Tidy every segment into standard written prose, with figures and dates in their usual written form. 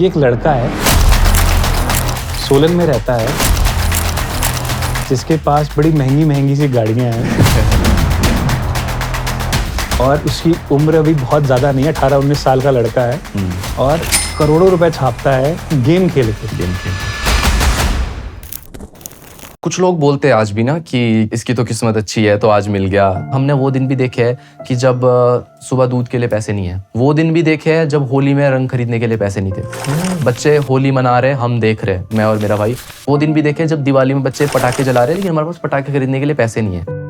कि एक लड़का है, सोलन में रहता है, जिसके पास बड़ी महंगी महंगी सी गाड़ियाँ हैं और उसकी उम्र अभी बहुत ज़्यादा नहीं है, 18-19 साल का लड़का है और करोड़ों रुपए छापता है गेम खेल के। कुछ लोग बोलते हैं आज भी ना कि इसकी तो किस्मत अच्छी है तो आज मिल गया। हमने वो दिन भी देखे हैं कि जब सुबह दूध के लिए पैसे नहीं है, वो दिन भी देखे हैं जब होली में रंग खरीदने के लिए पैसे नहीं थे। बच्चे होली मना रहे, हम देख रहे, मैं और मेरा भाई। वो दिन भी देखे जब दिवाली में बच्चे पटाखे जला रहे हैं लेकिन हमारे पास पटाखे खरीदने के लिए पैसे नहीं है।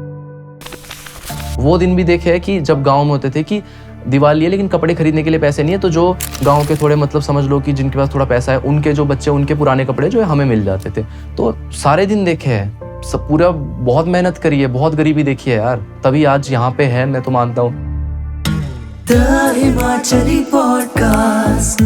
वो दिन भी देखे हैं कि जब गाँव में होते थे कि दिवाली है लेकिन कपड़े खरीदने के लिए पैसे नहीं है, तो जो गांव के थोड़े मतलब समझ लो कि जिनके पास थोड़ा पैसा है उनके जो बच्चे उनके पुराने कपड़े जो है हमें मिल जाते थे। तो सारे दिन देखे हैं, सब पूरा बहुत मेहनत करी है, बहुत गरीबी देखी है यार, तभी आज यहाँ पे है। मैं तो मानता हूँ। The Himachali podcast.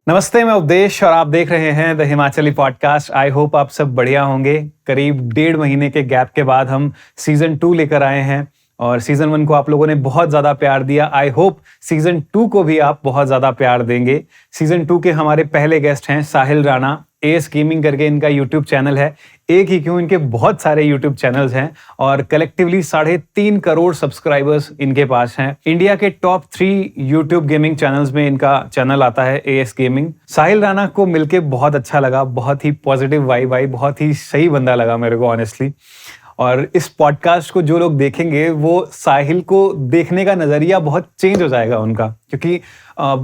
नमस्ते, मैं उपदेश और आप देख रहे हैं the Himachali podcast. I hope आप सब बढ़िया होंगे। करीब 1.5 महीने के गैप के बाद हम सीजन 2 लेकर आए हैं और सीजन 1 को आप लोगों ने बहुत ज़्यादा प्यार दिया। आई होप सीजन 2 को भी आप बहुत ज़्यादा प्यार देंगे। सीजन 2 के हमारे पहले गेस्ट हैं साहिल राणा। एस गेमिंग करके इनका यूट्यूब चैनल है। एक ही क्यों, इनके बहुत सारे यूट्यूब चैनल्स हैं और कलेक्टिवली 3.5 करोड़ सब्सक्राइबर्स इनके पास हैं। इंडिया के टॉप 3 यूट्यूब गेमिंग चैनल्स में इनका चैनल आता है, एस गेमिंग। साहिल राणा को मिलके बहुत अच्छा लगा, बहुत ही पॉजिटिव वाइब आई, बहुत ही सही बंदा लगा मेरे को ऑनेस्टली। और इस पॉडकास्ट को जो लोग देखेंगे वो साहिल को देखने का नज़रिया बहुत चेंज हो जाएगा उनका, क्योंकि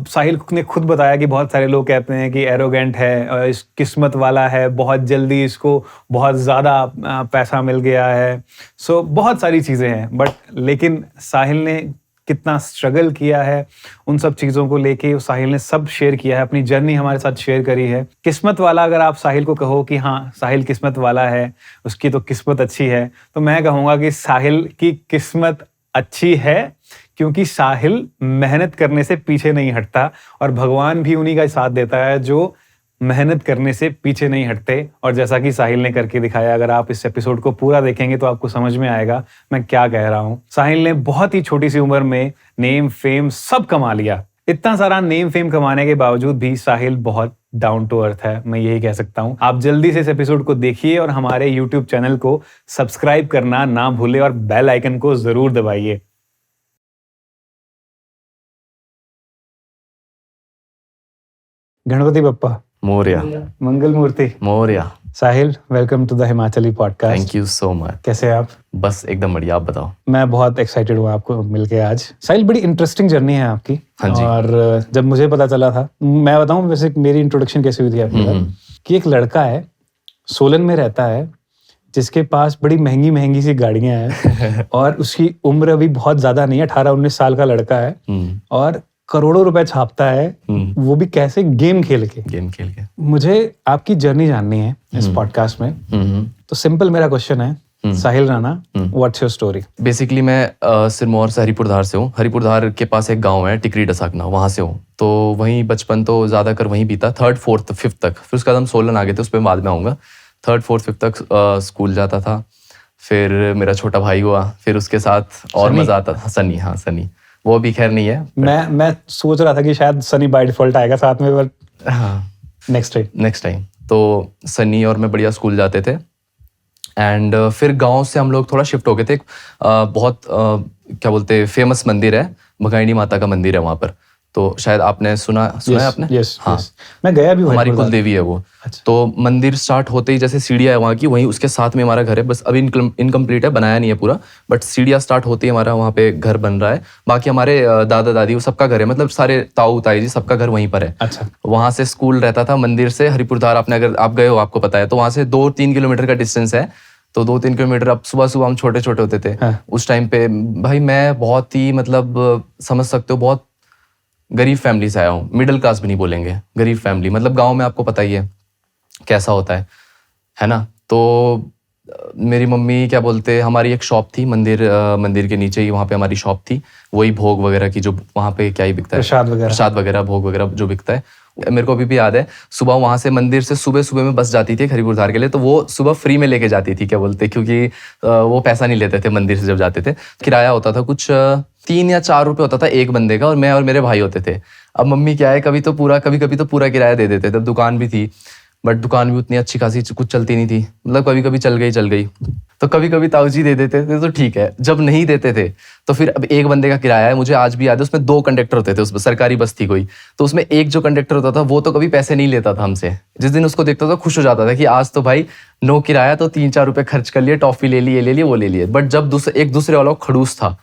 साहिल ने खुद बताया कि बहुत सारे लोग कहते हैं कि एरोगेंट है, इस किस्मत वाला है, बहुत जल्दी इसको बहुत ज़्यादा पैसा मिल गया है। सो बहुत सारी चीज़ें हैं, बट लेकिन साहिल ने कितना स्ट्रगल किया है उन सब चीज़ों को लेके साहिल ने सब शेयर किया है, अपनी जर्नी हमारे साथ शेयर करी है। किस्मत वाला अगर आप साहिल को कहो कि हाँ साहिल किस्मत वाला है, उसकी तो किस्मत अच्छी है, तो मैं कहूँगा कि साहिल की किस्मत अच्छी है, क्योंकि साहिल मेहनत करने से पीछे नहीं हटता और भगवान भी उन्हीं का साथ देता है जो मेहनत करने से पीछे नहीं हटते। और जैसा कि साहिल ने करके दिखाया, अगर आप इस एपिसोड को पूरा देखेंगे तो आपको समझ में आएगा मैं क्या कह रहा हूँ। साहिल ने बहुत ही छोटी सी उम्र में नेम फेम सब कमा लिया। इतना सारा नेम फेम कमाने के बावजूद भी साहिल बहुत डाउन टू अर्थ है, मैं यही कह सकता हूँ। आप जल्दी से इस एपिसोड को देखिए और हमारे यूट्यूब चैनल को सब्सक्राइब करना ना भूले और बेल आइकन को जरूर दबाइए। गणपति बप्पा मोरिया, मंगल मूर्ति मोरिया। Sahil, welcome to the Himachali podcast. Thank you so much. कैसे हैं आप? बस एकदम बढ़िया, आप बताओ। मैं बहुत एक्साइटेड हूँ आपको मिलके आज। साहिल, बड़ी इंटरेस्टिंग जर्नी है आपकी। हाँ जी। और जब मुझे पता चला था, मैं बताऊँ वैसे मेरी इंट्रोडक्शन कैसे हुई थी आपके साथ, कि एक लड़का है, सोलन में रहता है, जिसके पास बड़ी महंगी महंगी सी गाड़ियां हैं और उसकी उम्र अभी बहुत ज्यादा नहीं है, 18-19 साल का लड़का है और करोड़ों रुपए छापता है, वो भी कैसे? गेम खेल के। मुझे आपकी जर्नी जाननी है इस पॉडकास्ट में। तो सिंपल मेरा क्वेश्चन है, Sahil Rana, what's your story? Basically मैं सिरमौर से हरिपुरधार से हूँ। हरिपुरधार के पास एक गांव है टिकरी डसाकना, वहाँ से हूँ। तो वहीं बचपन तो ज़्यादा कर वहीं बीता, 3rd, 4th, 5th तक। फिर उसके बाद हम सोलन आ गए थे, उस पर बाद में आऊँगा। 3rd, 4th, 5th तक स्कूल जाता था। फिर मेरा छोटा भाई हुआ, फिर उसके साथ और मज़ा आता था। सनी, हाँ सनी, वो भी खैर नहीं है। मैं सोच रहा था कि शायद सनी बाय डिफॉल्ट आएगा साथ में, बट हाँ नेक्स्ट टाइम। तो सनी और मैं बढ़िया स्कूल जाते थे। एंड फिर गांव से हम लोग थोड़ा शिफ्ट हो गए थे। बहुत क्या बोलते हैं, फेमस मंदिर है, भगाइनी माता का मंदिर है वहाँ पर। तो शायद आपने सुना है आपने? यस, हाँ, मैं गया भी हूँ। हमारी कुल देवी है वो। अच्छा। तो मंदिर स्टार्ट होते ही जैसे सीढ़ियाँ है वहाँ की, वहीं उसके साथ में हमारा घर है। बस अभी इनकम्प्लीट है, बनाया नहीं है पूरा, बट सीढ़ियाँ स्टार्ट होती है, हमारा वहाँ पे घर बन रहा है। बाकी हमारे दादा दादी वो सबका घर है, मतलब सारे ताऊ ताई जी सबका घर वहीं पर है। अच्छा। वहाँ से स्कूल रहता था। मंदिर से हरिपुरधार, आपने अगर आप गए हो आपको पता है, तो वहाँ से 2-3 किलोमीटर का डिस्टेंस है। तो 2-3 किलोमीटर, अब सुबह हम छोटे छोटे होते थे। हाँ। उस टाइम पे भाई मैं बहुत ही मतलब समझ सकते हो, बहुत गरीब फैमिली से आया हूँ। मिडिल क्लास भी नहीं बोलेंगे, गरीब फैमिली। मतलब गांव में आपको पता ही है कैसा होता है ना। तो मेरी मम्मी क्या बोलते, हमारी एक शॉप थी मंदिर के नीचे ही, वहाँ पे हमारी शॉप थी। वही भोग वगैरह की, जो वहाँ पे क्या ही बिकता है, प्रसाद वगैरह, भोग वगैरह जो बिकता है। मेरे को अभी भी याद है, सुबह वहाँ से मंदिर से सुबह में बस जाती थी हरिपुरधार के लिए। तो वो सुबह फ्री में लेके जाती थी, क्या बोलते, क्योंकि वो पैसा नहीं लेते थे मंदिर से जब जाते थे। किराया होता था कुछ 3 या 4 रुपए होता था एक बंदे का, और मैं और मेरे भाई होते थे। अब मम्मी क्या है, कभी कभी तो पूरा किराया दे देते थे। तब दुकान भी थी, बट दुकान भी उतनी अच्छी खासी कुछ चलती नहीं थी, मतलब कभी कभी चल गई। तो कभी कभी ताऊजी दे देते थे तो ठीक है, जब नहीं देते थे तो फिर अब एक बंदे का किराया है, मुझे आज भी याद है, उसमें 2 कंडक्टर होते थे, उसमें सरकारी बस थी कोई, तो उसमें एक जो कंडक्टर होता था वो तो कभी पैसे नहीं लेता था हमसे। जिस दिन उसको देखता था खुश हो जाता था कि आज तो भाई नो किराया, तो 3-4 रुपए खर्च कर लिए, टॉफी ले ली, ये ले लिए, वो ले लिए। बट जब एक दूसरे वाला खड़ूस था,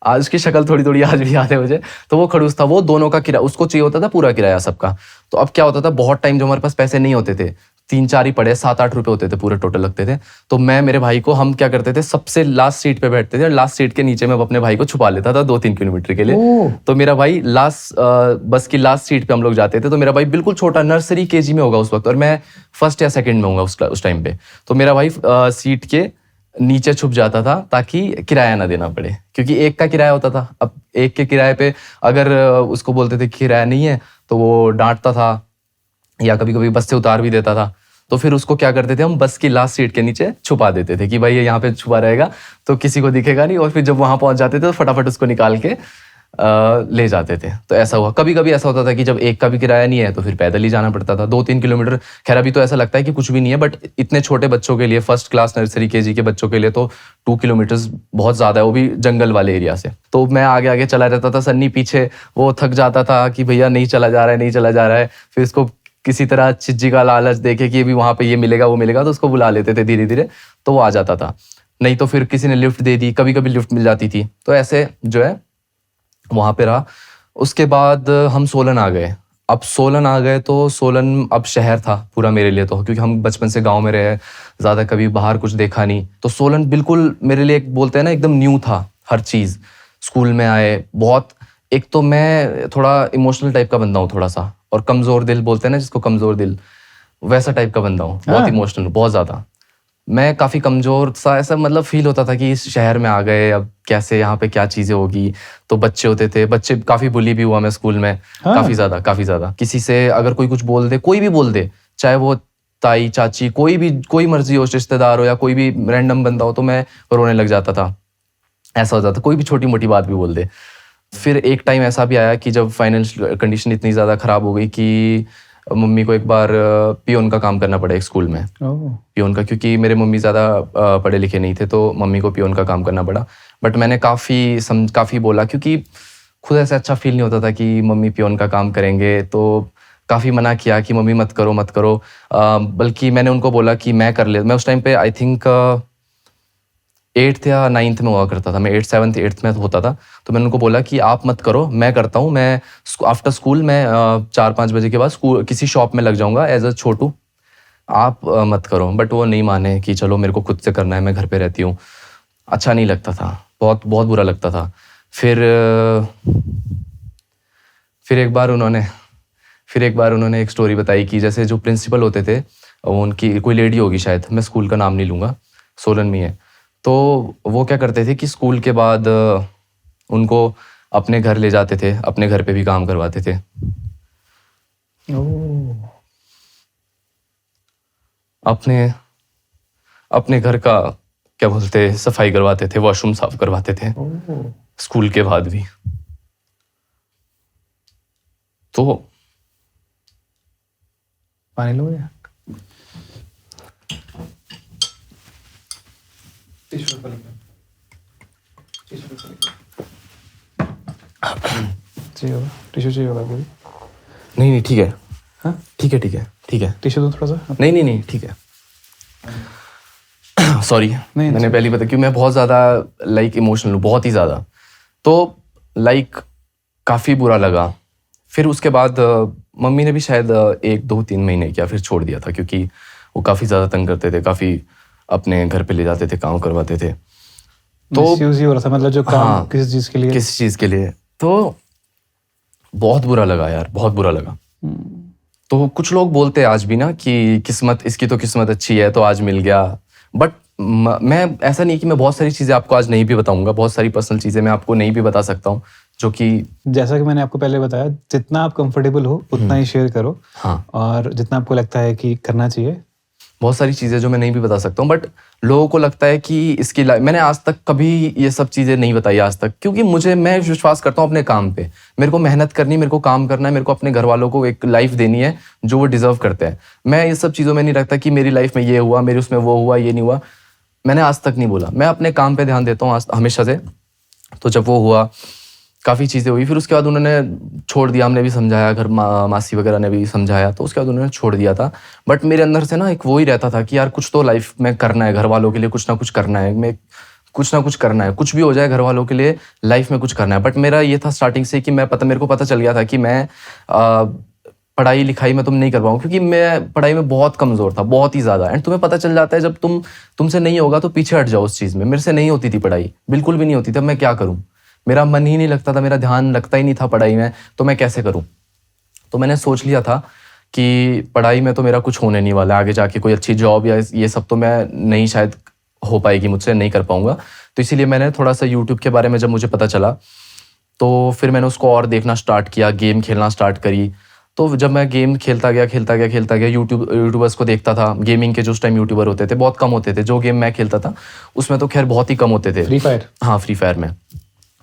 आज उसकी शक्ल थोड़ी थोड़ी आज भी याद है मुझे, तो वो खड़ूस था, वो दोनों का किराया उसको चाहिए होता था, पूरा किराया सबका। तो अब क्या होता था, बहुत टाइम जो हमारे पास पैसे नहीं होते थे, 3-4 ही पड़े, 7-8 रुपए होते थे पूरे टोटल लगते थे, तो मैं मेरे भाई को, हम क्या करते थे, सबसे लास्ट सीट पे बैठते थे, और लास्ट सीट के नीचे मैं अपने भाई को छुपा लेता था 2-3 किलोमीटर के लिए। तो मेरा भाई बस की लास्ट सीट पे हम लोग जाते थे, तो मेरा भाई बिल्कुल छोटा, नर्सरी केजी में होगा उस वक्त, और मैं फर्स्ट या सेकंड में होगा उस टाइम पे। तो मेरा भाई सीट के नीचे छुप जाता था ताकि किराया ना देना पड़े, क्योंकि एक का किराया होता था। अब एक के किराए पे अगर उसको बोलते थे किराया नहीं है तो वो डांटता था, या कभी कभी बस से उतार भी देता था। तो फिर उसको क्या करते थे, हम बस की लास्ट सीट के नीचे छुपा देते थे कि भाई ये यहाँ पे छुपा रहेगा तो किसी को दिखेगा नहीं, और फिर जब वहां पहुंच जाते थे तो फटाफट उसको निकाल के ले जाते थे। तो ऐसा हुआ, कभी कभी ऐसा होता था कि जब एक का भी किराया नहीं है तो फिर पैदल ही जाना पड़ता था 2-3 किलोमीटर। खैर अभी तो ऐसा लगता है कि कुछ भी नहीं है, बट इतने छोटे बच्चों के लिए, फर्स्ट क्लास नर्सरी केजी के बच्चों के लिए तो 2 किलोमीटर बहुत ज्यादा है, वो भी जंगल वाले एरिया से। तो मैं आगे आगे चला रहता था, सन्नी पीछे, वो थक जाता था कि भैया नहीं चला जा रहा है। फिर इसको किसी तरह चिज्जी का लालच देके कि अभी वहां पे ये मिलेगा वो मिलेगा, तो उसको बुला लेते थे धीरे धीरे, तो वो आ जाता था। नहीं तो फिर किसी ने लिफ्ट दे दी, कभी कभी लिफ्ट मिल जाती थी, तो ऐसे जो है वहां पे रहा। उसके बाद हम सोलन आ गए। अब सोलन आ गए तो सोलन अब शहर था पूरा मेरे लिए, तो क्योंकि हम बचपन से गांव में रहे, ज्यादा कभी बाहर कुछ देखा नहीं, तो सोलन बिल्कुल मेरे लिए बोलते हैं ना एकदम न्यू था हर चीज। स्कूल में आए, बहुत, एक तो मैं थोड़ा इमोशनल टाइप का बंदा हूँ थोड़ा सा, और कमजोर दिल बोलते हैं ना जिसको, कमजोर दिल, वैसा टाइप का बंदा हूँ, बहुत इमोशनल, बहुत ज्यादा। मैं काफी कमजोर सा, ऐसा मतलब फील होता था कि इस शहर में आ गए, अब कैसे यहाँ पे क्या चीजें होगी। तो बच्चे होते थे, बच्चे काफी बुली भी हुआ मैं स्कूल में, काफी ज्यादा। किसी से अगर कोई कुछ बोल दे, कोई भी बोल दे, चाहे वो ताई चाची कोई मर्जी हो, रिश्तेदार हो या कोई भी रैंडम बंदा हो, तो मैं रोने लग जाता था। ऐसा हो जाता, कोई भी छोटी मोटी बात भी बोल दे। फिर एक टाइम ऐसा भी आया कि जब फाइनेंशियल कंडीशन इतनी ज़्यादा ख़राब हो गई कि मम्मी को एक बार पियोन का काम करना पड़ा एक स्कूल में। पियोन का, क्योंकि मेरे मम्मी ज़्यादा पढ़े लिखे नहीं थे, तो मम्मी को पियोन का काम करना पड़ा। बट मैंने काफ़ी बोला, क्योंकि खुद ऐसा अच्छा फील नहीं होता था कि मम्मी पियोन का काम करेंगे, तो काफ़ी मना किया कि मम्मी मत करो। बल्कि मैंने उनको बोला कि मैं कर ले। मैं उस टाइम पे आई थिंक 8th या 9th में हुआ करता था, मैं 7th 8th में होता था। तो मैंने उनको बोला कि आप मत करो, मैं करता हूँ। मैं आफ्टर स्कूल मैं 4-5 बजे के बाद स्कूल किसी शॉप में लग जाऊँगा एज अ छोटू, आप मत करो। बट वो नहीं माने कि चलो मेरे को खुद से करना है, मैं घर पे रहती हूँ। अच्छा नहीं लगता था, बहुत बहुत बुरा लगता था। फिर एक बार उन्होंने एक स्टोरी बताई कि जैसे जो प्रिंसिपल होते थे, उनकी कोई लेडी होगी शायद, मैं स्कूल का नाम नहीं लूँगा, सोलन में है। तो वो क्या करते थे कि स्कूल के बाद उनको अपने घर ले जाते थे, अपने घर पे भी काम करवाते थे। अपने घर का क्या बोलते, सफाई करवाते थे, वॉशरूम साफ करवाते थे स्कूल के बाद भी। तो पानी लो या टिश्यू चाहिए होगा कोई? नहीं ठीक है, हाँ ठीक है टिश्यू दो थोड़ा सा। नहीं ठीक है। सॉरी, मैंने पहले बताया कि मैं बहुत ज़्यादा इमोशनल हूँ, बहुत ही ज़्यादा। तो काफ़ी बुरा लगा। फिर उसके बाद मम्मी ने भी शायद 1-2-3 महीने किया, फिर छोड़ दिया था, क्योंकि वो काफ़ी ज़्यादा तंग करते थे, काफ़ी अपने घर पे ले जाते थे, काम करवाते थे। तो मिसयूज ही हो रहा था, मतलब जो काम किसी चीज़ के लिए, तो बहुत बुरा लगा यार, बहुत बुरा लगा। तो कुछ लोग बोलते हैं आज भी ना कि इसकी तो किस्मत अच्छी है तो आज मिल गया। बट मैं ऐसा नहीं कि मैं बहुत सारी चीज़ें आपको आज नहीं भी बताऊंगा, बहुत सारी पर्सनल चीज़ें मैं आपको नहीं भी बता सकता हूँ, जो कि जैसा कि मैंने आपको पहले बताया, जितना आप कंफर्टेबल हो उतना ही शेयर करो। हाँ, और जितना आपको लगता है कि करना चाहिए बहुत सारी चीज़ें जो मैं नहीं भी बता सकता हूँ, बट लोगों को लगता है कि इसकी लाइफ, मैंने आज तक कभी ये सब चीज़ें नहीं बताई आज तक, क्योंकि मैं विश्वास करता हूँ अपने काम पे। मेरे को मेहनत करनी, मेरे को काम करना है, मेरे को अपने घर वालों को एक लाइफ देनी है जो वो डिजर्व करते हैं। मैं ये सब चीज़ों में नहीं रखता कि मेरी लाइफ में ये हुआ, मेरे उसमें वो हुआ, ये नहीं हुआ। मैंने आज तक नहीं बोला, मैं अपने काम पे ध्यान देता हूँ हमेशा से। तो जब वो हुआ, काफ़ी चीज़ें हुई, फिर उसके बाद उन्होंने छोड़ दिया। हमने भी समझाया, घर मासी वगैरह ने भी समझाया, तो उसके बाद उन्होंने छोड़ दिया था। बट मेरे अंदर से ना एक वो ही रहता था कि यार कुछ तो लाइफ में करना है, घर वालों के लिए कुछ ना कुछ करना है, मैं कुछ ना कुछ करना है, कुछ भी हो जाए घर वालों के लिए लाइफ में कुछ करना है। बट मेरा ये था स्टार्टिंग से कि मेरे को पता चल गया था कि मैं पढ़ाई लिखाई में तुम नहीं कर पाऊँ, क्योंकि मैं पढ़ाई में बहुत कमज़ोर था, बहुत ही ज़्यादा। एंड तुम्हें पता चल जाता है जब तुमसे नहीं होगा तो पीछे हट जाओ उस चीज़ में। मेरे से नहीं होती थी पढ़ाई, बिल्कुल भी नहीं होती थी। मैं क्या करूँ, मेरा मन ही नहीं लगता था, मेरा ध्यान लगता ही नहीं था पढ़ाई में, तो मैं कैसे करूँ। तो मैंने सोच लिया था कि पढ़ाई में तो मेरा कुछ होने नहीं वाला, आगे जाके कोई अच्छी जॉब या ये सब तो मैं नहीं शायद हो पाएगी मुझसे, नहीं कर पाऊँगा। तो इसीलिए मैंने थोड़ा सा यूट्यूब के बारे में जब मुझे पता चला तो फिर मैंने उसको और देखना स्टार्ट किया, गेम खेलना स्टार्ट करी। तो जब मैं गेम खेलता गया यूट्यूबर्स को देखता था। गेमिंग के जो उस टाइम यूट्यूबर होते थे बहुत कम होते थे, जो गेम मैं खेलता था उसमें तो खैर बहुत ही कम होते थे। Free fire? हाँ, फ्री फायर में।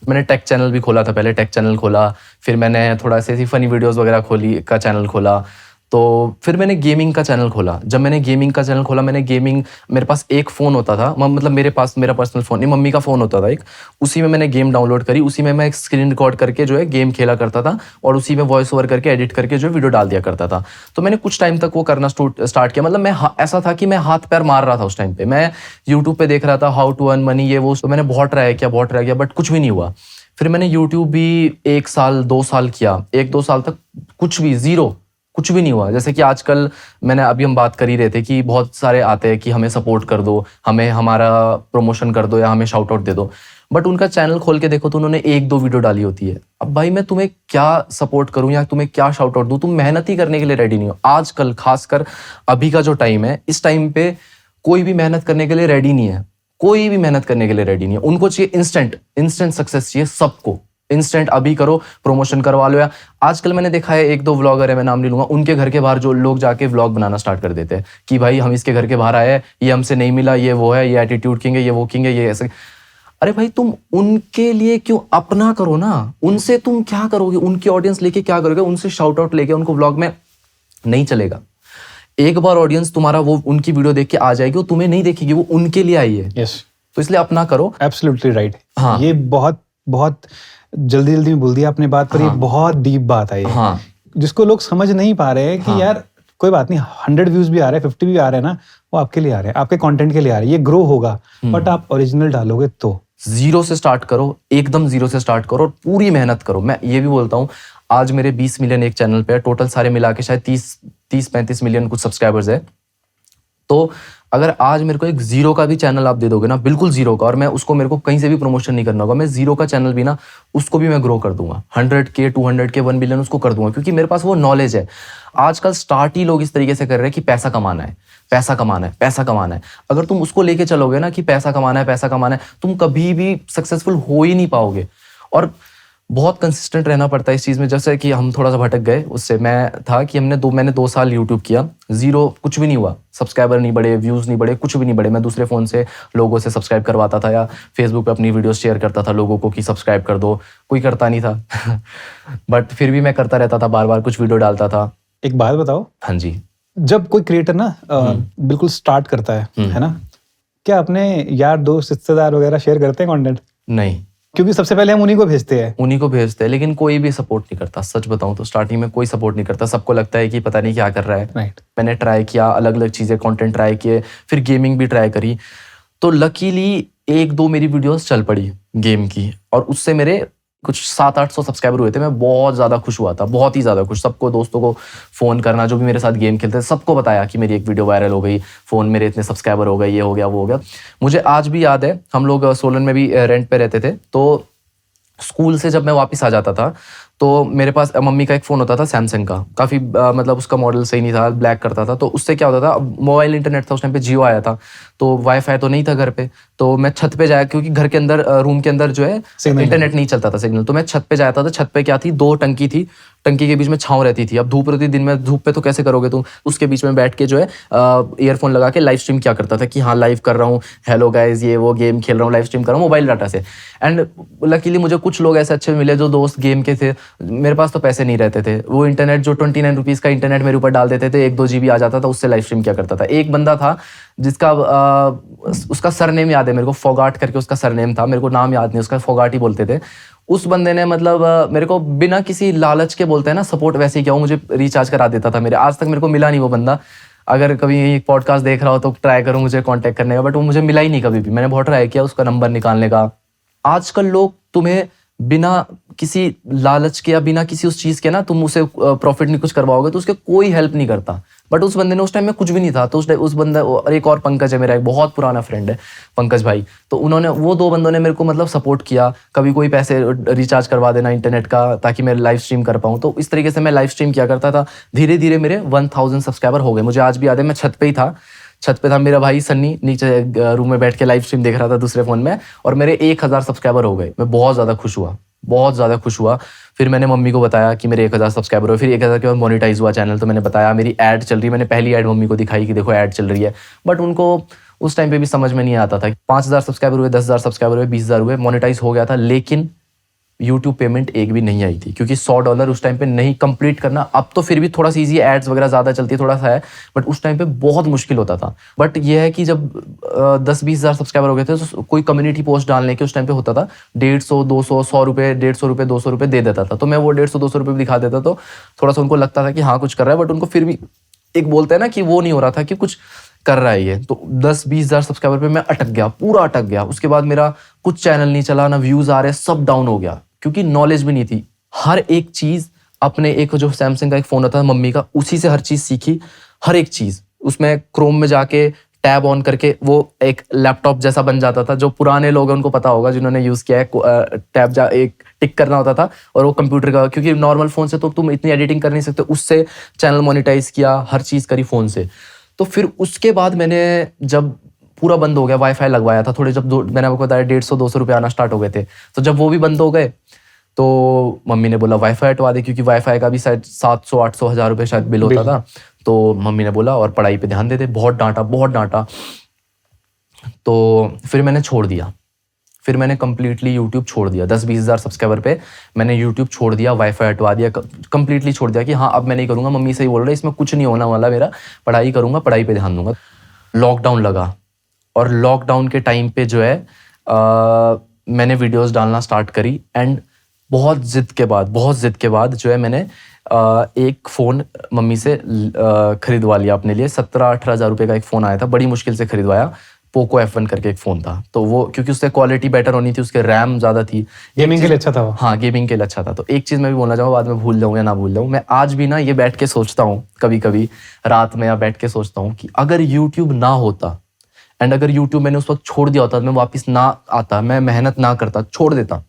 मैंने टेक चैनल भी खोला था, पहले टेक चैनल खोला, फिर मैंने थोड़ा सा ऐसी फनी वीडियोस वगैरह का चैनल खोला। तो फिर मैंने गेमिंग का चैनल खोला। जब मैंने गेमिंग का चैनल खोला, मेरे पास एक फ़ोन होता था, मतलब मेरे पास मेरा पर्सनल फ़ोन नहीं, मम्मी का फ़ोन होता था एक, उसी में मैंने गेम डाउनलोड करी, उसी में मैं एक स्क्रीन रिकॉर्ड करके जो है गेम खेला करता था और उसी में वॉइस ओवर करके एडिट करके जो वीडियो डाल दिया करता था। तो मैंने कुछ टाइम तक वो करना स्टार्ट किया। मतलब मैं ऐसा था कि मैं हाथ पैर मार रहा था उस टाइम पे। मैं यूट्यूब पे देख रहा था हाउ टू अर्न मनी, ये वो, तो मैंने बहुत ट्राई किया बट कुछ भी नहीं हुआ। फिर मैंने यूट्यूब भी 1 साल 2 साल किया, 1-2 साल तक कुछ भी ज़ीरो, कुछ भी नहीं हुआ। जैसे कि आजकल हम बात कर ही रहे थे कि बहुत सारे आते हैं कि हमें सपोर्ट कर दो, हमें हमारा प्रमोशन कर दो या हमें शाउट आउट दे दो, बट उनका चैनल खोल के देखो तो उन्होंने 1-2 वीडियो डाली होती है। अब भाई मैं तुम्हें क्या सपोर्ट करूं या तुम्हें क्या शाउट आउट दूं, तुम मेहनत ही करने के लिए रेडी नहीं हो। आजकल खासकर अभी का जो टाइम है, इस टाइम पे कोई भी मेहनत करने के लिए रेडी नहीं है, कोई भी मेहनत करने के लिए रेडी नहीं है। उनको चाहिए इंस्टेंट सक्सेस चाहिए सबको, इंस्टेंट अभी करो, प्रमोशन करवा लो। या आजकल मैंने देखा है 1-2 व्लॉगर है, मैं नाम नहीं लूंगा, उनके घर के बाहर जो लोग जाके व्लॉग बनाना स्टार्ट कर देते हैं कि भाई हम इसके घर के बाहर आए हैं, ये हमसे नहीं मिला, ये वो है, ये एटीट्यूड किंग है, ये वो किंग है, ये ऐसे। अरे भाई तुम उनके लिए क्यों अपना करो ना, उनसे तुम क्या करोगे, उनकी ऑडियंस लेके क्या करोगे, उनसे शाउट आउट लेके उनको व्लॉग में नहीं चलेगा। एक बार ऑडियंस तुम्हारा वो उनकी वीडियो देख के आ जाएगी, वो तुम्हें नहीं देखेगी, वो उनके लिए आई है। यस, तो इसलिए अपना करो। Absolutely right. हाँ, ये बहुत जल्दी में बोल दिया आपने बात, पर ये बहुत डीप बात है ये, हाँ, जिसको लोग समझ नहीं पा रहे हैं कि यार कोई बात नहीं, 100 व्यूज भी आ रहे हैं, 50 भी आ रहे हैं ना, वो आपके लिए आ रहे हैं, आपके कंटेंट के लिए आ रहे हैं, ये ग्रो होगा। बट आप ओरिजिनल डालोगे तो जीरो से स्टार्ट करो, एकदम जीरो से स्टार्ट करो और पूरी मेहनत करो। मैं ये भी बोलता हूँ, आज मेरे 20 मिलियन एक चैनल पे है, टोटल सारे मिला के शायद 30-35 मिलियन कुछ सब्सक्राइबर्स है। तो अगर आज मेरे को एक जीरो का भी चैनल आप दे दोगे ना, बिल्कुल जीरो का, और मेरे को कहीं से भी प्रमोशन नहीं करना होगा, मैं जीरो का चैनल भी ना, उसको भी मैं ग्रो कर दूंगा, 100K 200K 1 मिलियन उसको कर दूंगा, क्योंकि मेरे पास वो नॉलेज है। आजकल स्टार्ट ही लोग इस तरीके से कर रहे हैं कि पैसा कमाना है, पैसा कमाना है, पैसा कमाना है। अगर तुम उसको लेके चलोगे ना कि पैसा कमाना है, पैसा कमाना है, तुम कभी भी सक्सेसफुल हो ही नहीं पाओगे। और बहुत कंसिस्टेंट रहना पड़ता है इस चीज़ में। जैसे कि हम थोड़ा सा भटक गए उससे, मैं था कि मैंने 2 साल यूट्यूब किया, जीरो, कुछ भी नहीं हुआ, सब्सक्राइबर नहीं बढ़े, व्यूज़ नहीं बढ़े, कुछ भी नहीं बढ़े। मैं दूसरे फ़ोन से लोगों से सब्सक्राइब करवाता था या फेसबुक पे अपनी वीडियो शेयर करता था लोगों को कि सब्सक्राइब कर दो, कोई करता नहीं था बट फिर भी मैं करता रहता था, बार बार कुछ वीडियो डालता था। एक बात बताओ, हाँ जी, जब कोई क्रिएटर ना बिल्कुल स्टार्ट करता है ना, क्या अपने यार दोस्त रिश्तेदार वगैरह शेयर करते हैं कंटेंट? नहीं, क्योंकि सबसे पहले हम उन्हीं को भेजते हैं, लेकिन कोई भी सपोर्ट नहीं करता। सच बताऊं तो स्टार्टिंग में कोई सपोर्ट नहीं करता, सबको लगता है कि पता नहीं क्या कर रहा है। राइट। मैंने ट्राई किया, अलग अलग चीज़ें, कंटेंट ट्राई किए, फिर गेमिंग भी ट्राई करी, तो लकीली 1-2 मेरी वीडियोस चल पड़ी गेम की, और उससे मेरे कुछ 700-800 सब्सक्राइबर हुए थे। मैं बहुत ज़्यादा खुश हुआ था, बहुत ही ज़्यादा खुश। सबको, दोस्तों को फ़ोन करना, जो भी मेरे साथ गेम खेलते थे, सबको बताया कि मेरी एक वीडियो वायरल हो गई, फ़ोन मेरे इतने सब्सक्राइबर हो गए, ये हो गया, वो हो गया। मुझे आज भी याद है, हम लोग सोलन में भी रेंट पे रहते थे, तो स्कूल से जब मैं वापस आ जाता था तो मेरे पास मम्मी का एक फ़ोन होता था सैमसंग का, काफ़ी मतलब उसका मॉडल सही नहीं था, ब्लैक करता था। तो उससे क्या होता था, मोबाइल इंटरनेट था उस टाइम पे, जियो आया था, तो वाईफाई तो नहीं था घर पे, तो मैं छत पे जाया, क्योंकि घर के अंदर रूम के अंदर जो है इंटरनेट नहीं चलता था, सिग्नल। तो मैं छत पे जाता था। छत पे क्या थी, 2 टंकी थी, टंकी के बीच में छांव रहती थी। अब धूप रहती दिन में, धूप पे तो कैसे करोगे तुम, उसके बीच में बैठ के जो है ईयरफोन लगा के लाइव स्ट्रीम किया करता था कि हाँ लाइव कर रहा हूँ, हेलो गाइज, ये वो गेम खेल रहा हूँ, लाइव स्ट्रीम कर रहा हूँ मोबाइल डाटा से। एंड लकीली मुझे कुछ लोग ऐसे अच्छे मिले जो दोस्त गेम के थे। मेरे पास तो पैसे नहीं रहते थे, वो इंटरनेट जो 29 रुपीज़ का इंटरनेट मेरे ऊपर डाल देते थे, 1-2 GB आ जाता था, उससे लाइव स्ट्रीम किया करता था। एक बंदा था जिसका उसका सरनेम याद है मेरे को, फोगाट करके उसका सरनेम था, मेरे को नाम याद नहीं, उसका फोगाट ही बोलते थे। उस बंदे ने मतलब मेरे को बिना किसी लालच के, बोलते हैं ना सपोर्ट, वैसे ही क्या, वो मुझे रिचार्ज करा देता था मेरे। आज तक मेरे को मिला नहीं वो बंदा। अगर कभी ये पॉडकास्ट देख रहा हो तो ट्राई करो मुझे कांटेक्ट करने का, बट वो मुझे मिला ही नहीं कभी भी। मैंने बहुत ट्राई किया उसका नंबर निकालने का। आजकल लोग तुम्हें बिना किसी लालच के या बिना किसी उस चीज़ के ना, तुम उसे प्रॉफिट नहीं कुछ करवाओगे तो उसके कोई हेल्प नहीं करता। बट उस बंदे ने, उस टाइम में कुछ भी नहीं था, तो उस बंदा, और एक और पंकज है मेरा, एक बहुत पुराना फ्रेंड है पंकज भाई, तो उन्होंने, वो 2 बंदों ने मेरे को मतलब सपोर्ट किया। कभी कोई पैसे रिचार्ज करवा देना इंटरनेट का ताकि मैं लाइव स्ट्रीम कर पाऊँ, तो इस तरीके से मैं लाइव स्ट्रीम किया करता था। धीरे धीरे मेरे 1000 सब्सक्राइबर हो गए। मुझे आज भी याद है, मैं छत पे ही था, छत पे था मेरा भाई सन्नी, नीचे रूम में बैठ के लाइव स्ट्रीम देख रहा था दूसरे फ़ोन में, और मेरे 1000 सब्सक्राइबर हो गए। मैं बहुत ज़्यादा खुश हुआ, बहुत ज़्यादा खुश हुआ। फिर मैंने मम्मी को बताया कि मेरे 1000 सब्सक्राइबर हुए। फिर 1000 के बाद मोनेटाइज हुआ चैनल, तो मैंने बताया मेरी ऐड चल रही है। मैंने पहली ऐड मम्मी को दिखाई कि देखो ऐड चल रही है, बट उनको उस टाइम पे भी समझ में नहीं आता था। 5000 सब्सक्राइबर हुए, 10,000 सब्सक्राइबर हुए, 20,000 हुए, मोनेटाइज हो गया था, लेकिन यूट्यूब पेमेंट एक भी नहीं आई थी, क्योंकि $100 उस टाइम पे नहीं कंप्लीट करना। अब तो फिर भी थोड़ा सा ईजी, एड्स वगैरह ज़्यादा चलती है, थोड़ा सा है, बट उस टाइम पे बहुत मुश्किल होता था। बट ये है कि जब 10-20 हज़ार सब्सक्राइबर हो गए थे, तो कोई कम्युनिटी पोस्ट डालने के उस टाइम पे होता था 150, 200, 100 रुपये, 150 रुपये, 200 रुपये दे देता था। तो मैं वो 150, 200 रुपये भी दिखा देता, तो थोड़ा सा उनको लगता था कि हाँ कुछ कर रहा है, बट उनको फिर भी एक बोलते हैं ना कि वो नहीं हो रहा था कि कुछ कर रहा है ये। तो 10-20 हज़ार सब्सक्राइबर पे मैं अटक गया, पूरा अटक गया। उसके बाद मेरा कुछ चैनल नहीं चला, ना व्यूज़ आ रहे, सब डाउन हो गया, क्योंकि नॉलेज भी नहीं थी। हर एक चीज़ अपने, एक जो सैमसंग का एक फ़ोन होता है मम्मी का, उसी से हर चीज़ सीखी, हर एक चीज़। उसमें क्रोम में जाके टैब ऑन करके वो एक लैपटॉप जैसा बन जाता था। जो पुराने लोग हैं उनको पता होगा, जिन्होंने यूज़ किया है, टैब एक टिक करना होता था और वो कंप्यूटर का, क्योंकि नॉर्मल फ़ोन से तो तुम इतनी एडिटिंग कर नहीं सकते, उससे चैनल मोनेटाइज किया, हर चीज़ करी फ़ोन से। तो फिर उसके बाद मैंने, जब पूरा बंद हो गया, वाईफाई लगवाया था थोड़े, जब मैंने आपको बताया 150-200 रुपये आना स्टार्ट हो गए थे, तो जब वो भी बंद हो गए तो मम्मी ने बोला वाईफाई हटवा दे, क्योंकि वाईफाई का भी शायद 700-800 हज़ार रुपये शायद बिल होता था। तो मम्मी ने बोला और पढ़ाई पे ध्यान दे दे, बहुत डांटा, बहुत डांटा। तो फिर मैंने छोड़ दिया, फिर मैंने कम्प्लीटली यूट्यूब छोड़ दिया। 10-20 हज़ार सब्सक्राइबर पे मैंने यूट्यूब छोड़ दिया, वाईफाई हटवा दिया, कम्प्लीटली छोड़ दिया कि हाँ अब मैं नहीं करूँगा। मम्मी सही बोल रहे, इसमें कुछ नहीं होना वाला, मेरा पढ़ाई करूँगा, पढ़ाई पे ध्यान दूंगा। लॉकडाउन लगा, और लॉकडाउन के टाइम पे जो है मैंने वीडियोस डालना स्टार्ट करी। एंड बहुत ज़िद के बाद जो है मैंने एक फ़ोन मम्मी से ख़रीदवा लिया अपने लिए। 17-18 हज़ार रुपये का एक फ़ोन आया था, बड़ी मुश्किल से ख़रीदवाया। पोको F1 करके एक फ़ोन था, तो वो क्योंकि उससे क्वालिटी बेटर होनी थी, उसके रैम ज़्यादा थी, गेमिंग के लिए अच्छा था वो। हाँ, गेमिंग के लिए अच्छा था। तो एक चीज़ मैं भी बोलना चाहूँगा, बाद में भूल जाऊँ या ना भूल जाऊँ, मैं आज भी ना ये बैठ के सोचता हूँ, कभी कभी रात में या बैठ के सोचता हूँ कि अगर यूट्यूब ना होता, एंड अगर यूट्यूब मैंने उस वक्त छोड़ दिया होता, मैं वापस ना आता, मैं मेहनत ना करता, छोड़ देता,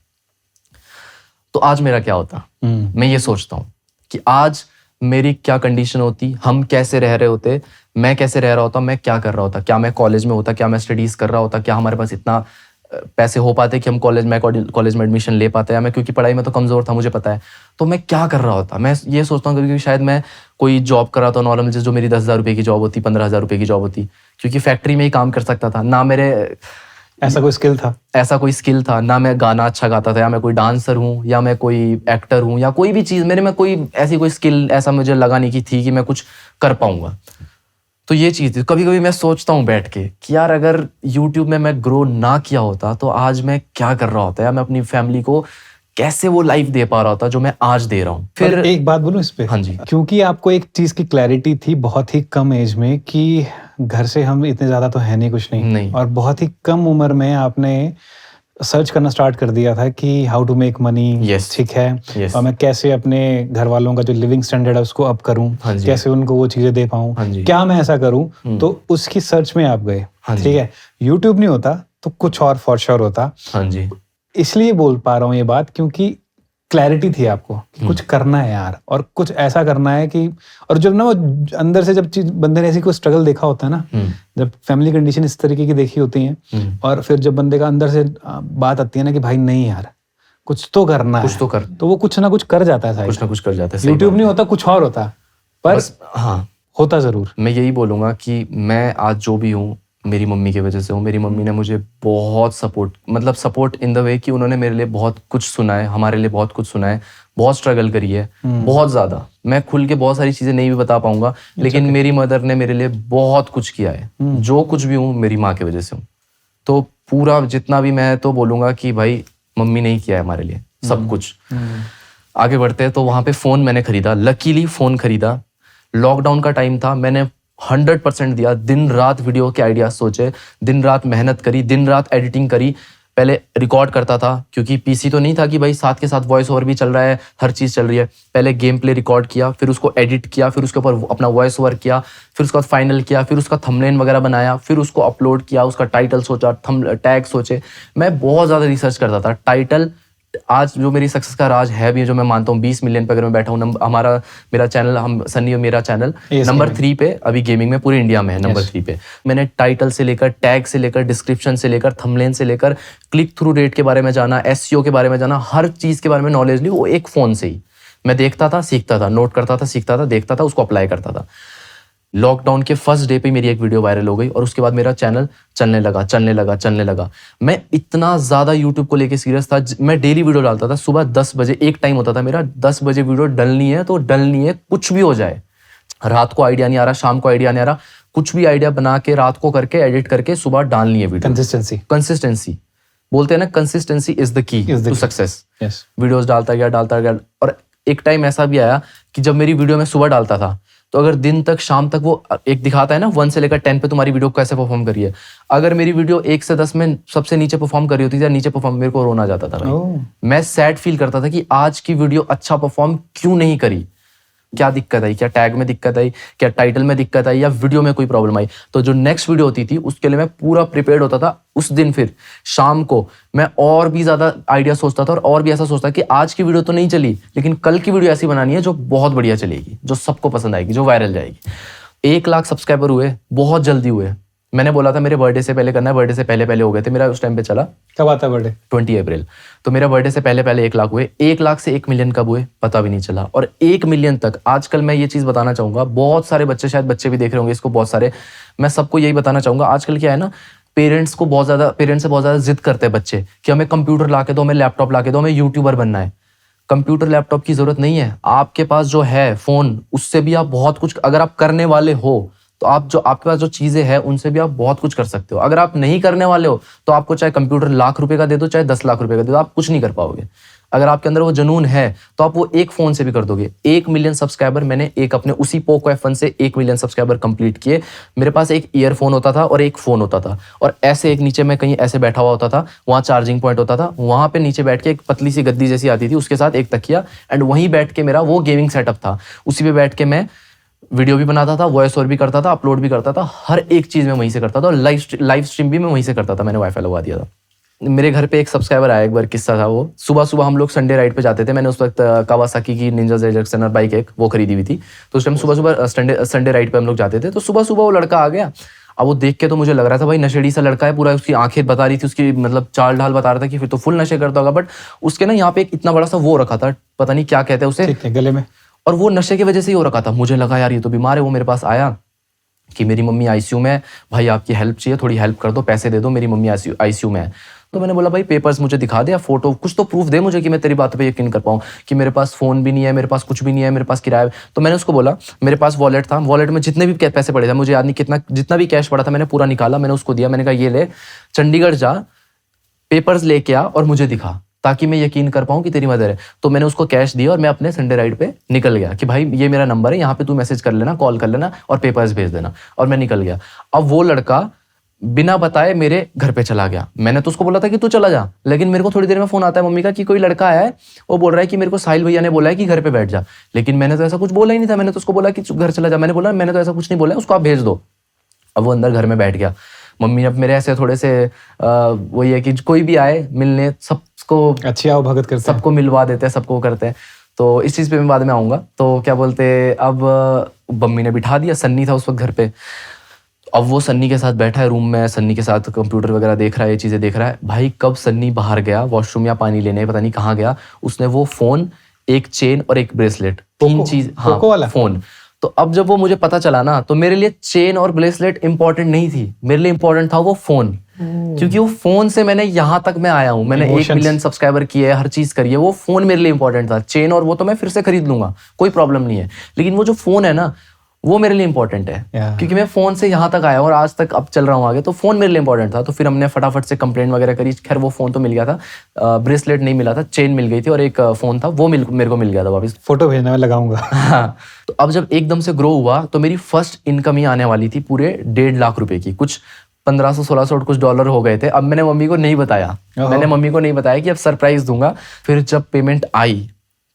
तो आज मेरा क्या होता। मैं ये सोचता हूँ कि आज मेरी क्या कंडीशन होती, हम कैसे रह रहे होते, मैं कैसे रह रहा होता, मैं क्या कर रहा होता, क्या मैं कॉलेज में होता, क्या मैं स्टडीज़ कर रहा होता, क्या हमारे पास इतना पैसे हो पाते कि हम कॉलेज में एडमिशन ले पाते, या मैं, क्योंकि पढ़ाई में तो कमज़ोर था मुझे पता है, तो मैं क्या कर रहा होता। मैं ये सोचता हूँ कभी शायद मैं कोई जॉब कर रहा था नॉर्मल, जो मेरी 10,000 रुपये की जॉब होती, 15,000 रुपये की जॉब होती, क्योंकि फैक्ट्री में ही काम कर सकता था ना, मेरे ऐसा कोई स्किल था ना, मैं गाना अच्छा गाता था, या मैं कोई डांसर हूँ, या मैं कोई एक्टर हूँ, या कोई भी चीज़ मेरे में कोई ऐसी कोई स्किल ऐसा मुझे लगा नहीं कि थी कि मैं कुछ कर पाऊँगा। तो ये चीज़ थी। कभी कभी मैं सोचता हूँ बैठ के कि यार अगर यूट्यूब में मैं ग्रो ना किया होता तो आज मैं क्या कर रहा होता, या मैं अपनी फैमिली को कैसे वो लाइफ दे पा रहा होता जो मैं आज दे रहा हूँ। फिर एक बात बोलूं इस पे, हाँ जी, क्योंकि आपको एक चीज की क्लैरिटी थी बहुत ही कम एज में कि घर से हम इतने ज्यादा तो है नहीं, कुछ नहीं, और बहुत ही कम उम्र में आपने सर्च करना स्टार्ट कर दिया था कि हाउ टू मेक मनी, ठीक है, और मैं कैसे अपने घर वालों का जो लिविंग स्टैंडर्ड है उसको अप करूं, कैसे उनको वो चीजें दे पाऊं, क्या मैं ऐसा करूं, तो उसकी सर्च में आप गए, ठीक है। यूट्यूब नहीं होता तो कुछ और फॉर श्योर होता। हाँ जी, इसलिए बोल पा रहा हूँ ये बात क्योंकि क्लैरिटी थी आपको कि कुछ करना है यार, और कुछ ऐसा करना है कि, और जब ना वो अंदर से जब चीज बंदे ने ऐसी कोई स्ट्रगल देखा होता है ना, जब फैमिली कंडीशन इस तरीके की देखी होती है, और फिर जब बंदे का अंदर से बात आती है ना कि भाई नहीं यार कुछ तो करना है, कुछ तो कर, तो वो कुछ ना कुछ कर जाता है, कुछ ना कुछ कर जाते हैं। यूट्यूब नहीं होता, कुछ और होता, पर हाँ होता जरूर। मैं यही बोलूँगा कि मैं आज जो भी हूँ मेरी मम्मी की वजह से हूँ। मेरी मम्मी ने मुझे बहुत सपोर्ट, मतलब सपोर्ट इन द वे कि उन्होंने मेरे लिए बहुत कुछ सुना है, हमारे लिए बहुत कुछ सुना है, बहुत स्ट्रगल करी है, बहुत ज़्यादा। मैं खुल के बहुत सारी चीज़ें नहीं भी बता पाऊंगा, लेकिन मेरी मदर ने मेरे लिए बहुत कुछ किया है। जो कुछ भी हूँ मेरी माँ की वजह से हूँ। तो पूरा जितना भी मैं तो बोलूँगा कि भाई मम्मी ने ही किया है हमारे लिए सब कुछ। आगे बढ़ते हैं तो वहाँ पे फ़ोन मैंने खरीदा, लकीली फ़ोन खरीदा। लॉकडाउन का टाइम था, मैंने 100% दिया, दिन रात वीडियो के आइडियाज सोचे, दिन रात मेहनत करी, दिन रात एडिटिंग करी। पहले रिकॉर्ड करता था क्योंकि पीसी तो नहीं था कि भाई साथ के साथ वॉइस ओवर भी चल रहा है, हर चीज़ चल रही है। पहले गेम प्ले रिकॉर्ड किया, फिर उसको एडिट किया, फिर उसके ऊपर अपना वॉइस ओवर किया, फिर उसका फाइनल किया, फिर उसका थंबनेल वगैरह बनाया, फिर उसको अपलोड किया, उसका टाइटल सोचा, टैग सोचे। मैं बहुत ज़्यादा रिसर्च करता था। टाइटल आज जो मेरी सक्सेस का राज है भी, जो मैं मानता हूँ 20 मिलियन पे अगर मैं बैठा हूँ, मेरा चैनल, हम सन्नी और मेरा चैनल नंबर 3 पे अभी गेमिंग में पूरे इंडिया में है, नंबर 3 पे। मैंने टाइटल से लेकर, टैग से लेकर, डिस्क्रिप्शन से लेकर, थंबनेल से लेकर, क्लिक थ्रू रेट के बारे में जाना, एसईओ के बारे में जाना, हर चीज़ के बारे में नॉलेज ली। वो एक फ़ोन से ही मैं देखता था, सीखता था, नोट करता था, सीखता था, देखता था, उसको अप्लाई करता था। लॉकडाउन के फर्स्ट डे पे मेरी एक वीडियो वायरल हो गई और उसके बाद मेरा चैनल चलने लगा। मैं इतना ज़्यादा यूट्यूब को लेके सीरियस था, मैं डेली वीडियो डालता था। सुबह 10 बजे एक टाइम होता था मेरा, 10 बजे वीडियो डलनी है तो डलनी है, कुछ भी हो जाए। रात को आइडिया नहीं आ रहा, शाम को आइडिया नहीं आ रहा, कुछ भी आइडिया बना के रात को करके एडिट करके सुबह डालनी है वीडियो। कंसिस्टेंसी बोलते हैं ना, consistency is the key to success. Videos डालता गया। और एक टाइम ऐसा भी आया कि जब मेरी वीडियो में सुबह डालता था तो अगर दिन तक शाम तक वो एक दिखाता है ना 1 से लेकर 10 पे तुम्हारी वीडियो कैसे परफॉर्म करी है, अगर मेरी वीडियो 1 से 10 में सबसे नीचे परफॉर्म करी होती थी या नीचे परफॉर्म, मेरे को रोना जाता था भाई। मैं सैड फील करता था कि आज की वीडियो अच्छा परफॉर्म क्यों नहीं करी, क्या दिक्कत आई, क्या टैग में दिक्कत आई, क्या टाइटल में दिक्कत आई, या वीडियो में कोई प्रॉब्लम आई। तो जो नेक्स्ट वीडियो होती थी उसके लिए मैं पूरा प्रिपेयर्ड होता था। उस दिन फिर शाम को मैं और भी ज्यादा आइडिया सोचता था और भी ऐसा सोचता कि आज की वीडियो तो नहीं चली, लेकिन कल की वीडियो ऐसी बनानी है जो बहुत बढ़िया चलेगी, जो सबको पसंद आएगी, जो वायरल जाएगी। 1 लाख सब्सक्राइबर हुए, बहुत जल्दी हुए। मैंने बोला था मेरे बर्थडे से पहले करना है, बर्थडे से पहले हो गए थे। मेरा उस टाइम पे चला, कब आता बर्थडे? 20 अप्रैल। तो मेरा बर्थडे से पहले 1 लाख हुए। 1 लाख से 1 मिलियन कब हुए पता भी नहीं चला। और 1 मिलियन तक आजकल मैं ये चीज़ बताना चाहूँगा, बहुत सारे बच्चे, शायद बच्चे भी देख रहे होंगे इसको, बहुत सारे, मैं सबको यही बताना चाहूँगा। आजकल क्या है ना, पेरेंट्स से बहुत ज़्यादा जिद करते हैं बच्चे कि हमें कंप्यूटर ला के दो, हमें लैपटॉप ला के दो, हमें यूट्यूबर बनना है। कंप्यूटर लैपटॉप की जरूरत नहीं है, आपके पास जो है फ़ोन, उससे भी आप बहुत कुछ, अगर आप करने वाले हो तो आपके पास जो चीजें हैं उनसे भी आप बहुत कुछ कर सकते हो। अगर आप नहीं करने वाले हो तो आपको चाहे कंप्यूटर लाख रुपए का दे दो, चाहे 10 लाख रुपए का दे दो, आप कुछ नहीं कर पाओगे। अगर आपके अंदर वो जुनून है तो आप वो एक फोन से भी कर दोगे। 1 मिलियन सब्सक्राइबर मैंने एक अपने उसी पोको F1 से 1 मिलियन सब्सक्राइबर कंप्लीट किए। मेरे पास एक ईयरफोन होता था और एक फोन होता था, और ऐसे एक नीचे मैं कहीं ऐसे बैठा हुआ होता था, वहाँ चार्जिंग पॉइंट होता था, वहाँ पे नीचे बैठ के एक पतली सी गद्दी जैसी आती थी, उसके साथ एक तकिया, एंड वहीं बैठ के मेरा वो गेमिंग सेटअप था। उसी पे बैठ के मैं वीडियो भी बनाता था, वॉइस ओवर भी करता था, अपलोड भी करता था, हर एक चीज़ मैं वहीं से करता था, और लाइव स्ट्रीम भी मैं वहीं से करता था। मैंने वाईफाई लगवा दिया था। मेरे घर पे एक सब्सक्राइबर आया, एक बार किस्सा था वो। सुबह हम लोग संडे राइड पे जाते थे। मैंने उस वक्त कावासाकी की निंजा ZX बाइक एक वो खरीदी हुई थी, तो उस टाइम सुबह संडे राइड पे हम लोग जाते थे। तो सुबह वो लड़का आ गया। अब वो देख के तो मुझे लग रहा था भाई नशेड़ी सा लड़का है पूरा, उसकी आंखें बता रही थी, उसकी मतलब चाल ढाल बता रहा था कि फिर तो फुल नशे करता होगा। बट उसके ना यहाँ पे एक इतना बड़ा सा वो रखा था, पता नहीं क्या कहते हैं उसे, गले में, और वो नशे की वजह से ही हो रखा था। मुझे लगा यार ये तो बीमार है। वो मेरे पास आया कि मेरी मम्मी आईसीयू में है, भाई आपकी हेल्प चाहिए, थोड़ी हेल्प कर दो, पैसे दे दो, मेरी मम्मी आईसीयू में है। तो मैंने बोला भाई पेपर्स मुझे दिखा दे या फोटो, कुछ तो प्रूफ दे मुझे कि मैं तेरी बात पे यकीन कर पाऊँ कि मेरे पास फ़ोन भी नहीं है, मेरे पास कुछ भी नहीं है, मेरे पास किराया। तो मैंने उसको बोला मेरे पास वॉलेट था, वॉलेट में जितने भी पैसे पड़े थे, मुझे याद नहीं कितना, जितना भी कैश पड़ा था मैंने पूरा निकाला, मैंने उसको दिया। मैंने कहा ये ले, चंडीगढ़ जा, पेपर्स लेके आ और मुझे दिखा, ताकि मैं यकीन कर पाऊँ कि तेरी मदर है। तो मैंने उसको कैश दिया और मैं अपने संडे राइड पे निकल गया कि भाई ये मेरा नंबर है, यहाँ पे तू मैसेज कर लेना, कॉल कर लेना और पेपर्स भेज देना, और मैं निकल गया। अब वो लड़का बिना बताए मेरे घर पे चला गया। मैंने तो उसको बोला था कि तू चला जा, लेकिन मेरे को थोड़ी देर में फोन आता है मम्मी का कि कोई लड़का आया है, वो बोल रहा है कि मेरे को साहिल भैया ने बोला है कि घर पे बैठ जा। लेकिन मैंने तो ऐसा कुछ बोला ही नहीं था। मैंने तो उसको बोला कि घर चला जा, मैंने बोला मैंने तो ऐसा कुछ नहीं बोला है, उसको आप भेज दो। अब वो अंदर घर में बैठ गया। मम्मी अब मेरे ऐसे थोड़े से वही है कि कोई भी आए मिलने सबको अच्छी आओ भगत करते हैं। सबको मिलवा देते हैं, सबको करते हैं। तो इस चीज़ पे मैं बाद में आऊँगा। तो क्या बोलते, अब मम्मी ने बिठा दिया, सन्नी था उस वक्त घर पे। अब वो सन्नी के साथ बैठा है रूम में, सन्नी के साथ कंप्यूटर वगैरह देख रहा है, ये चीज़ें देख रहा है। भाई कब सन्नी बाहर गया वॉशरूम या पानी लेने, पता नहीं कहाँ गया, उसने वो फ़ोन, एक चेन और एक ब्रेसलेट, तीन चीज़, हाँ फ़ोन। तो अब जब वो मुझे पता चला ना, तो मेरे लिए चेन और ब्रेसलेट इंपॉर्टेंट नहीं थी, मेरे लिए इंपॉर्टेंट था वो फ़ोन। क्योंकि वो फ़ोन से मैंने यहाँ तक मैं आया हूँ, मैंने 1 मिलियन सब्सक्राइबर किए, हर चीज़ करी है, वो फ़ोन मेरे लिए इंपॉर्टेंट था। चेन और वो तो मैं फिर से खरीद लूंगा, कोई प्रॉब्लम नहीं है, लेकिन वो जो फ़ोन है ना, वो मेरे लिए इंपॉर्टेंट है। क्योंकि मैं फ़ोन से यहाँ तक आया हूँ और आज तक अब चल रहा हूँ आगे, तो फ़ोन मेरे लिए इंपॉर्टेंट था। तो फिर हमने फटाफट से कंप्लेंट वगैरह करी, खैर वो फ़ोन तो मिल गया था, ब्रेसलेट नहीं मिला था, चेन मिल गई थी और एक फ़ोन था, वो मेरे को मिल गया था वापस। फोटो भेजना मैं लगाऊंगा। हाँ, तो अब जब एकदम से ग्रो हुआ तो मेरी फर्स्ट इनकम ही आने वाली थी पूरे 1.5 लाख रुपए की, कुछ 1500-1600 और कुछ डॉलर हो गए थे। अब मैंने मम्मी को नहीं बताया, कि अब सरप्राइज दूंगा। फिर जब पेमेंट आई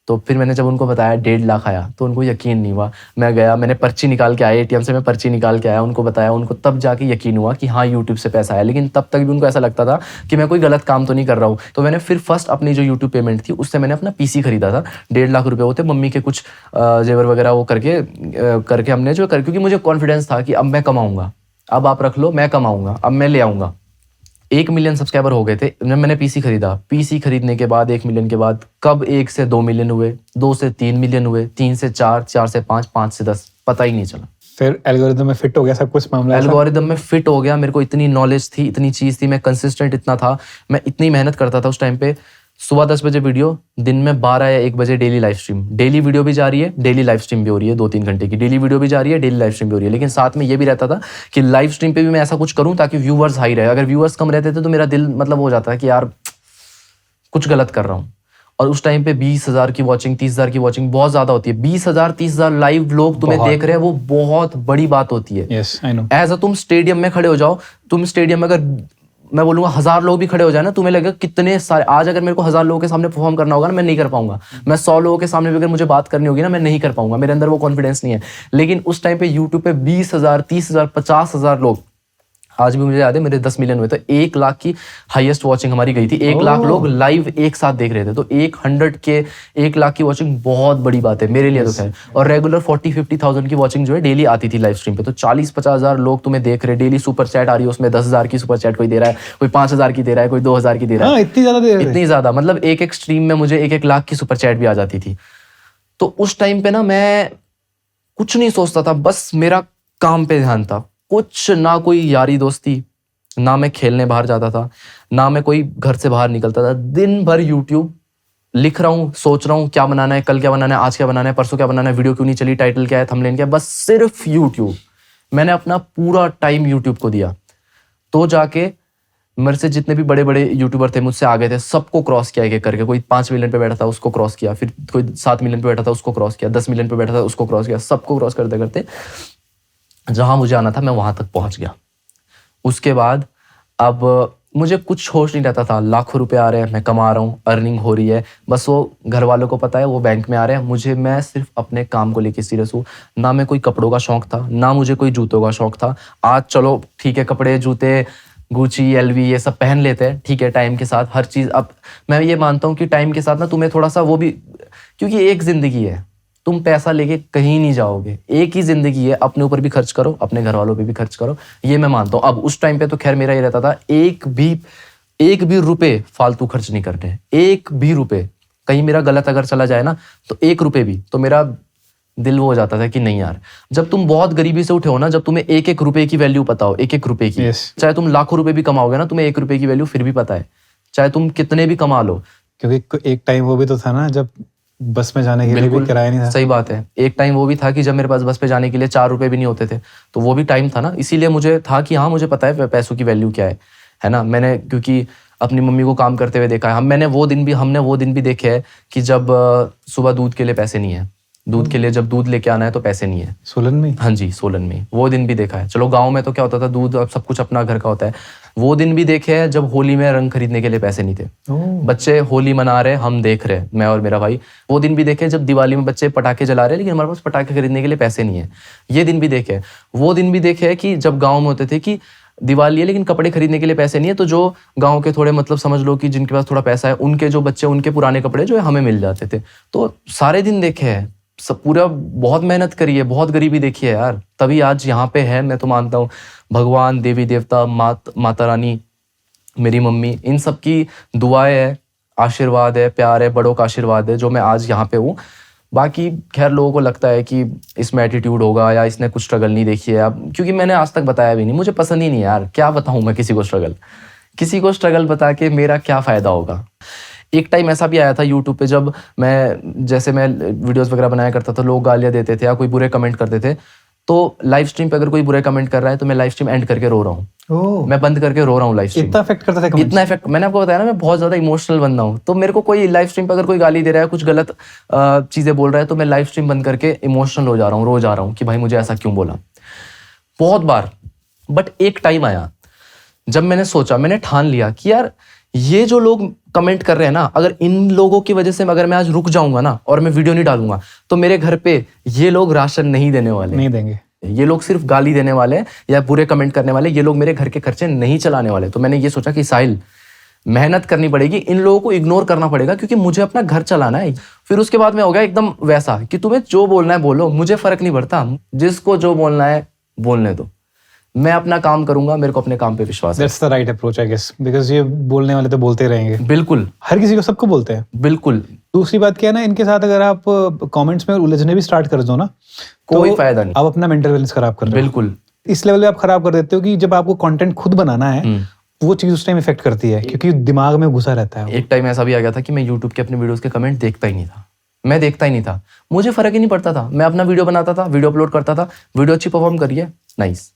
तो फिर मैंने जब उनको बताया 1.5 लाख आया, तो उनको यकीन नहीं हुआ। मैं गया, मैंने पर्ची निकाल के आया, ATM से मैं पर्ची निकाल के आया, उनको बताया, उनको तब जाके यकीन हुआ कि हाँ यूट्यूब से पैसा आया। लेकिन तब तक भी उनको ऐसा लगता था कि मैं कोई गलत काम तो नहीं कर रहा हूँ। तो मैंने फिर फर्स्ट अपनी जो यूट्यूब पेमेंट थी उससे मैंने अपना PC खरीदा था। 1.5 लाख रुपये होते, मम्मी के कुछ जेवर वगैरह वो करके हमने क्योंकि मुझे कॉन्फिडेंस था कि अब मैं कमाऊँगा, अब आप रख लो, मैं कमाऊँगा, अब मैं ले आऊँगा। 1 मिलियन सब्सक्राइबर हो गए थे, मैंने PC खरीदा। PC खरीदने के बाद 1 मिलियन के बाद कब 1 से 2 मिलियन हुए, 2 से 3 मिलियन हुए, 3 से 4, 4 से 5, 5 से 10, पता ही नहीं चला। फिर एल्गोरिदम में फिट हो गया सब कुछ मामला। एल्गोरिदम में फिट हो गया, मेरे को इतनी नॉलेज थी, इतनी चीज़ थी, मैं कंसिस्टेंट इतना था, मैं इतनी मेहनत करता था उस टाइम पे। सुबह 10 बजे वीडियो, दिन में 12 या 1 बजे daily live stream, daily video भी जा रही है, डेली लाइव स्ट्रीम भी हो रही है, 2-3 घंटे की डेली वीडियो भी जा रही है, डेली लाइव स्ट्रीम भी हो रही है। लेकिन साथ में ये भी रहता था कि लाइव स्ट्रीम पे भी मैं ऐसा कुछ करूं ताकि व्यूअर्स हाई रहे। अगर व्यूअर्स कम रहते थे तो मेरा दिल मतलब हो जाता है कि यार कुछ गलत कर रहा हूँ। और उस टाइम पे 20,000 की वॉचिंग, 30,000 की वॉचिंग बहुत ज्यादा होती है। 20,000 30,000 लाइव लोग तुम्हें देख रहे हैं, वो बहुत बड़ी बात होती है। एज अ तुम स्टेडियम में खड़े हो जाओ, तुम स्टेडियम में अगर मैं बोलूंगा 1000 लोग भी खड़े हो जाए ना, तुम्हें लगेगा कितने सारे। आज अगर मेरे को 1000 लोगों के सामने परफॉर्म करना होगा ना, मैं नहीं कर पाऊंगा। मैं 100 लोगों के सामने भी अगर मुझे बात करनी होगी ना, मैं नहीं कर पाऊंगा, मेरे अंदर वो कॉन्फिडेंस नहीं है। लेकिन उस टाइम पे यूट्यूब पे 20,000 30,000 50,000 लोग, आज भी मुझे याद है मेरे 10 मिलियन हुए, तो 1 लाख की हाईएस्ट वॉचिंग हमारी गई थी। 1 लाख लोग लाइव एक साथ देख रहे थे, तो 1 लाख की वॉचिंग बहुत बड़ी बात है मेरे लिए तो खैर। और रेगुलर 40-50,000 की वॉचिंग जो है डेली आती थी लाइव स्ट्रीम पे, तो 40-50,000 लोग तुम्हें देख रहे, डेली सुपर चैट आ रही है, उसमें 10,000 की सुपर चैट कोई दे रहा है, कोई 5,000 की दे रहा है, कोई 2,000 की दे रहा है। इतनी ज्यादा, मतलब एक स्ट्रीम में मुझे 1 लाख की सुपर चैट भी आ जाती थी। तो उस टाइम पे ना मैं कुछ नहीं सोचता था, बस मेरा काम पे ध्यान था। कुछ ना कोई यारी दोस्ती, ना मैं खेलने बाहर जाता था, ना मैं कोई घर से बाहर निकलता था। दिन भर यूट्यूब लिख रहा हूँ, सोच रहा हूँ क्या बनाना है, कल क्या बनाना है, आज क्या बनाना है, परसों क्या बनाना है, वीडियो क्यों नहीं चली, टाइटल क्या है, थंबनेल क्या है, बस सिर्फ यूट्यूब। मैंने अपना पूरा टाइम यूट्यूब को दिया, तो जाके मेरे से जितने भी बड़े बड़े यूट्यूबर थे मुझसे आगे थे, सबको क्रॉस किया एक करके। कोई 5 मिलियन पे बैठा था उसको क्रॉस किया, फिर कोई 7 मिलियन पे बैठा था उसको क्रॉस किया, 10 मिलियन पे बैठा था उसको क्रॉस किया, सबको क्रॉस करते करते जहां मुझे आना था मैं वहां तक पहुंच गया। उसके बाद अब मुझे कुछ होश नहीं रहता था, लाखों रुपए आ रहे हैं, मैं कमा रहा हूँ, अर्निंग हो रही है, बस वो घर वालों को पता है, वो बैंक में आ रहे हैं, मुझे, मैं सिर्फ अपने काम को लेके सीरियस हूँ। ना मैं कोई कपड़ों का शौक था, ना मुझे कोई जूतों का शौक था। आज चलो ठीक है, कपड़े जूते गुची LV ये सब पहन लेते हैं, ठीक है, टाइम के साथ हर चीज़। अब मैं ये मानता हूँ कि टाइम के साथ ना तुम्हें थोड़ा सा वो भी, क्योंकि एक जिंदगी है, तुम पैसा लेके कहीं नहीं जाओगे, एक ही जिंदगी है, अपने ऊपर भी खर्च करो, अपने घर वालों पे भी खर्च करो, ये मैं मानता हूँ। अब उस टाइम पे तो खैर मेरा ये रहता था, एक भी रुपए फालतू खर्च नहीं करने, एक भी रुपए। कहीं मेरा गलत अगर चला जाए ना, तो 1 रुपए भी, तो मेरा दिल वो हो जाता था कि नहीं यार। जब तुम बहुत गरीबी से उठे हो ना, जब तुम्हें 1-1 रुपए की वैल्यू पता हो, 1-1 रुपए की, चाहे तुम लाखों रुपए भी कमाओगे ना, तुम्हें 1 रुपए की वैल्यू फिर भी पता है, चाहे तुम कितने भी कमा लो। क्योंकि एक टाइम वो भी तो था ना जब बस में जाने के लिए भी किराया नहीं था। सही बात है, एक टाइम वो भी था कि जब मेरे पास बस पे जाने के लिए 4 रुपए भी नहीं होते थे, तो वो भी टाइम था ना। इसीलिए मुझे था कि हाँ मुझे पता है पैसों की वैल्यू क्या है ना। मैंने क्योंकि अपनी मम्मी को काम करते हुए देखा है, हमने वो दिन भी देखे है कि जब सुबह दूध के लिए पैसे नहीं है, दूध के लिए जब दूध लेके आना है तो पैसे नहीं है। सोलन में? हाँ जी, सोलन में वो दिन भी देखा है। चलो गांव में तो क्या होता था, दूध अब सब कुछ अपना घर का होता है। वो दिन भी देखे हैं जब होली में रंग खरीदने के लिए पैसे नहीं थे, बच्चे होली मना रहे, हम देख रहे, मैं और मेरा भाई। वो दिन भी देखे जब दिवाली में बच्चे पटाखे जला रहे, लेकिन हमारे पास पटाखे खरीदने के लिए पैसे नहीं है, ये दिन भी देखे। वो दिन भी देखे कि जब गाँव में होते थे कि दिवाली है लेकिन कपड़े खरीदने के लिए पैसे नहीं है, तो जो गांव के थोड़े मतलब समझ लो कि जिनके पास थोड़ा पैसा है, उनके जो बच्चे उनके पुराने कपड़े जो है हमें मिल जाते थे। तो सारे दिन देखे हैं, सब पूरा बहुत मेहनत करी है, बहुत गरीबी देखी है यार, तभी आज यहाँ पे है। मैं तो मानता हूँ भगवान, देवी देवता, माता रानी, मेरी मम्मी, इन सब की दुआएं है, आशीर्वाद है, प्यार है, बड़ों का आशीर्वाद है जो मैं आज यहाँ पे हूँ। बाकी खैर लोगों को लगता है कि इसमें एटीट्यूड होगा या इसने कुछ स्ट्रगल नहीं देखी है, अब क्योंकि मैंने आज तक बताया भी नहीं, मुझे पसंद ही नहीं है यार, क्या बताऊँ मैं किसी को स्ट्रगल बता के मेरा क्या फ़ायदा होगा। एक टाइम ऐसा भी आया था यूट्यूब पे, जब मैं वीडियोस वगैरह बनाया करता था, लोग गालियाँ देते थे या कोई बुरे कमेंट करते थे, तो लाइव स्ट्रीम पे अगर कोई बुरे कमेंट कर रहा है तो मैं लाइव स्ट्रीम एंड करके रो रहा हूँ, मैं बंद करके रो रहा हूँ लाइव स्ट्रीम। इतना इफेक्ट करता था कमेंट्स? इतना इफेक्ट, मैंने आपको बताया ना मैं बहुत ज्यादा इमोशनल बंदा हूँ, तो मेरे को कोई लाइव स्ट्रीम पे अगर कोई गाली दे रहा है, कुछ गलत चीजें बोल रहा है, तो मैं लाइव स्ट्रीम बंद करके इमोशनल हो जा रहा हूँ, रो जा रहा हूँ कि भाई मुझे ऐसा क्यों बोला, बहुत बार। बट एक टाइम आया जब मैंने सोचा, मैंने ठान लिया कि यार ये जो लोग कमेंट कर रहे हैं ना, अगर इन लोगों की वजह से अगर मैं आज रुक जाऊंगा ना और मैं वीडियो नहीं डालूंगा, तो मेरे घर पे ये लोग राशन नहीं देने वाले, नहीं देंगे, ये लोग सिर्फ गाली देने वाले हैं या बुरे कमेंट करने वाले, ये लोग मेरे घर के खर्चे नहीं चलाने वाले। तो मैंने ये सोचा कि साहिल मेहनत करनी पड़ेगी, इन लोगों को इग्नोर करना पड़ेगा क्योंकि मुझे अपना घर चलाना है। फिर उसके बाद मैं हो गया एकदम वैसा कि तुम्हें जो बोलना है बोलो, मुझे फर्क नहीं पड़ता, जिसको जो बोलना है बोलने दो, मैं अपना काम करूंगा, मेरे को अपने काम पे विश्वास है। That's the right approach I guess, because ये बोलने वाले तो बोलते रहेंगे, बिल्कुल हर किसी को, सबको बोलते हैं। बिल्कुल, दूसरी बात क्या है ना, इनके साथ अगर आप कमेंट्स में उलझने भी स्टार्ट कर दो ना, कोई फायदा नहीं, आप अपना मेंटल बैलेंस खराब कर रहे हो। बिल्कुल इस लेवल पे आप खराब कर देते हो कि जब आपको कंटेंट खुद बनाना है, वो चीज उस टाइम इफेक्ट करती है क्योंकि दिमाग में घुसा रहता है। एक टाइम ऐसा भी आ गया था कि मैं यूट्यूब के अपने वीडियोस के कमेंट देखता ही नहीं था, मैं देखता ही नहीं था, मुझे फर्क ही नहीं पड़ता था, मैं अपना वीडियो बनाता था, वीडियो अपलोड करता था, वीडियो अच्छी परफॉर्म करिए, नाइस,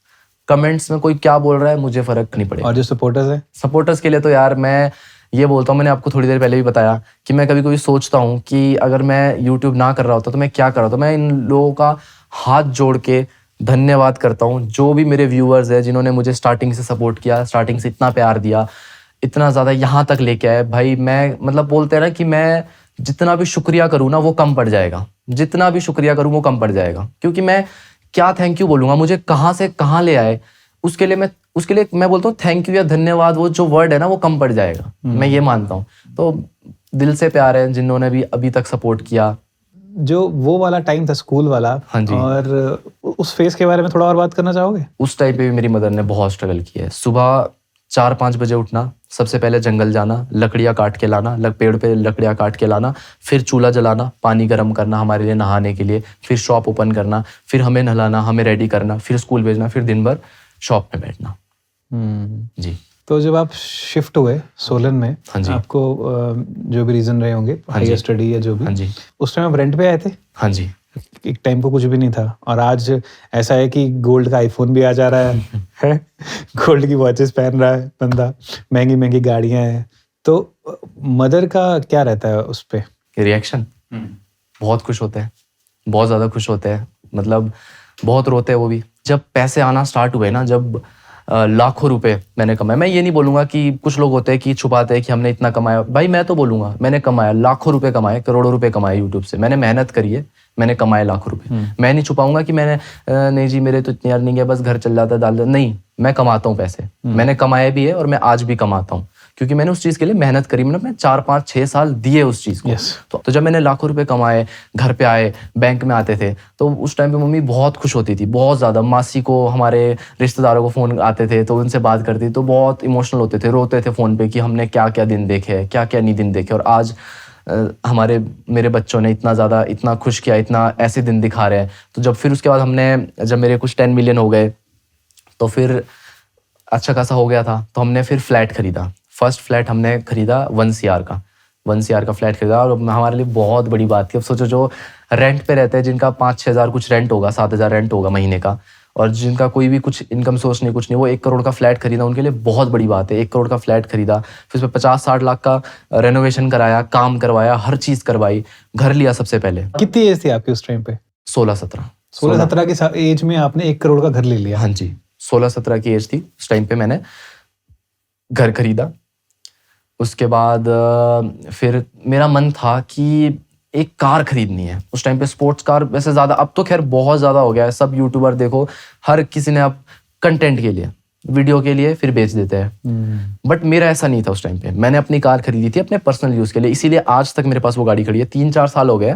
कमेंट्स में कोई क्या बोल रहा है मुझे फर्क नहीं पड़ेगा। और जो सपोर्टर्स है, सपोर्टर्स के लिए तो यार मैं ये बोलता हूँ, मैंने आपको थोड़ी देर पहले भी बताया कि मैं कभी कभी सोचता हूँ कि अगर मैं यूट्यूब ना कर रहा होता तो मैं क्या कर रहा होता। मैं इन लोगों का हाथ जोड़ के धन्यवाद करता हूँ, जो भी मेरे व्यूअर्स हैं जिन्होंने मुझे स्टार्टिंग से सपोर्ट किया, स्टार्टिंग से इतना प्यार दिया, इतना ज़्यादा यहाँ तक लेके आए भाई। मैं मतलब बोलते हैं ना कि मैं जितना भी शुक्रिया करूँ ना वो कम पड़ जाएगा, जितना भी शुक्रिया करूँ वो कम पड़ जाएगा, क्योंकि मैं क्या थैंक यू बोलूँगा, मुझे कहाँ से कहाँ ले आए, उसके लिए मैं बोलता हूँ थैंक यू या धन्यवाद, वो जो वर्ड है ना वो कम पड़ जाएगा, मैं ये मानता हूँ। तो दिल से प्यार है जिन्होंने भी अभी तक सपोर्ट किया। जो वो वाला टाइम था स्कूल वाला, हाँ जी, और उस फेज के बारे में थोड़ा और बात करना चाहोगे? उस टाइम पे भी मेरी मदर ने बहुत स्ट्रगल किया है। सुबह 4-5 बजे उठना, सबसे पहले जंगल जाना, लकड़ियाँ काट के लाना, पेड़ पे लकड़ियाँ काट के लाना, फिर चूल्हा जलाना, पानी गर्म करना हमारे लिए नहाने के लिए, फिर शॉप ओपन करना, फिर हमें नहलाना, हमें रेडी करना, फिर स्कूल भेजना, फिर दिन भर शॉप में बैठना। जी। तो जब आप शिफ्ट हुए सोलन में, हाँ जी, आपको जो भी रीजन रहे होंगे, हायर स्टडी या जो भी, हाँ जी, उस टाइम आप रेंट पे आए थे? हाँ जी। एक टाइम को कुछ भी नहीं था, और आज ऐसा है कि गोल्ड का आईफोन भी आ जा रहा है गोल्ड की वॉचेस पहन रहा है बंदा, महंगी महंगी गाड़ियां हैं। तो मदर का क्या रहता है उस पे रिएक्शन? बहुत खुश होते हैं, बहुत ज़्यादा खुश होते हैं, मतलब बहुत रोते हैं वो भी। जब पैसे आना स्टार्ट हुए ना, जब लाखों रुपए मैंने कमाए, मैं ये नहीं बोलूँगा कि कुछ लोग होते हैं कि छुपाते हैं कि हमने इतना कमाया, भाई मैं तो बोलूँगा मैंने कमाया, लाखों रुपए कमाए, करोड़ों रुपए कमाए यूट्यूब से, मैंने मेहनत करी है, मैंने कमाए लाखों रुपए। मैं नहीं छुपाऊंगा कि मैंने नहीं जी मेरे तो इतनी अर्निंग है, बस घर चल जाता है, डाल जाता, नहीं, मैं कमाता हूँ पैसे, मैंने कमाए भी है और मैं आज भी कमाता हूँ, क्योंकि मैंने उस चीज़ के लिए मेहनत करी, मैंने 4-5-6 साल दिए उस चीज़ को। तो जब मैंने लाखों रुपए कमाए, घर पे आए, बैंक में आते थे, तो उस टाइम पे मम्मी बहुत खुश होती थी, बहुत ज़्यादा। मासी को, हमारे रिश्तेदारों को फ़ोन आते थे तो उनसे बात करती, तो बहुत इमोशनल होते थे, रोते थे फ़ोन पे कि हमने क्या क्या दिन देखे हैं, क्या क्या नहीं दिन देखे, और आज मेरे बच्चों ने इतना ज़्यादा, इतना खुश किया, इतना ऐसे दिन दिखा रहे हैं। तो जब फिर उसके बाद जब मेरे कुछ 10 मिलियन हो गए, तो फिर अच्छा खासा हो गया था, तो हमने फिर फ्लैट खरीदा। फर्स्ट फ्लैट हमने खरीदा 1 CR का, 1 CR का फ्लैट खरीदा, और हमारे लिए बहुत बड़ी बात थी। अब सोचो जो रेंट पे रहते हैं, जिनका 5-6 हज़ार कुछ रेंट होगा, 7 हज़ार रेंट होगा महीने का, और जिनका कोई भी कुछ इनकम सोर्स नहीं, कुछ नहीं, वो 1 करोड़ का फ्लैट खरीदा, उनके लिए बहुत बड़ी बात है। 1 करोड़ का फ्लैट खरीदा, फिर उस पर 50-60 लाख का रेनोवेशन कराया, काम करवाया, हर चीज़ करवाई, घर लिया सबसे पहले। कितनी एज थी आपकी उस टाइम पे? 16-17 की एज में आपने 1 करोड़ का घर ले लिया? हाँ जी, 16-17 की एज थी उस टाइम पे, मैंने घर खरीदा। उसके बाद फिर मेरा मन था कि एक कार खरीदनी है। उस टाइम पे स्पोर्ट्स कार वैसे ज़्यादा, अब तो खैर बहुत ज़्यादा हो गया है, सब यूट्यूबर देखो हर किसी ने अब कंटेंट के लिए, वीडियो के लिए, फिर बेच देते हैं। बट मेरा ऐसा नहीं था उस टाइम पे। मैंने अपनी कार खरीदी थी अपने पर्सनल यूज के लिए, इसीलिए आज तक मेरे पास वो गाड़ी खड़ी है। 3-4 साल हो गए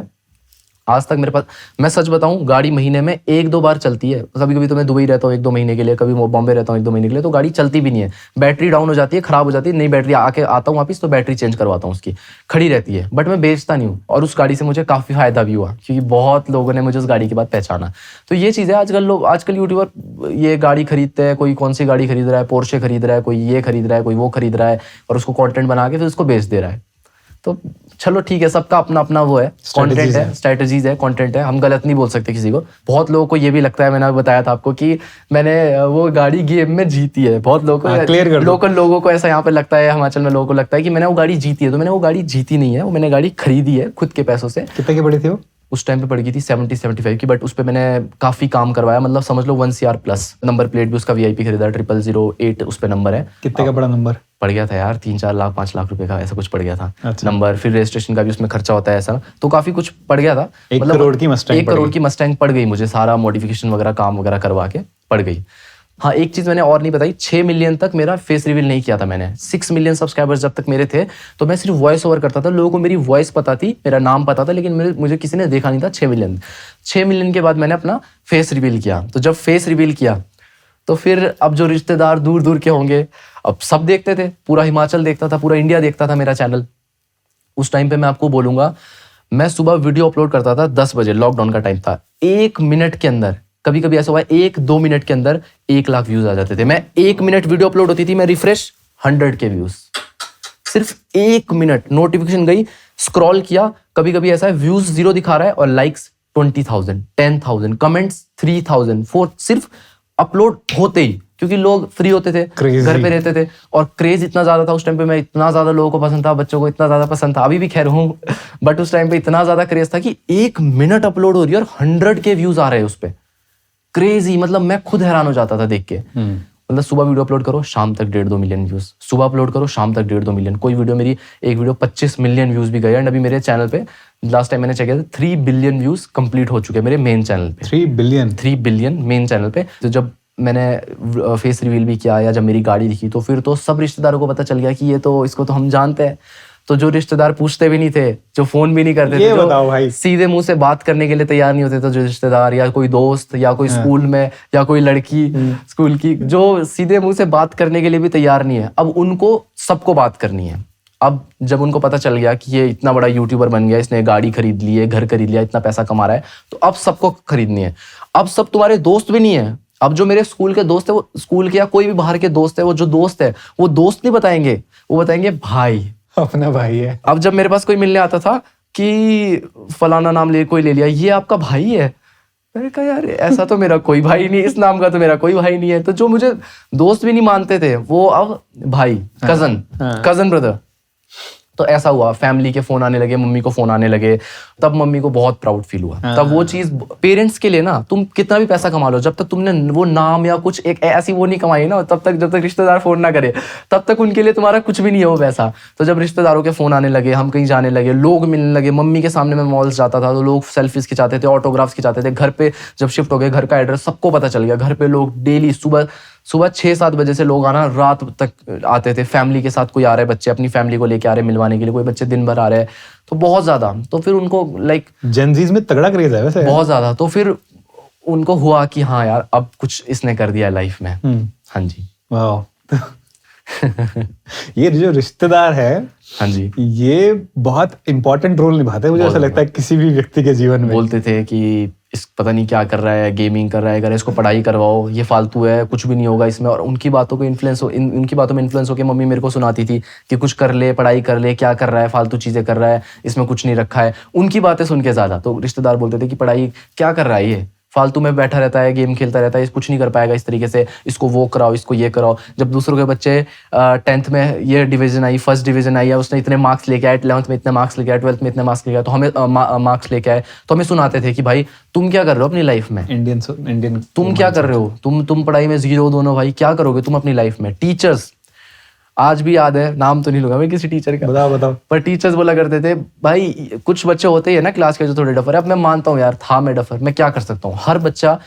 आज तक मेरे पास। मैं सच बताऊं, गाड़ी महीने में 1-2 बार चलती है। कभी कभी तो मैं दुबई रहता हूँ 1-2 महीने के लिए, कभी बॉम्बे रहता हूँ 1-2 महीने के लिए, तो गाड़ी चलती भी नहीं है। बैटरी डाउन हो जाती है, खराब हो जाती है, नई बैटरी आके आता हूँ वापस तो बैटरी चेंज करवाता हूँ उसकी, खड़ी रहती है। बट मैं बेचता नहीं हूँ, और उस गाड़ी से मुझे काफ़ी फायदा भी हुआ, क्योंकि बहुत लोगों ने मुझे उस गाड़ी के बाद पहचाना। तो ये चीज़ है, आजकल यूट्यूबर ये गाड़ी खरीदते हैं, कोई कौन सी गाड़ी खरीद रहा है, पोर्शे खरीद रहा है, कोई ये खरीद रहा है, कोई वो खरीद रहा है, और उसको कॉन्टेंट बना के फिर उसको बेच दे रहा है। तो चलो ठीक है, सबका अपना अपना वो है, कंटेंट है, स्ट्रेटजीज है, कंटेंट है, हम गलत नहीं बोल सकते किसी को। बहुत लोगों को ये भी लगता है, मैंने बताया था आपको कि मैंने वो गाड़ी गेम में जीती है। बहुत लोगों को, लोकल लोगों को ऐसा यहाँ पे लगता है, हिमाचल में लोगों को लगता है कि मैंने वो गाड़ी जीती है। तो मैंने वो गाड़ी जीती नहीं है, वो मैंने गाड़ी खरीदी है खुद के पैसों से। कितने की पड़ी थी वो? उस टाइम पे पड़ गई थी 70-75 की, बट उस पर मैंने काफी काम करवाया, मतलब समझ लो 1 CR प्लस। नंबर प्लेट भी उसका VIP खरीदा, 0008 उस पे नंबर है। कितने का बड़ा नंबर पड़ गया था यार? 3-4 लाख 5 लाख रुपए का ऐसा कुछ पड़ गया था। अच्छा। नंबर, फिर रजिस्ट्रेशन का भी उसमें खर्चा होता है ऐसा, तो काफी कुछ पड़ गया था। 1 करोड़ की मस्टैंग 1 करोड़ की मस्टैंग पड़ गई मुझे, सारा मॉडिफिकेशन वगैरह काम वगैरह करवा के पड़ गई। हाँ, एक चीज मैंने और नहीं बताई, 6 मिलियन तक मेरा फेस रिवील नहीं किया था मैंने। 6 मिलियन सब्सक्राइबर्स जब तक मेरे थे तो मैं सिर्फ वॉइस ओवर करता था। लोगों को मेरी वॉइस पता थी, मेरा नाम पता था, लेकिन मुझे किसी ने देखा नहीं था। 6 मिलियन के बाद मैंने अपना फेस रिवील किया। तो जब फेस रिवील किया तो फिर अब जो रिश्तेदार दूर दूर के होंगे, अब सब देखते थे, पूरा हिमाचल देखता था, पूरा इंडिया देखता था मेरा चैनल। उस टाइम पे मैं आपको बोलूंगा, मैं सुबह वीडियो अपलोड करता था 10 बजे, लॉकडाउन का टाइम था। 1 मिनट के अंदर, कभी कभी ऐसा हुआ 1-2 मिनट के अंदर 1 लाख व्यूज आ जाते थे। मैं 1 मिनट वीडियो अपलोड होती थी, मैं रिफ्रेश 100 के व्यूज, सिर्फ 1 मिनट। नोटिफिकेशन गई, स्क्रॉल किया, कभी कभी ऐसा है व्यूज 0 दिखा रहा है और लाइक्स 20,000, 10,000, कमेंट्स 3,000, 4, सिर्फ अपलोड होते ही, क्योंकि लोग फ्री होते थे, घर पे रहते थे, और क्रेज इतना ज्यादा था उस टाइम पे। मैं इतना ज्यादा लोगों को पसंद था, बच्चों को इतना ज्यादा पसंद था, अभी भी खैर हूँ, बट उस टाइम पे इतना ज्यादा क्रेज था कि 1 मिनट अपलोड हो रही है और 100 के व्यूज आ रहे हैं उस पे। क्रेजी, मतलब मैं खुद हैरान हो जाता था देख के। मतलब सुबह वीडियो अपलोड करो, शाम तक 1.5-2 मिलियन व्यूज, सुबह अपलोड करो, शाम तक 1.5-2 मिलियन। कोई वीडियो मेरी, एक वीडियो 25 मिलियन व्यूज भी गए। एंड अभी मेरे चैनल पे लास्ट टाइम मैंने चेक किया था 3 बिलियन व्यूज कंप्लीट हो चुके हैं मेरे मेन चैनल पे। 3 बिलियन मेन चैनल पे। तो जब मैंने फेस रिवील भी किया या जब मेरी गाड़ी दिखी तो फिर तो सब रिश्तेदारों को पता चल गया कि ये तो, इसको तो हम जानते हैं। तो जो रिश्तेदार पूछते भी नहीं थे, जो फोन भी नहीं करते थे, जो सीधे मुंह से बात करने के लिए तैयार नहीं होते थे, जो रिश्तेदार या कोई दोस्त या कोई स्कूल में या कोई लड़की स्कूल की, जो सीधे मुंह से बात करने के लिए भी तैयार नहीं है, अब उनको सबको बात करनी है। अब जब उनको पता चल गया कि ये इतना बड़ा यूट्यूबर बन गया, इसने गाड़ी खरीद ली है, घर खरीद लिया, इतना पैसा कमा रहा है, तो अब सबको खरीदनी है। अब सब तुम्हारे दोस्त भी नहीं है। अब जो मेरे स्कूल के दोस्त है, वो स्कूल के या कोई भी बाहर के दोस्त है, वो जो दोस्त है वो दोस्त नहीं बताएंगे, वो बताएंगे भाई, अपना भाई है। अब जब मेरे पास कोई मिलने आता था कि फलाना नाम कोई ले लिया, ये आपका भाई है, मैंने कहा यार ऐसा तो मेरा कोई भाई नहीं, इस नाम का तो मेरा कोई भाई नहीं है। तो जो मुझे दोस्त भी नहीं मानते थे वो अब भाई, कजन ब्रदर। तो ऐसा हुआ, फैमिली के फोन आने लगे, मम्मी को फोन आने लगे, तब मम्मी को बहुत प्राउड फील हुआ। तब वो चीज, पेरेंट्स के लिए ना, तुम कितना भी पैसा कमा लो, जब तक तुमने वो नाम या कुछ एक ऐसी वो नहीं कमाई ना, तब तक, जब तक रिश्तेदार फोन ना करे, तब तक उनके लिए तुम्हारा कुछ भी नहीं है वो पैसा। तो जब रिश्तेदारों के फोन आने लगे, हम कहीं जाने लगे, लोग मिलने लगे, मम्मी के सामने मैं मॉल्स जाता था तो लोग सेल्फीज खिंचाते थे, ऑटोग्राफ्स खिंचाते थे। घर पे जब शिफ्ट हो गए, घर का एड्रेस सबको पता चल गया। घर पे लोग डेली सुबह 6-7 बजे से लोग आना रात तक आते थे। फैमिली के साथ कोई आ रहे, बच्चे अपनी फैमिली को लेके आ रहे मिलवाने के लिए, कोई बच्चे दिन भर आ रहे हैं, तो बहुत ज्यादा। तो फिर उनको लाइक जेनजीज में तगड़ा क्रेज है वैसे, बहुत ज्यादा। तो फिर उनको हुआ कि हाँ यार अब कुछ इसने कर दिया लाइफ में। हाँ जी, वाह। ये जो रिश्तेदार है, हाँ जी, ये बहुत इंपॉर्टेंट रोल निभाते हैं, मुझे ऐसा लगता है किसी भी व्यक्ति के जीवन में। बोलते थे कि इस पता नहीं क्या कर रहा है, गेमिंग कर रहा है, अगर इसको पढ़ाई करवाओ, ये फालतू है, कुछ भी नहीं होगा इसमें। और उनकी बातों को उनकी बातों में इन्फ्लुएंस होकर मम्मी मेरे को सुनाती थी कि कुछ कर ले, पढ़ाई कर ले, क्या कर रहा है, फालतू चीजें कर रहा है, इसमें कुछ नहीं रखा है। उनकी बातें सुन के ज्यादा तो रिश्तेदार बोलते थे कि पढ़ाई क्या कर रहा है, ये फालतू में बैठा रहता है, गेम खेलता रहता है, कुछ नहीं कर पाएगा इस तरीके से, इसको वो कराओ, इसको ये कराओ। जब दूसरों के बच्चे 10th में ये डिवीजन आई, फर्स्ट डिवीजन आई, या उसने इतने मार्क्स लेके आए, 11th में इतने मार्क्स लेके आए, 12th में इतने मार्क्स लेके आए, तो हमें मार्क्स लेके आए, तो हमें सुनाते थे कि भाई तुम क्या कर रहे हो अपनी लाइफ में, इंडियन तुम क्या कर रहे हो, तुम पढ़ाई में 0 दोनों भाई, क्या करोगे तुम अपनी लाइफ में। टीचर्स आज भी याद है, नाम तो नहीं लूंगा मैं किसी टीचर का, बताओ, पर टीचर्स बोला करते थे भाई, कुछ बच्चे होते हैं ना क्लास के जो थोड़े डफर है। अब मैं मानता हूँ यार, था मैं डफर, मैं क्या कर सकता हूँ। हर बच्चा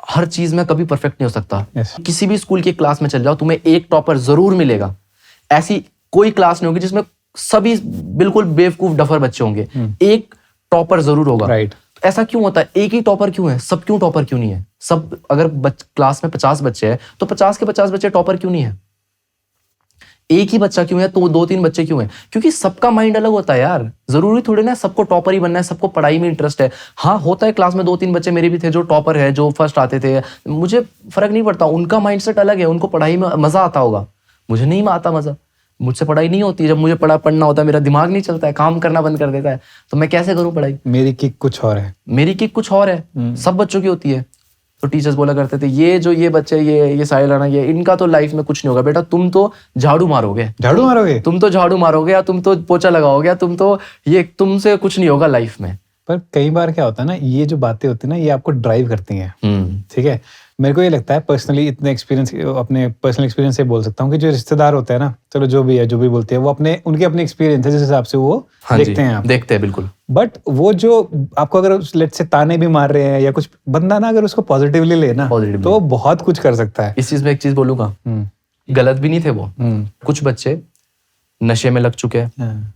हर चीज में कभी परफेक्ट नहीं हो सकता। Yes. किसी भी स्कूल की क्लास में चल जाओ, तुम्हें एक टॉपर जरूर मिलेगा। ऐसी कोई क्लास नहीं होगी जिसमें सभी बिल्कुल बेवकूफ डफर बच्चे होंगे, एक टॉपर जरूर होगा। Right. ऐसा क्यों होता है? एक ही टॉपर क्यों है? सब क्यों टॉपर क्यों नहीं है? सब अगर क्लास में 50 बच्चे हैं तो 50 के 50 बच्चे टॉपर क्यों नहीं है? एक ही बच्चा क्यों है तो 2-3 बच्चे क्यों हैं? क्योंकि सबका माइंड अलग होता है यार। जरूरी थोड़ी ना सबको टॉपर ही बनना है, सबको पढ़ाई में इंटरेस्ट है। हाँ, होता है क्लास में 2-3 बच्चे मेरे भी थे जो टॉपर है, जो फर्स्ट आते थे, मुझे फर्क नहीं पड़ता, उनका माइंडसेट अलग है, उनको पढ़ाई में मजा आता होगा, मुझे नहीं आता मजा। मुझसे पढ़ाई नहीं होती, जब मुझे पढ़ना होता है मेरा दिमाग नहीं चलता है, काम करना बंद कर देता है, तो मैं कैसे करूं पढ़ाई? मेरी किक कुछ और है। मेरी किक कुछ और है, सब बच्चों की होती है। तो टीचर्स बोला करते थे ये बच्चे ये साहिल राणा ये इनका तो लाइफ में कुछ नहीं होगा बेटा, तुम तो झाड़ू मारोगे, तुम तो झाड़ू मारोगे या तुम तो पोछा लगाओगे या तुम तो ये, तुमसे कुछ नहीं होगा लाइफ में। पर कई बार क्या होता है ना, ये जो बातें होती है ना, ये आपको ड्राइव करती हैं। ठीक है, मेरे को ये लगता है पर्सनली, इतने एक्सपीरियंस, अपने पर्सनल एक्सपीरियंस से बोल सकता हूँ कि जो रिश्तेदार होते हैं ना, चलो जो भी है, जो भी बोलते हैं, वो उनके अपने एक्सपीरियंस है जिस हिसाब से वो देखते हैं, आप देखते हैं बिल्कुल। बट वो जो आपको अगर लेट से ताने भी मार रहे हैं या कुछ, बंदा ना अगर उसको पॉजिटिवली लेना तो बहुत कुछ कर सकता है। इस चीज में एक चीज बोलूंगा, गलत भी नहीं थे वो। कुछ बच्चे नशे में लग चुके हैं,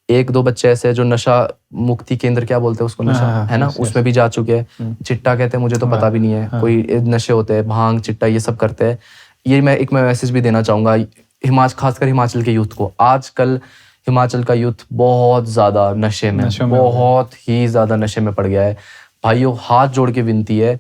1-2 बच्चे ऐसे जो नशा मुक्ति केंद्र, क्या बोलते हैं उसको, नशा है ना, उसमें भी जा चुके हैं। चिट्टा कहते हैं, मुझे तो पता भी नहीं है, कोई नशे होते हैं, भांग चिट्टा ये सब करते हैं। ये मैं मैसेज भी देना चाहूंगा खासकर हिमाचल के यूथ को। आजकल हिमाचल का यूथ बहुत ज्यादा नशे में बहुत ही ज्यादा नशे में पड़ गया है। भाइयों, हाथ जोड़ के विनती है,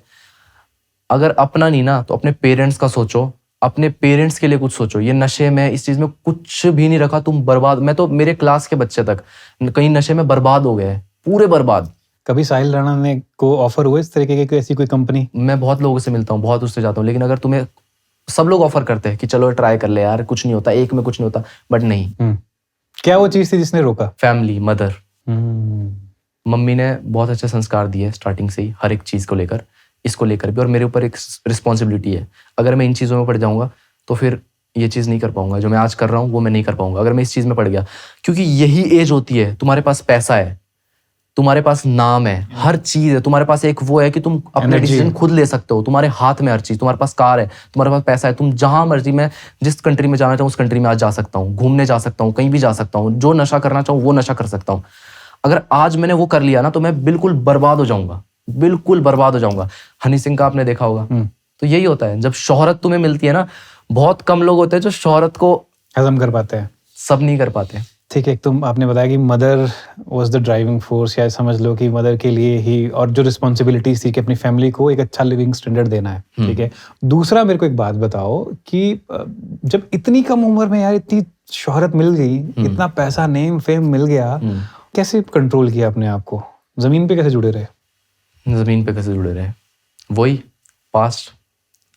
अगर अपना नहीं ना तो अपने पेरेंट्स का सोचो, अपने पेरेंट्स के लिए कुछ सोचो। ये नशे में, इस चीज में कुछ भी नहीं रखा, तुम बर्बाद। मैं तो, मेरे क्लास के बच्चे तक कहीं नशे में बर्बाद हो गए, पूरे बर्बाद। कभी साहिल राणा ने को ऑफर हुए इस तरीके की ऐसी कोई कंपनी? मैं बहुत लोगों से मिलता हूँ, बहुत उससे जाता हूँ, लेकिन अगर तुम्हें सब लोग ऑफर करते हैं कि चलो ट्राई कर ले यार, कुछ नहीं होता, एक में कुछ नहीं होता, बट नहीं। क्या वो चीज थी जिसने रोका? फैमिली, मदर, मम्मी ने बहुत अच्छे संस्कार दिए स्टार्टिंग से ही, हर एक चीज को लेकर, इसको लेकर भी। और मेरे ऊपर एक रिस्पॉन्सिबिलिटी है, अगर मैं इन चीज़ों में पड़ जाऊंगा तो फिर ये चीज़ नहीं कर पाऊंगा, जो मैं आज कर रहा हूँ वो मैं नहीं कर पाऊंगा अगर मैं इस चीज़ में पड़ गया। क्योंकि यही एज होती है, तुम्हारे पास पैसा है, तुम्हारे पास नाम है, हर चीज़ है, तुम्हारे पास एक वो है कि तुम अपने डिसीजन खुद ले सकते हो, तुम्हारे हाथ में हर चीज़, तुम्हारे पास कार है, तुम्हारे पास पैसा है, तुम जहां मर्जी, मैं जिस कंट्री में जाना चाहूँ उस कंट्री में आज जा सकता हूँ, घूमने जा सकता हूँ, कहीं भी जा सकता हूँ, जो नशा करना चाहूँ वो नशा कर सकता हूँ। अगर आज मैंने वो कर लिया ना तो मैं बिल्कुल बर्बाद हो जाऊंगा, बिल्कुल बर्बाद हो जाऊंगा। हनी सिंह का आपने देखा होगा, तो यही होता है, जब शोहरत तुम्हें मिलती है ना, बहुत कम लोग होते हैं जो शोहरत को हजम कर पाते हैं, सब नहीं कर पाते। ठीक है, तुम आपने बताया कि mother was the driving force, या समझ लो कि मदर के लिए ही, और जो रिस्पॉन्सिबिलिटीज थी कि अपनी फैमिली को एक अच्छा लिविंग स्टैंडर्ड देना है। ठीक है, दूसरा मेरे को एक बात बताओ कि जब इतनी कम उम्र में यार इतनी शोहरत मिल गई, इतना पैसा, नेम फेम मिल गया, कैसे कंट्रोल किया अपने आप को? जमीन पे कैसे जुड़े रहे? जमीन पे कैसे जुड़े रहे? वही पास्ट,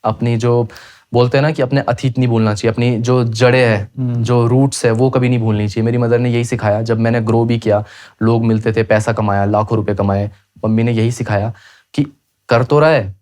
अपनी जो बोलते हैं ना कि अपने अतीत नहीं भूलना चाहिए, अपनी जो जड़ें है, जो रूट्स है, वो कभी नहीं भूलनी चाहिए। मेरी मदर ने यही सिखाया, जब मैंने ग्रो भी किया, लोग मिलते थे, पैसा कमाया, लाखों रुपए कमाए, मम्मी ने यही सिखाया कि कर तो रहा है,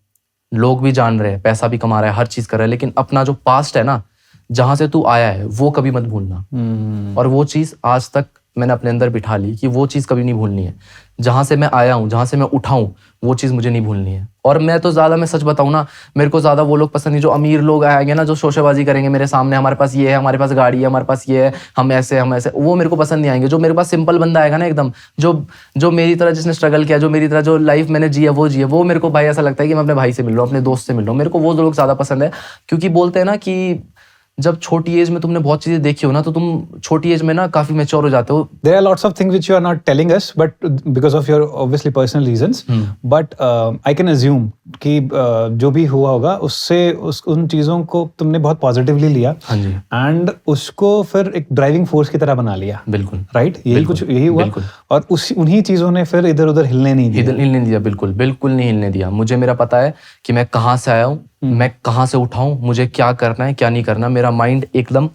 लोग भी जान रहे हैं, पैसा भी कमा रहा है, हर चीज कर रहा है, लेकिन अपना जो पास्ट है ना, जहां से तू आया है, वो कभी मत भूलना। और वो चीज आज तक मैंने अपने अंदर बिठा ली कि वो चीज़ कभी नहीं भूलनी है। जहाँ से मैं आया हूँ, जहाँ से मैं उठा हूँ, वो चीज़ मुझे नहीं भूलनी है। और मैं तो ज़्यादा, मैं सच बताऊँ ना, मेरे को ज़्यादा वो लोग पसंद नहीं जो अमीर लोग आएंगे ना, जो शोशेबाजी करेंगे मेरे सामने, हमारे पास ये है, हमारे पास गाड़ी है, हमारे पास ये है, हम ऐसे, वो मेरे को पसंद नहीं आएंगे। जो मेरे पास सिंपल बंदा आएगा ना एकदम, जो मेरी तरह, जिसने स्ट्रगल किया, जो मेरी तरह जो लाइफ मैंने जिया वो मेरे को भाई ऐसा लगता है कि मैं अपने भाई से मिल रहा हूँ, अपने दोस्त से मिल रहा हूँ। मेरे को वो लोग ज़्यादा पसंद है, क्योंकि बोलते हैं ना कि जब छोटी एज में तुमने बहुत चीजें देखी हो ना, तो तुम छोटी एज में ना काफी मैच्योर हो जाते हो। There are lots of things which you are not telling us, but because of your obviously personal reasons, but I can assume कि जो भी हुआ होगा उससे उन चीजों को तुमने बहुत पॉजिटिवली लिया, हाँ जी, एंड उसको फिर एक ड्राइविंग फोर्स की तरह बना लिया। बिल्कुल, राइट, यही हुआ। और उन्हीं चीजों ने फिर इधर उधर हिलने नहीं दिया। बिल्कुल नहीं हिलने दिया। मुझे मेरा पता है कि मैं कहाँ से आया हूँ, मैं कहाँ से उठा हूँ, मुझे क्या करना है क्या नहीं करना। मेरा माइंड एकदम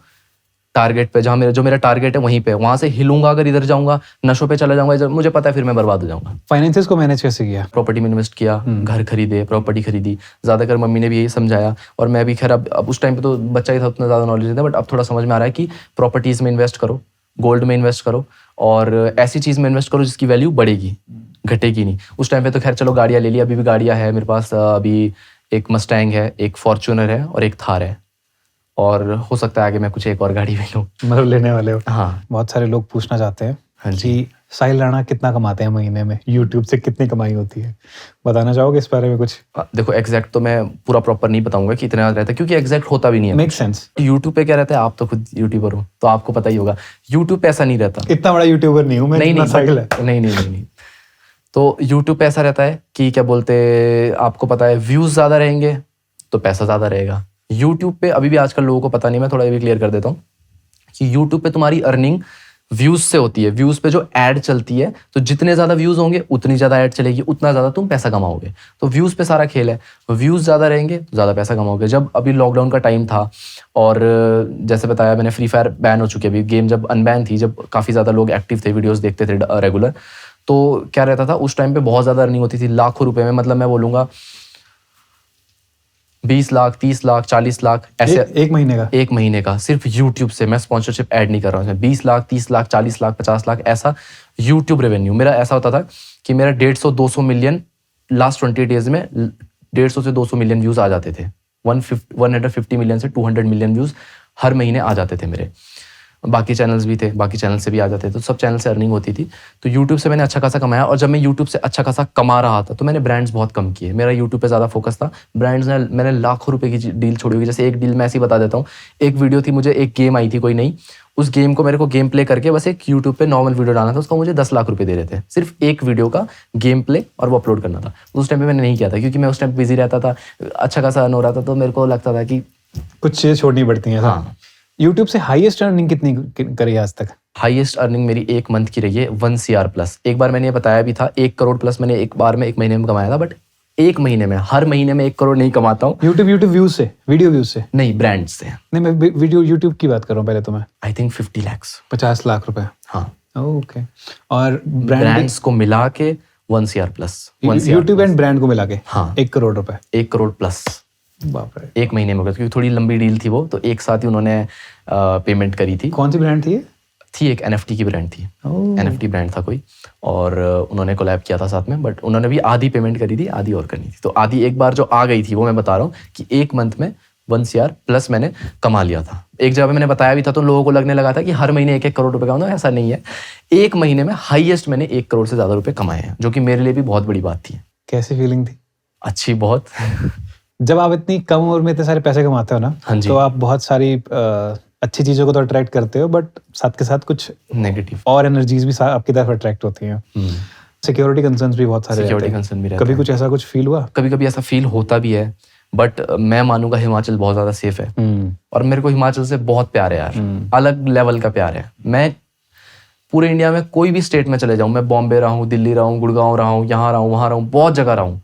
टारगेट पे, जहाँ मेरा टारगेट है वहीं पे, वहां से हिलूंगा। अगर इधर जाऊंगा, नशों पे चला जाऊंगा, मुझे पता है फिर मैं बर्बाद हो जाऊंगा। फाइनेंसेस को मैनेज कैसे किया? प्रॉपर्टी में इन्वेस्ट किया, घर खरीदे, प्रॉपर्टी खरीदी। ज्यादातर मम्मी ने भी यही समझाया, और मैं भी खैर अब उस टाइम पे तो बच्चा ही था, उतना ज्यादा नॉलेज नहीं था, बट अब थोड़ा समझ में आ रहा है कि प्रॉपर्टीज में इन्वेस्ट करो, गोल्ड में इन्वेस्ट करो, और ऐसी चीज में इन्वेस्ट करो जिसकी वैल्यू बढ़ेगी, घटेगी नहीं। उस टाइम पे तो खैर चलो गाड़ियाँ ले ली, अभी भी गाड़ियाँ है मेरे पास, अभी एक मस्टैंग है, एक फॉर्च्यूनर है और एक थार है, और हो सकता है आगे मैं कुछ एक और गाड़ी भी लूँ। मतलब लेने वाले हो? हाँ बहुत सारे लोग पूछना चाहते हैं हाँ जी। कि साहिल राणा कितना कमाते हैं महीने में, यूट्यूब से कितनी कमाई होती है, बताना चाहोगे इस बारे में कुछ? देखो एग्जैक्ट तो मैं पूरा प्रॉपर नहीं बताऊंगा कि इतना रहता है, क्योंकि एग्जैक्ट होता भी नहीं है। Make sense. यूट्यूब पे क्या रहता है, आप तो खुद यूट्यूबर हो तो आपको पता ही होगा, यूट्यूब पे ऐसा नहीं रहता। इतना बड़ा यूट्यूबर नहीं हूँ मैं, नहीं जितना नहीं साहिल है। नहीं। तो यूट्यूब पे ऐसा रहता है कि क्या बोलते, आपको पता है व्यूज ज्यादा रहेंगे तो पैसा ज्यादा रहेगा। यूट्यूब पे अभी भी आजकल लोगों को पता नहीं, मैं थोड़ा भी क्लियर कर देता हूँ कि यूट्यूब पे तुम्हारी अर्निंग व्यूज से होती है। व्यूज पे जो ऐड चलती है, तो जितने ज्यादा व्यूज होंगे उतनी ज्यादा ऐड चलेगी, उतना ज्यादा तुम पैसा कमाओगे। तो व्यूज पे सारा खेल है, व्यूज ज्यादा रहेंगे तो ज्यादा पैसा कमाओगे। जब अभी लॉकडाउन का टाइम था और जैसे बताया मैंने, फ्री फायर बैन हो चुकी है, अभी गेम जब अनबैन थी, जब काफी ज्यादा लोग एक्टिव थे, वीडियोस देखते थे रेगुलर, तो क्या रहता था उस टाइम पे बहुत ज्यादा अर्निंग होती थी, लाखों रुपए में। मतलब मैं बोलूंगा 20 लाख, 30 लाख, 40 लाख ऐसे एक महीने का? एक महीने का सिर्फ यूट्यूब से। मैं स्पॉन्सरशिप ऐड नहीं कर रहा हूँ। 20 लाख, 30 लाख, 40 लाख, 50 लाख ऐसा यूट्यूब रेवेन्यू मेरा ऐसा होता था कि मेरा 150-200 मिलियन लास्ट 28 डेज में 150 से 200 मिलियन व्यूज आ जाते थे। 150 मिलियन से 200 मिलियन व्यूज हर महीने आ जाते थे मेरे। बाकी चैनल्स भी थे, बाकी चैनल से भी आ जाते थे, तो सब चैनल से अर्निंग होती थी। तो यूट्यूब से मैंने अच्छा खासा कमाया, और जब मैं यूट्यूब से अच्छा खासा कमा रहा था तो मैंने ब्रांड्स बहुत कम किए। मेरा यूट्यूब पे ज़्यादा फोकस था। ब्रांड्स ने, मैंने लाखों रुपए की डील छोड़ी होगी। जैसे एक डील मैं ऐसी बता देता हूँ, एक वीडियो थी, मुझे एक गेम आई थी कोई नई, उस गेम को मेरे को गेम प्ले करके बस एक यूट्यूब पे नॉर्मल वीडियो डालना था, उसका मुझे 10 लाख रुपए दे रहे थे, सिर्फ एक वीडियो का गेम प्ले, और वो अपलोड करना था। उस टाइम पे मैंने नहीं किया था क्योंकि मैं उस टाइम बिजी रहता था, अच्छा खासा अर्न हो रहा था, तो मेरे को लगता था कि कुछ चीजें छोड़नी पड़ती हैं। हाँ। यूट्यूब से हाईएस्ट अर्निंग कितनी करी है आज तक? हाईएस्ट अर्निंग मेरी एक मंथ की रही है 1 CR प्लस। एक बार मैंने ये बताया भी था, 1 करोड़ प्लस मैंने एक बार में एक महीने में कमाया था, बट एक महीने में, हर महीने में 1 करोड़ नहीं कमाता हूँ। यूट्यूब व्यूज से, वीडियो व्यूज से नहीं, ब्रांड से। नहीं, मैं वीडियो यूट्यूब की बात कर रहा हूँ पहले तो मैं। I think 50 lakhs। 50 लाख रुपए? हाँ। ओके। और ब्रांड्स को मिला के 1 CR plus. YouTube and brand को मिला के? हाँ। 1 करोड़ रुपए? 1 करोड़ प्लस। बाप रे। एक महीने में हो गया, क्योंकि थोड़ी लंबी डील थी वो, तो एक साथ ही उन्होंने पेमेंट करी थी। कौन सी ब्रांड थी ये? थी एक NFT की ब्रांड थी। NFT ब्रांड था कोई, और उन्होंने कोलैब किया था साथ में, बट उन्होंने भी आधी पेमेंट करी थी, आधी और करनी थी। तो आधी एक बार जो आ गई थी, वो मैं बता रहा हूँ कि एक मंथ में 1 CR प्लस मैंने कमा लिया था। एक जगह पे मैंने बताया भी था, तो लोगों को लगने लगा था कि हर महीने 1-1 करोड़ रुपए कमाऊंगा। ऐसा नहीं है, एक महीने में हाईएस्ट मैंने 1 करोड़ से ज्यादा रुपए कमाए हैं, जो कि मेरे लिए भी बहुत बड़ी बात थी। कैसी फीलिंग थी? अच्छी बहुत। जब आप इतनी कम उम्र में इतने सारे पैसे कमाते हो ना, हाँ जी। तो आप बहुत सारी अच्छी चीजों को तो अट्रैक्ट करते हो, बट साथ के साथ कुछ नेगेटिव और एनर्जीज भी आपकी तरफ अट्रैक्ट होती हैं। सिक्योरिटी कंसर्न्स भी बहुत सारे रहते सिक्योरिटी हैं। कंसर्न भी रहता कभी है। कुछ ऐसा कुछ फील हुआ? कभी कभी ऐसा फील होता भी है, बट मैं मानूंगा हिमाचल बहुत ज्यादा सेफ है, और मेरे को हिमाचल से बहुत प्यार है यार, अलग लेवल का प्यार है। मैं पूरे इंडिया में कोई भी स्टेट में चले जाऊं, मैं बॉम्बे रहा हूँ, दिल्ली रहा हूँ, गुड़गांव रहा हूँ, यहाँ रहा हूँ, वहाँ रहा हूँ, बहुत जगह रहा हूँ।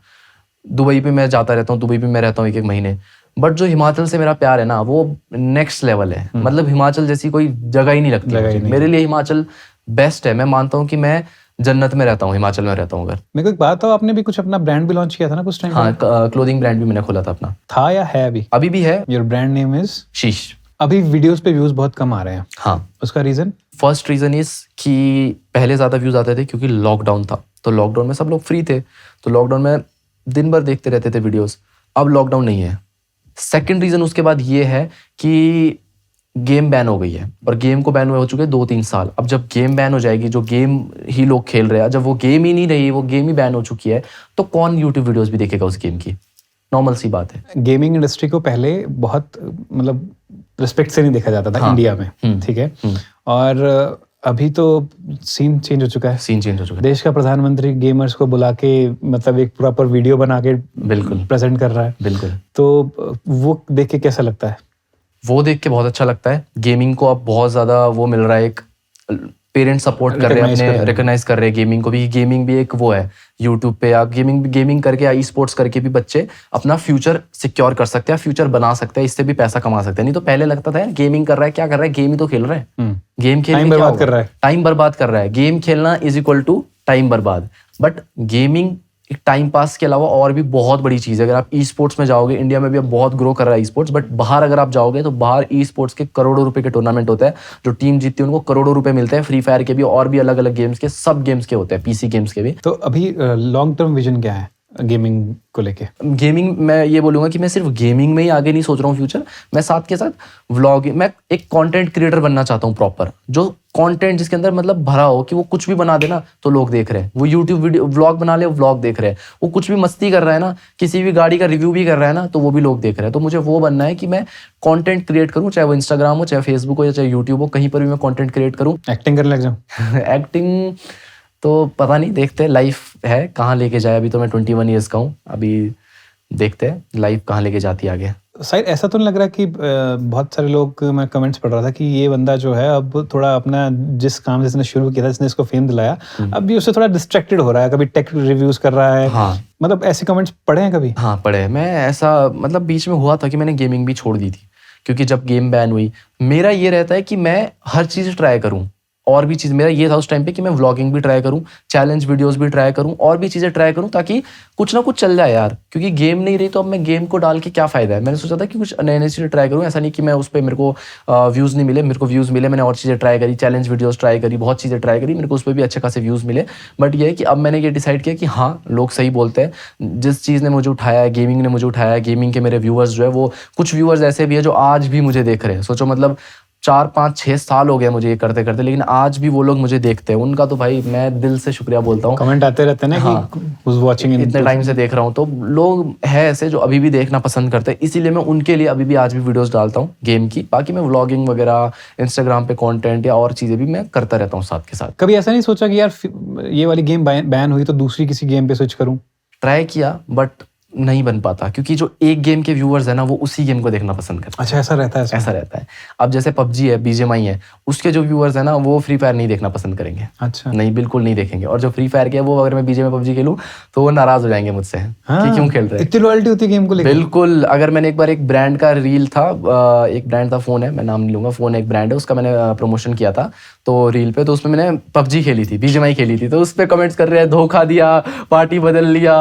दुबई पे मैं जाता रहता हूँ, दुबई पे मैं रहता हूँ 1-1 महीने, बट जो हिमाचल से मेरा प्यार है ना, वो नेक्स्ट लेवल है। मतलब हिमाचल जैसी कोई जगह ही नहीं लगती मुझे। मेरे लिए हिमाचल बेस्ट है। मैं मानता हूँ कि मैं जन्नत में रहता हूँ, हिमाचल में रहता हूँ। अगर मेरे को एक बात हो, आपने भी कुछ अपना ब्रांड भी लॉन्च किया था ना कुछ टाइम? हाँ, क्लोथिंग ब्रांड भी मैंने खोला था अपना। था या है अभी? अभी भी है। योर ब्रांड नेम इज शीश। अभी वीडियोस पे व्यूज बहुत कम आ रहे हैं। हाँ। उसका रीजन? फर्स्ट रीजन इज कि पहले ज्यादा व्यूज आते थे क्योंकि लॉकडाउन था, तो लॉकडाउन में सब लोग फ्री थे, तो लॉकडाउन में दिन भर देखते रहते थे वीडियोस। अब लॉकडाउन नहीं है। सेकंड रीजन उसके बाद ये है कि गेम बैन हो गई है, और गेम को बैन हुए हो चुके 2-3 साल। अब जब गेम बैन हो जाएगी, जो गेम ही लोग खेल रहे हैं, जब वो गेम ही नहीं रही, वो गेम ही बैन हो चुकी है, तो कौन यूट्यूब वीडियोस भी देखेगा उस गेम की? नॉर्मल सी बात है। गेमिंग इंडस्ट्री को पहले बहुत मतलब रिस्पेक्ट से नहीं देखा जाता था इंडिया में, ठीक है? और अभी तो सीन चेंज हो चुका है। सीन चेंज हो चुका है। देश का प्रधानमंत्री गेमर्स को बुला के मतलब एक प्रॉपर वीडियो बना के बिल्कुल प्रेजेंट कर रहा है। बिल्कुल। तो वो देख के कैसा लगता है? वो देख के बहुत अच्छा लगता है। गेमिंग को अब बहुत ज्यादा वो मिल रहा है, एक पेरेंट्स सपोर्ट कर रहे हैं, अपने रिकॉग्नाइज कर रहे हैं गेमिंग को भी। गेमिंग भी एक वो है, यूट्यूब पे या गेमिंग करके या ई स्पोर्ट्स करके भी बच्चे अपना फ्यूचर सिक्योर कर सकते हैं, फ्यूचर बना सकते हैं, इससे भी पैसा कमा सकते हैं। नहीं तो पहले लगता था यार गेमिंग कर रहा है, क्या कर रहा है, गेम ही तो खेल रहा है, गेम खेल टाइम बर्बाद कर रहा है, टाइम बर्बाद कर रहा है। गेम खेलना इज इक्वल टू टाइम बर्बाद, बट गेमिंग एक टाइम पास के अलावा और भी बहुत बड़ी चीज़ है। अगर आप ई स्पोर्ट्स में जाओगे, इंडिया में भी अब बहुत ग्रो कर रहा है ई स्पोर्ट्स, बट बाहर अगर आप जाओगे तो बाहर ई स्पोर्ट्स के करोड़ों रुपए के टूर्नामेंट होता है, जो टीम जीतती है उनको करोड़ों रुपए मिलते हैं। फ्री फायर के भी और भी अलग अलग गेम्स के, सब गेम्स के होते हैं, पीसी गेम्स के भी। तो अभी लॉन्ग टर्म विजन क्या है गेमिंग को लेके? गेमिंग, मैं ये बोलूँगा कि मैं सिर्फ गेमिंग में ही आगे नहीं सोच रहा हूँ फ्यूचर, मैं साथ के साथ व्लॉगिंग, मैं एक कंटेंट क्रिएटर बनना चाहता हूँ प्रॉपर, जो कंटेंट जिसके अंदर मतलब भरा हो कि वो कुछ भी बना देना तो लोग देख रहे हैं, वो यूट्यूब वीडियो व्लॉग बना ले, व्लॉग देख रहे हैं, वो कुछ भी मस्ती कर रहा है ना, किसी भी गाड़ी का रिव्यू भी कर रहा है ना, तो वो भी लोग देख रहे हैं। तो मुझे वो बनना है कि मैं कंटेंट क्रिएट करूँ, चाहे वो इंस्टाग्राम हो, चाहे फेसबुक हो, या चाहे यूट्यूब हो, कहीं पर भी मैं कंटेंट क्रिएट करूँ। एक्टिंग करने लग जाऊं? एक्टिंग तो पता नहीं, देखते हैं, लाइफ है कहाँ लेके जाए। अभी तो मैं 21 ईयर्स का हूँ, अभी देखते हैं लाइफ कहाँ लेके जाती है आगे। शायद ऐसा तो नहीं लग रहा कि बहुत सारे लोग, मैं कमेंट्स पढ़ रहा था कि ये बंदा जो है अब थोड़ा अपना जिस काम से इसने शुरू किया था, जिसने इसको फेम दिलाया, अब भी उससे थोड़ा डिस्ट्रैक्टेड हो रहा है, कभी टेक रिव्यूज कर रहा है। हाँ, मतलब ऐसे कमेंट्स पढ़े हैं कभी? हाँ पढ़े हैं। मैं ऐसा मतलब बीच में हुआ था कि मैंने गेमिंग भी छोड़ दी थी, क्योंकि जब गेम बैन हुई, मेरा ये रहता है कि मैं हर चीज़ ट्राई करूँ, और भी चीज़ मेरा ये था उस टाइम पे कि मैं व्लॉगिंग भी ट्राई करूँ, चैलेंज वीडियोस भी ट्राई करूँ, और भी चीज़ें ट्राई करूँ, ताकि कुछ ना कुछ चल जाए यार। क्योंकि गेम नहीं रही तो अब मैं गेम को डाल के क्या फ़ायदा है। मैंने सोचा था कि कुछ नए नई चीज़ें ट्राई करूँ, ऐसा नहीं कि मैं उस पर मेरे को व्यूज़ नहीं मिले, मेरे को व्यूज़ मिले, मैंने और चीज़ें ट्राई करी, चैलेंज वीडियोज़ ट्राई करी, बहुत चीज़ें ट्राई करी, मेरे को उस पर भी अच्छे खासे व्यूज़ मिले। बट ये है कि अब मैंने ये डिसाइड किया कि हाँ, लोग सही बोलते हैं, जिस चीज़ ने मुझे उठाया है, गेमिंग ने मुझे उठाया है, गेमिंग के मेरे व्यूअर्स जो है, वो कुछ व्यूअर्स ऐसे भी है जो आज भी मुझे देख रहे हैं। सोचो मतलब 4, 5, 6 साल हो गए मुझे ये करते करते, लेकिन आज भी वो लोग मुझे देखते हैं। उनका तो भाई मैं दिल से शुक्रिया बोलता हूँ। कमेंट आते रहते हैं ना कि who's watching इतने टाइम से देख रहा हूँ, तो लोग हैं ऐसे जो अभी भी देखना पसंद करते हैं, इसीलिए मैं उनके लिए अभी भी आज भी वीडियोस डालता हूँ गेम की। बाकी मैं व्लॉगिंग वगैरह, इंस्टाग्राम पे कंटेंट या और चीज़ें भी मैं करता रहता हूँ साथ के साथ। कभी ऐसा नहीं सोचा कि यार ये वाली गेम बैन हुई तो दूसरी किसी गेम पे स्विच करूँ? ट्राई किया बट नहीं बन पाता, क्योंकि जो एक गेम के व्यूअर्स है ना, वो उसी गेम को देखना पसंद करते हैं। अच्छा, ऐसा रहता है? ऐसा रहता है। अब जैसे पबजी है, बीजीएमआई है, उसके जो व्यूअर्स है ना, वो फ्री फायर नहीं देखना पसंद करेंगे। अच्छा। नहीं, बिल्कुल नहीं देखेंगे। और जो फ्री फायर के है, वो अगर मैं बीजीएमआई पबजी खेलूं तो वो नाराज हो जाएंगे मुझसे कि क्यों खेल रहे हैं। इतनी लॉयल्टी होती है गेम को लेकर? बिल्कुल। अगर मैंने एक बार एक ब्रांड का रील था, एक ब्रांड था, फोन है, मैं नाम नहीं लूंगा, फोन एक ब्रांड है, उसका मैंने प्रमोशन किया था तो रील पे, तो उसमें मैंने पबजी खेली थी, बीजीएमआई खेली थी, तो उस पर कमेंट्स कर रहे हैं धोखा दिया, पार्टी बदल लिया,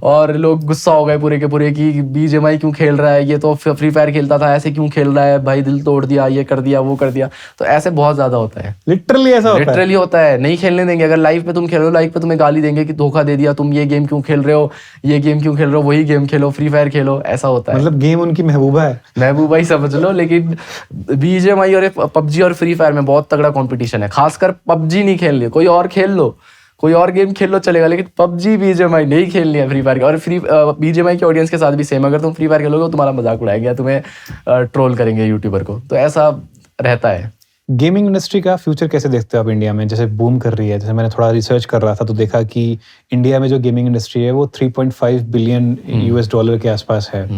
और लोग गुस्सा हो गए पूरे के पूरे कि बीजीएमआई क्यों खेल रहा है, ये तो फ्री फायर खेलता था, ऐसे क्यों खेल रहा है भाई, दिल तोड़ दिया, ये कर दिया, वो कर दिया। तो ऐसे बहुत ज्यादा होता है, लिटरली ऐसा होता है? लिटरली होता है। नहीं खेलने देंगे। अगर लाइव पे तुम खेल रहे हो, लाइव पे तुम्हें गाली देंगे कि धोखा दे दिया, तुम ये गेम क्यों खेल रहे हो, ये गेम क्यों खेल रहे हो, वही गेम खेलो, फ्री फायर खेलो, ऐसा होता है। मतलब गेम उनकी महबूबा है? महबूबा ही समझ लो। लेकिन बीजीएमआई और पबजी और फ्री फायर में बहुत तगड़ा कंपटीशन है। खासकर पबजी नहीं खेल रही, कोई और खेल लो, कोई और गेम खेल लो चलेगा, लेकिन पबजी बीजीएमआई नहीं खेलनी है फ्री फायर की। और बीजीएमआई के ऑडियंस के साथ भी सेम, अगर तुम फ्री फायर खेलोगे तो तुम्हारा मजाक उड़ाएंगे, तुम्हें ट्रोल करेंगे यूट्यूबर को, तो ऐसा रहता है। गेमिंग इंडस्ट्री का फ्यूचर कैसे देखते हो आप इंडिया में? जैसे बूम कर रही है, जैसे मैंने थोड़ा रिसर्च कर रहा था तो देखा कि इंडिया में जो गेमिंग इंडस्ट्री है वो 3.5 बिलियन यूएस डॉलर के आसपास है,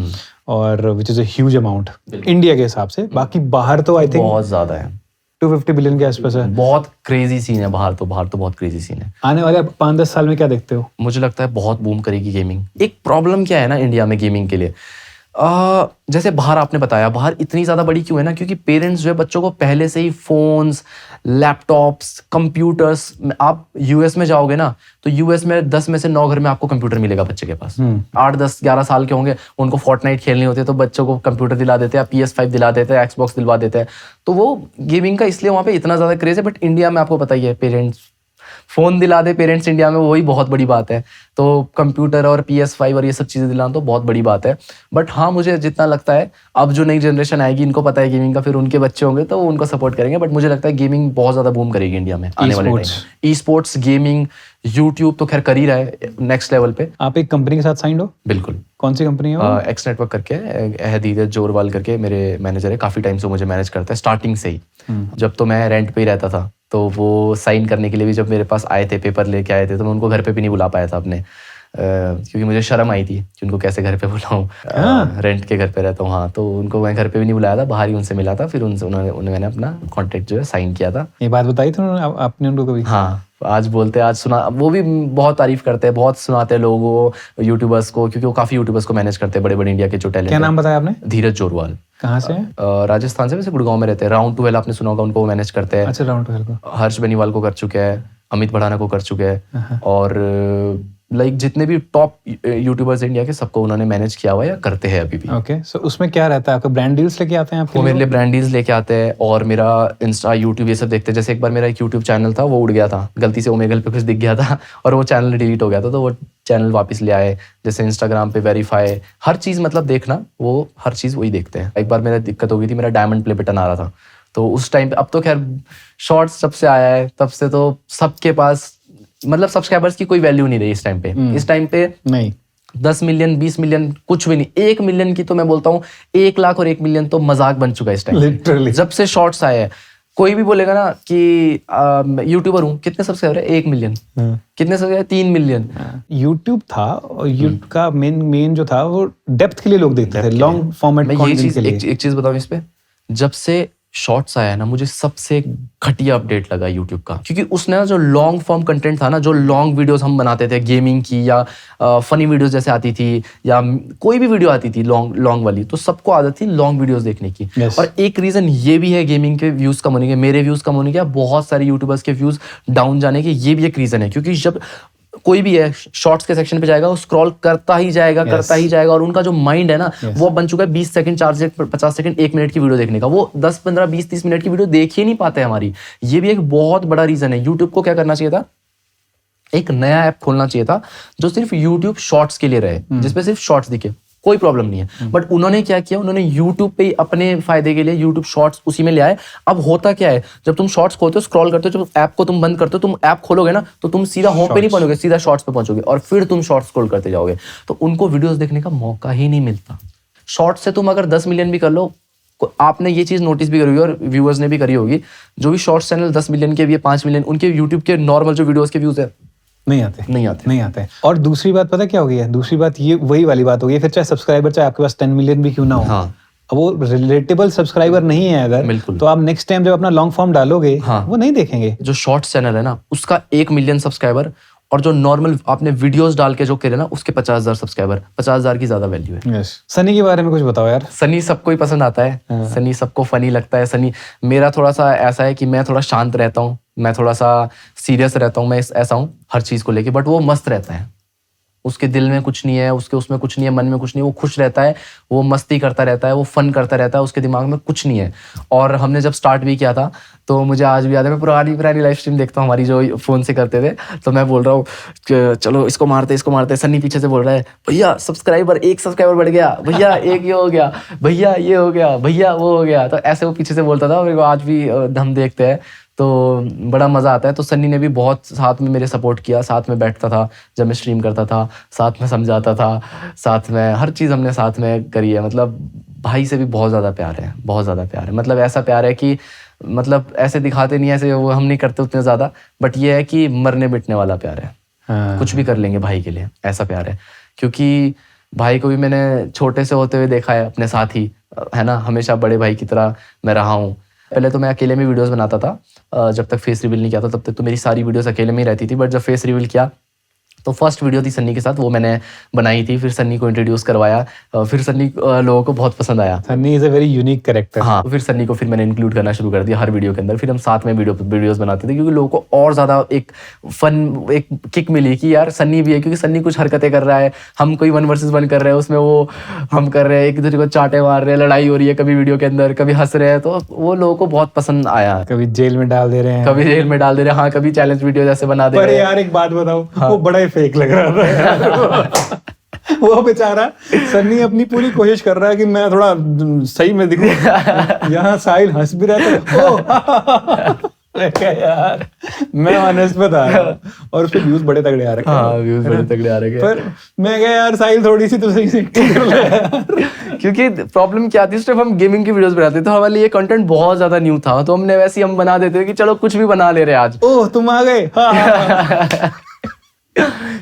और which is a huge amount India के हिसाब से। बाकी बाहर तो आई थिंक बहुत ज्यादा है, 250 बिलियन के आसपास है। बहुत क्रेजी सीन है बाहर तो बहुत क्रेजी सीन है। आने वाले 5-10 साल में क्या देखते हो? मुझे लगता है बहुत बूम करेगी गेमिंग। एक प्रॉब्लम क्या है ना इंडिया में गेमिंग के लिए, जैसे बाहर आपने बताया, बाहर इतनी ज़्यादा बड़ी क्यों है ना, क्योंकि पेरेंट्स जो है बच्चों को पहले से ही फोन्स, लैपटॉप्स, कंप्यूटर्स, आप यूएस में जाओगे ना तो यूएस में 10 में से 9 घर में आपको कंप्यूटर मिलेगा बच्चे के पास। 8, 10, 11 साल के होंगे, उनको फोर्टनाइट खेलनी होती है तो बच्चों को कंप्यूटर दिला देते हैं, PS5 दिला देते हैं, एक्सबॉक्स दिलवा देते हैं। तो वो गेमिंग का इसलिए वहाँ पे इतना ज़्यादा क्रेज है। बट इंडिया में आपको पता ही है, पेरेंट्स फोन दिला दे पेरेंट्स इंडिया में, वही बहुत बड़ी बात है। तो कंप्यूटर और PS5 और ये सब चीज़ें दिलाना तो बहुत बड़ी बात है। बट हाँ, मुझे जितना लगता है अब जो नई जनरेशन आएगी, इनको पता है गेमिंग का, फिर उनके बच्चे होंगे तो उनको सपोर्ट करेंगे। बट मुझे लगता है गेमिंग बहुत ज़्यादा बूम करेगी इंडिया में आने वाले time. E sports, gaming, YouTube तो खैर कर ही रहा है नेक्स्ट लेवल पे। आप एक कंपनी के साथ साइंड हो? बिल्कुल। कौन सी कंपनी है वो? एक्स नेटवर्क करके है, धीरज जोरवाल करके मेरे मैनेजर है, काफ़ी टाइम से मुझे मैनेज करता है स्टार्टिंग से ही। जब तो मैं रेंट पे ही रहता था तो वो साइन करने के लिए भी जब मेरे पास आए थे, पेपर लेके आए थे, तो मैं उनको घर पे भी नहीं बुला पाया था अपने, क्योंकि मुझे शर्म आई थी कि उनको कैसे घर पे बुलाऊं। रेंट के घर पे रहता हूँ। हाँ, तो उनको मैं घर पे भी नहीं बुलाया था, बाहर ही उनसे मिला था, फिर उन्होंने मैंने अपना कॉन्ट्रैक्ट जो है साइन किया था। ये बात बताई थी उन्होंने आपने उनको कभी? हाँ, आज बोलते हैं, आज सुना, वो भी बहुत तारीफ करते हैं, बहुत सुनाते हैं लोगों को, यूट्यूबर्स को, क्योंकि वो काफ़ी यूट्यूबर्स को मैनेज करते हैं, बड़े बड़े इंडिया के जो टैलेंट। क्या नाम बताया आपने? धीरज जोरवाल। कहाँ से है? राजस्थान से, वैसे गुड़गांव में रहते हैं। राउंड 12 आपने सुना होगा, उनको वो मैनेज करते हैं। अच्छा, राउंड 12 को हर्ष बेनीवाल को कर चुके हैं, अमित भड़ाना को कर चुके हैं, और लाइक जितने भी टॉप यूट्यूबर्स इंडिया के, सबको उन्होंने मैनेज किया हुआ है या करते हैं अभी भी। ओके, सो उसमें क्या रहता है? आपका ब्रांड डील्स लेके आते हैं आपके वो लिए? मेरे लिए ब्रांड डील्स लेके आते हैं, और मेरा इंस्टा, यूट्यूब ये सब देखते हैं। जैसे एक बार मेरा एक यूट्यूब चैनल था, वो उड़ गया था, गलती से ओमेगल पे कुछ दिख गया था और वो चैनल डिलीट हो गया था, तो वो चैनल वापस ले आए, जैसे इंस्टाग्राम पे वेरीफाई, हर चीज़ मतलब देखना, वो हर चीज़ वही देखते हैं। एक बार मेरा दिक्कत हो गई थी, मेरा डायमंड प्ले बटन आ रहा था, तो उस टाइम पे, अब तो खैर शॉर्ट्स जब से आया है तब से तो सबके पास मतलब सब्सक्राइबर्स की कोई वैल्यू नहीं रही इस टाइम पे। इस टाइम पे नहीं 10 मिलियन 20 मिलियन कुछ भी नहीं, 1 मिलियन की तो मैं बोलता हूँ 1 लाख और 1 मिलियन तो मजाक बन चुका है इस टाइम। लिटरली जब से शॉर्ट्स आए हैं, कोई भी बोलेगा ना कि यूट्यूबर हूँ, कितने सब्सक्राइबर है? 1 मिलियन। कितने सब्सक्राइबर? 3 मिलियन। यूट्यूब था, और यूट्यूब का मेन जो था वो डेप्थ के लिए लोग देखते थे, लॉन्ग फॉर्मेट मैं ये कंटेंट चीज के लिए। एक चीज बताऊं इस पे, जब से शॉर्ट्स आया है ना, मुझे सबसे घटिया अपडेट लगा यूट्यूब का, क्योंकि उसने ना जो लॉन्ग फॉर्म कंटेंट था ना, जो लॉन्ग वीडियोस हम बनाते थे गेमिंग की या फनी वीडियोस जैसे आती थी, या कोई भी वीडियो आती थी लॉन्ग वाली, तो सबको आदत थी लॉन्ग वीडियोस देखने की। Yes. और एक रीजन ये भी है गेमिंग के व्यूज कम होने के, मेरे व्यूज कम होने के, बहुत सारे यूट्यूबर्स के व्यूज डाउन जाने के, ये भी एक रीजन है। क्योंकि जब कोई भी है शॉर्ट्स के सेक्शन पे जाएगा, वो स्क्रॉल करता ही जाएगा, करता ही जाएगा, और उनका जो माइंड है ना, वो बन चुका है 20 सेकंड 4 सेकंड 50 सेकंड 1 मिनट की वीडियो देखने का। वो 10 15 20 30 मिनट की वीडियो देख ही नहीं पाते हमारी। ये भी एक बहुत बड़ा रीजन है। यूट्यूब को क्या करना चाहिए था, एक नया ऐप खोलना चाहिए था जो सिर्फ यूट्यूब शॉर्ट्स के लिए रहे, जिसपे सिर्फ शॉर्ट्स दिखे, कोई प्रॉब्लम नहीं है। बट उन्होंने क्या किया, उन्होंने यूट्यूब पे अपने फायदे के लिए यूट्यूब शॉर्ट्स उसी में ले आए। अब होता क्या है, जब तुम शॉर्ट्स खोलते हो, स्क्रॉल करते हो, जब ऐप को तुम बंद करते हो, तुम ऐप खोलोगे ना, तो तुम सीधा होम पे नहीं पहुंचोगे, सीधा शॉर्ट्स पे पहुंचोगे, और फिर तुम शॉर्ट्स स्क्रॉल करते जाओगे, तो उनको वीडियोस देखने का मौका ही नहीं मिलता। शॉर्ट्स से तुम अगर 10 मिलियन भी कर लो, आपने ये चीज नोटिस भी करी होगी और व्यूअर्स ने भी करी होगी, जो भी शॉर्ट्स चैनल 10 मिलियन के भी है, 5 मिलियन, उनके यूट्यूब के नॉर्मल जो वीडियोस के व्यूज है नहीं आते। और दूसरी बात पता क्या हो गई है, दूसरी बात ये वही वाली बात हो गई है, फिर चाहे सब्सक्राइबर चाहे आपके पास 10 मिलियन भी क्यों ना हो, हाँ। अब वो रिलेटेबल सब्सक्राइबर नहीं है अगर, बिल्कुल। तो आप नेक्स्ट टाइम जब अपना लॉन्ग फॉर्म डालोगे, हाँ। वो नहीं देखेंगे। जो शॉर्ट्स चैनल है ना, उसका 1 मिलियन सब्सक्राइबर, और जो नॉर्मल आपने वीडियोस डाल के जो करे ना, उसके 50,000 सब्सक्राइबर, 50,000 की ज्यादा वैल्यू है। सनी के बारे में कुछ बताओ यार। सनी सबको ही पसंद आता है, सनी सबको फनी लगता है। सनी मेरा थोड़ा सा ऐसा है कि मैं थोड़ा शांत रहता हूँ, मैं थोड़ा सा सीरियस रहता हूँ, मैं ऐसा हूँ हर चीज़ को लेके, बट वो मस्त रहता है। उसके दिल में कुछ नहीं है, उसके उसमें कुछ नहीं है, मन में कुछ नहीं है, वो खुश रहता है, वो मस्ती करता रहता है, वो फन करता रहता है, उसके दिमाग में कुछ नहीं है। और हमने जब स्टार्ट भी किया था, तो मुझे आज भी याद है, मैं पुरानी लाइव स्ट्रीम देखता हूँ हमारी जो फ़ोन से करते थे, तो मैं बोल रहा हूँ चलो इसको मारते, सन्नी पीछे से बोल रहा है, भैया सब्सक्राइबर 1 सब्सक्राइबर बढ़ गया, भैया 1 ये हो गया, भैया ये हो गया, भैया वो हो गया। तो ऐसे वो पीछे से बोलता था, मेरे को आज भी हम देखते हैं तो बड़ा मज़ा आता है। तो सन्नी ने भी बहुत साथ में मेरे सपोर्ट किया, साथ में बैठता था जब मैं स्ट्रीम करता था, साथ में समझाता था, साथ में हर चीज़ हमने साथ में करी है। मतलब भाई से भी बहुत ज़्यादा प्यार है, बहुत ज़्यादा प्यार है। मतलब ऐसा प्यार है कि मतलब ऐसे दिखाते नहीं, ऐसे वो हम नहीं करते उतने ज़्यादा, बट ये है कि मरने मिटने वाला प्यार है। हाँ। कुछ भी कर लेंगे भाई के लिए, ऐसा प्यार है। क्योंकि भाई को भी मैंने छोटे से होते हुए देखा है अपने साथ ही, है ना, हमेशा बड़े भाई की तरह मैं रहा हूँ। पहले तो मैं अकेले में वीडियोस बनाता था, जब तक फेस रिवील नहीं किया था तब तक तो मेरी सारी वीडियोस अकेले में ही रहती थी। बट जब फेस रिवील किया तो फर्स्ट वीडियो थी सन्नी के साथ, वो मैंने बनाई थी, फिर सन्नी को इंट्रोड्यूस करवाया, फिर सन्नी लोगों को बहुत पसंद आया। Sunny is a very unique character. हाँ, फिर सन्नी को फिर मैंने इंक्लूड करना शुरू कर दिया हर वीडियो के अंदर। फिर हम साथ में वीडियोस बनाते थे, क्योंकि लोगों को और ज़्यादा एक फन, एक किक मिली कि यार सन्नी भी है, क्योंकि सन्नी कुछ हरकतें कर रहा है, हम कोई 1 वर्सेस 1 कर रहे हैं, उसमें वो हम कर रहे हैं, एक दूसरे को चाटे मार रहे हैं, लड़ाई हो रही है कभी वीडियो के अंदर, कभी हंस रहे हैं, तो वो लोगों को बहुत पसंद आया। कभी जेल में डाल दे रहे हैं, कभी जेल में डाल दे रहे हैं, हाँ, कभी चैलेंज वीडियो जैसे बना दे पर रहे हैं। यार एक बात बताओ, वो बड़ा ही फेक लग रहा था वो बेचारा सन्नी अपनी पूरी कोशिश कर रहा है कि मैं थोड़ा सही में दिखूं, यहाँ साहिल हंस भी रहा था। क्या यार, मैं ऑनेस्ट बता रहा हूँ, और उसपे व्यूज बड़े तगड़े आ रहे हैं। हाँ, व्यूज बड़े तगड़े आ रहे हैं। पर मैं क्या यार, साहिल थोड़ी सी तो सही से कर ले यार। क्योंकि प्रॉब्लम क्या थी, उस टाइम हम गेमिंग की वीडियोस बनाते थे, तो हमारे लिए ये कंटेंट बहुत ज्यादा न्यू था, तो हमने वैसे ही हम बना देते थे कि चलो कुछ भी बना ले रहे हैं आज। ओह तुम आ गए। हाँ।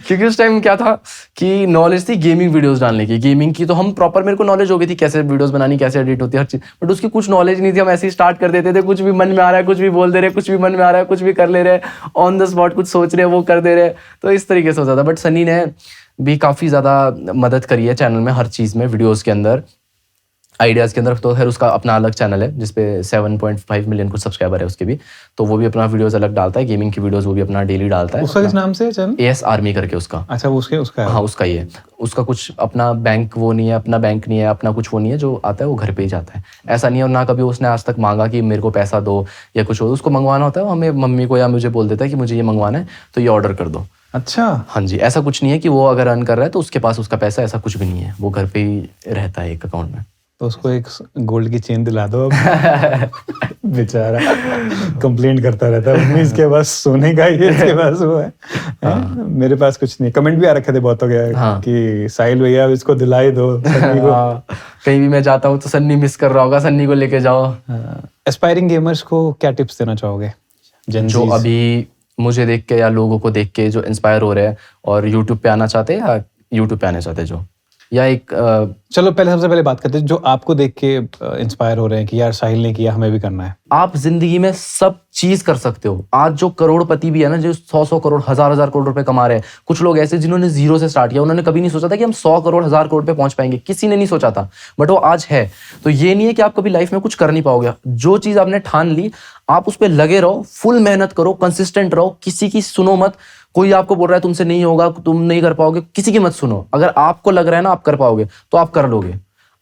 क्योंकि उस टाइम क्या था कि नॉलेज थी गेमिंग वीडियोस डालने की, गेमिंग की तो हम प्रॉपर, मेरे को नॉलेज हो गई थी कैसे वीडियोस बनानी, कैसे एडिट होती है, हर चीज, बट उसकी कुछ नॉलेज नहीं थी। हम ऐसे ही स्टार्ट कर देते थे, कुछ भी मन में आ रहा है कुछ भी बोल दे रहे, कुछ भी मन में आ रहा है कुछ भी कर ले रहे, ऑन द स्पॉट कुछ सोच रहे वो कर दे रहे, तो इस तरीके से होता था। बट सनी ने भी काफ़ी ज़्यादा मदद करी है चैनल में, हर चीज़ में, वीडियोज़ के अंदर, आइडियाज़ के अंदर। तो खैर उसका अपना अलग चैनल है जिसपे 7.5 मिलियन कुछ सब्सक्राइबर है उसके भी, तो वो भी अपना वीडियोस अलग डालता है, गेमिंग की वीडियोस वो भी अपना डेली डालता है। उसका किस नाम से चैनल? AS आर्मी करके उसका। अच्छा, उसका है। हाँ, उसका ही है। उसका कुछ अपना बैंक वो नहीं है, अपना बैंक नहीं है, अपना कुछ वो नहीं है, जो आता है वो घर पे ही जाता है। ऐसा नहीं है, और ना कभी उसने आज तक मांगा कि मेरे को पैसा दो या कुछ हो, उसको मंगवाना होता है, वो हमें मम्मी को या मुझे बोल देता है कि मुझे ये मंगवाना है तो ये ऑर्डर कर दो, अच्छा, हाँ जी, ऐसा कुछ नहीं है कि वो अगर अर्न कर रहा है तो उसके पास उसका पैसा, ऐसा कुछ भी नहीं है। वो घर पे ही रहता है एक अकाउंट में। तो उसको एक गोल्ड की चेन दिला दो अब। बेचारा कंप्लेंट करता रहता है, मम्मी इसके पास सोने का ही है, इसके पास वो है। मेरे पास कुछ नहीं। कमेंट भी आ रखे थे बहुत हो गया हाँ। कि साहिल भैया अब इसको दिलाई दो सन्नी को। कहीं भी मैं जाता हूँ तो सन्नी मिस कर रहा होगा, सन्नी को लेके जाओ। एस्पायरिंग गेमर्स को क्या टिप्स देना चाहोगे? जो अभी मुझे देख के या लोगों को देख के जो इंस्पायर हो रहे हैं और यूट्यूब पे आना चाहते हैं या यूट्यूब पे आना चाहते हैं जो, या एक चलो पहले सबसे पहले बात करते हैं जो आपको देख के इंस्पायर हो रहे हैं कि यार साहिल ने किया, हमें भी करना है। आप जिंदगी में सब चीज कर सकते हो। आज जो करोड़पति भी है ना, जो 100 करोड़ 1000 करोड़ रुपए कमा रहे हैं, कुछ लोग ऐसे जिन्होंने जीरो से स्टार्ट किया, उन्होंने कभी नहीं सोचा था कि हम 100 करोड़ 1000 करोड़ पे पहुंच पाएंगे, किसी ने नहीं सोचा था, बट वो आज है। तो ये नहीं है कि आप कभी लाइफ में कुछ कर नहीं पाओगे। जो चीज आपने ठान ली, आप उस पर लगे रहो, फुल मेहनत करो, कंसिस्टेंट रहो, किसी की सुनो मत। कोई आपको बोल रहा है तुमसे नहीं होगा, तुम नहीं कर पाओगे, किसी की मत सुनो। अगर आपको लग रहा है ना आप कर पाओगे तो आप कर लोगे।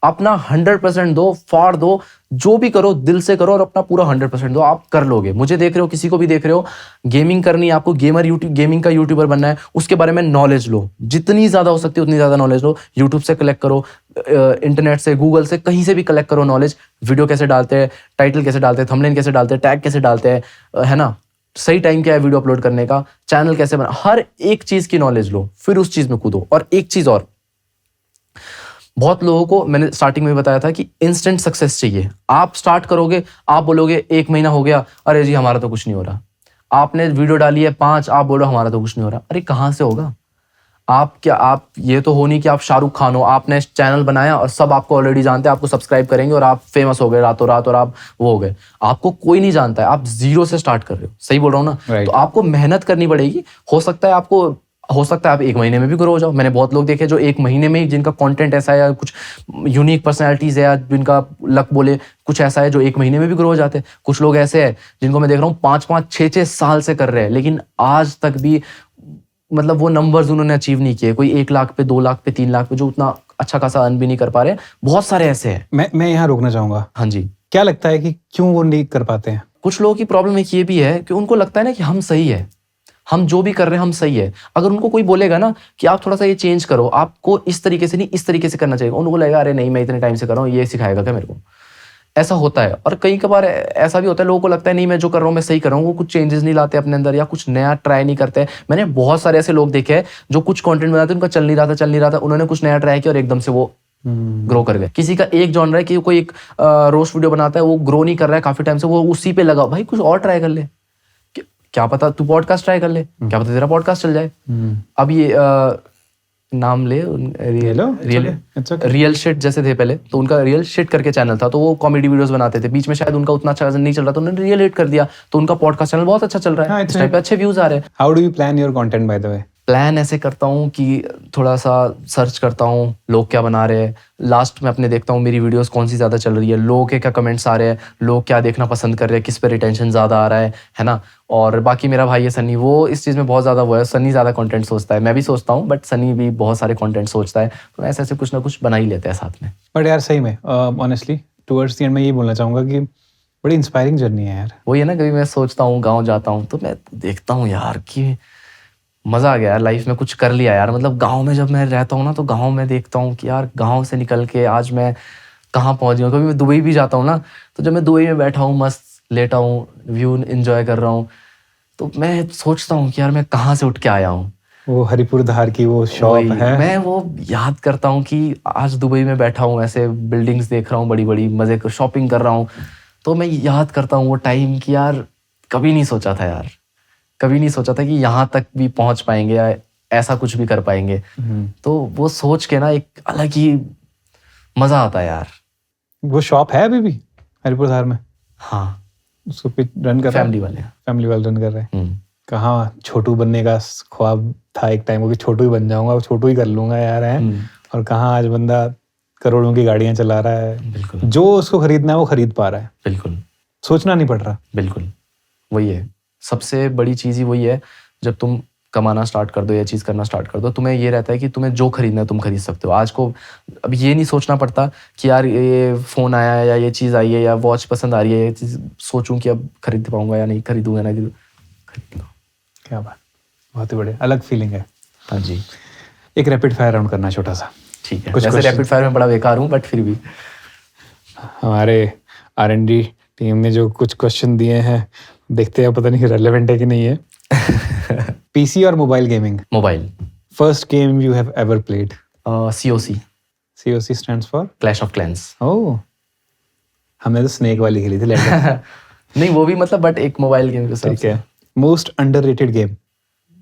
अपना 100% दो, फाड़ दो, जो भी करो दिल से करो और अपना पूरा 100% दो, आप कर लोगे। मुझे देख रहे हो, किसी को भी देख रहे हो, गेमिंग करनी है आपको, गेमिंग का यूट्यूबर बनना है, उसके बारे में नॉलेज लो, जितनी ज्यादा हो सकती है उतनी ज्यादा नॉलेज लो। यूट्यूब से कलेक्ट करो, इंटरनेट से, गूगल से, कहीं से भी कलेक्ट करो नॉलेज। वीडियो कैसे डालते हैं, टाइटल कैसे डालते हैं, थंबनेल कैसे डालते हैं, टैग कैसे डालते हैं, है ना, सही टाइम क्या है वीडियो अपलोड करने का, चैनल कैसे बना, हर एक चीज की नॉलेज लो, फिर उस चीज में कूदो। और एक चीज और, बहुत लोगों को मैंने स्टार्टिंग में बताया था कि इंस्टेंट सक्सेस चाहिए। आप स्टार्ट करोगे, आप बोलोगे 1 महीना हो गया, अरे जी हमारा तो कुछ नहीं हो रहा। आपने वीडियो डाली है 5, आप बोलो हमारा तो कुछ नहीं हो रहा। अरे कहाँ से होगा? आप ये तो हो नहीं कि आप शाहरुख खान हो, आपने चैनल बनाया और सब आपको ऑलरेडी जानते हैं, आपको सब्सक्राइब करेंगे और आप फेमस हो गए रातों रात और आप वो हो गए। आपको कोई नहीं जानता है, आप जीरो से स्टार्ट कर रहे हो। सही बोल रहा हूँ ना? Right. तो आपको मेहनत करनी पड़ेगी। हो सकता है आप 1 महीने में भी ग्रो हो जाओ। मैंने बहुत लोग देखे जो 1 महीने में ही, जिनका कंटेंट ऐसा है या कुछ यूनिक पर्सनालिटीज है या जिनका लक बोले कुछ ऐसा है, जो 1 महीने में भी ग्रो हो जाते हैं। कुछ लोग ऐसे हैं जिनको मैं देख रहा हूँ 5-5, 6-6 साल से कर रहे हैं, लेकिन आज तक भी मतलब वो नंबर्स उन्होंने अचीव नहीं किए। कोई 1 लाख पे, 2 लाख पे, 3 लाख पे, जो उतना अच्छा खासा अर्न भी नहीं कर पा रहे। बहुत सारे ऐसे हैं। मैं यहाँ रोकना चाहूंगा। हाँ जी। क्या लगता है कि क्यों वो नहीं कर पाते हैं? कुछ लोगों की प्रॉब्लम एक ये भी है कि उनको लगता है ना कि हम सही है, हम जो भी कर रहे हैं हम सही है। अगर उनको कोई बोलेगा ना कि आप थोड़ा सा ये चेंज करो, आपको इस तरीके से नहीं इस तरीके से करना चाहिए, उनको लगेगा अरे नहीं मैं इतने टाइम से कर रहा हूँ, ये सिखाएगा क्या मेरे को। ऐसा होता है। और कई बार ऐसा भी होता है, लोगों को लगता है नहीं मैं जो कर रहा हूँ मैं सही कर रहा हूँ, वो कुछ चेंजेस नहीं लाते अपने अंदर या कुछ नया ट्राई नहीं करते। मैंने बहुत सारे ऐसे लोग देखे हैं जो कुछ कंटेंट बनाते हैं, उनका चल नहीं रहा था, उन्होंने कुछ नया ट्राई किया और एकदम से वो ग्रो कर गए। किसी का एक जॉनर है कि कोई एक रोस्ट वीडियो बनाता है, वो ग्रो नहीं कर रहा है काफी टाइम से, वो उसी पे लगा, भाई कुछ और ट्राई कर ले, क्या पता तू पॉडकास्ट ट्राई कर ले, क्या पता तेरा पॉडकास्ट चल जाए। अब ये नाम ले, रियल शिट जैसे थे पहले, तो उनका रियल शिट करके चैनल था, तो वो कॉमेडी वीडियोस बनाते थे। बीच में शायद उनका उतना अच्छा नहीं चल रहा, तो उन्होंने रियल हिट कर दिया, तो उनका पॉडकास्ट चैनल बहुत अच्छा चल रहा है। इस टाइप पे अच्छे व्यूज आ रहे हैं। How do you plan your content by the way? Plan ऐसे करता हूँ कि थोड़ा सा सर्च करता हूँ लोग क्या बना रहे हैं, लास्ट में अपने देखता हूँ मेरी वीडियोस कौन सी ज़्यादा चल रही है, लोगों के क्या कमेंट्स आ रहे हैं, लोग क्या देखना पसंद कर रहे हैं, किस पे रिटेंशन ज़्यादा आ रहा है ना। और बाकी मेरा भाई है सनी, वो इस चीज़ में बहुत ज़्यादा वो है, सनी ज़्यादा कंटेंट सोचता है, मैं भी सोचता हूँ, बट सनी भी बहुत सारे कंटेंट सोचता है, तो ऐसे ऐसे कुछ ना कुछ बना ही लेते हैं साथ में। बट यार सही में ऑनेस्टली टुवर्ड्स द एंड मैं ये बोलना चाहूँगा कि बड़ी इंस्पायरिंग जर्नी है यार। वही है ना, कभी मैं सोचता हूँ गाँव जाता हूँ तो मैं देखता हूँ यार कि मज़ा आ गया यार, लाइफ में कुछ कर लिया यार। मतलब गांव में जब मैं रहता हूँ ना, तो गांव में देखता हूँ कि यार गांव से निकल के आज मैं कहाँ पहुँच गया हूँ। कभी मैं दुबई भी जाता हूँ ना, तो जब मैं दुबई में बैठा हूँ, मस्त लेटा हूँ, व्यू एंजॉय कर रहा हूँ, तो मैं सोचता हूँ कि यार मैं कहाँ से उठ के आया हूँ। वो हरिपुर धार की वो शॉप है, मैं वो याद करता हूँ कि आज दुबई में बैठा हूँ, ऐसे बिल्डिंग्स देख रहा हूँ बड़ी बड़ी, मज़े कर शॉपिंग कर रहा हूँ, तो मैं याद करता हूँ वो टाइम कि यार कभी नहीं सोचा था यार, कभी नहीं सोचा था कि यहाँ तक भी पहुँच पाएंगे या ऐसा कुछ भी कर पाएंगे। तो वो सोच के ना एक अलग ही मज़ा आता है यार। वो शॉप है अभी भी हरिपुर धार में? हाँ, उसको पे रन कर फैमिली वाले रन कर रहे हैं। कहाँ छोटू बनने का ख्वाब था एक टाइम को कि छोटू ही बन जाऊंगा, छोटू ही कर लूंगा यार है, और कहाँ आज बंदा करोड़ों की गाड़ियां चला रहा है, जो उसको खरीदना है वो खरीद पा रहा है। बिल्कुल, सोचना नहीं पड़ रहा। बिल्कुल वही है, सबसे बड़ी चीज़ ही वही है। जब तुम कमाना स्टार्ट कर दो या चीज़ करना स्टार्ट कर दो, तुम्हें ये रहता है कि तुम्हें जो खरीदना है तुम खरीद सकते हो। आज को अब ये नहीं सोचना पड़ता कि यार ये फ़ोन आया है या ये चीज़ आई है या वॉच पसंद आ रही है, ये चीज़ सोचूं कि अब खरीद पाऊंगा या नहीं खरीदूंगा ना, खरीद लो। क्या बात। बहुत ही बढ़िया, अलग फीलिंग है। हाँ जी, एक रैपिड फायर राउंड करना छोटा सा। ठीक है। कुछ वैसे question? रैपिड फायर में बड़ा बेकार हूँ, बट फिर भी। हमारे R&D टीम ने जो कुछ क्वेश्चन दिए हैं, देखते हैं पता नहीं रेलेवेंट है कि नहीं है। पीसी और mobile gaming. Mobile. First game you have ever played. COC, COC stands for clash of clans. Oh, हमने तो स्नेक वाली खेली थी लैंडर। नहीं, वो भी मतलब बट एक मोबाइल गेम के हिसाब ठीक से। है। Most underrated game.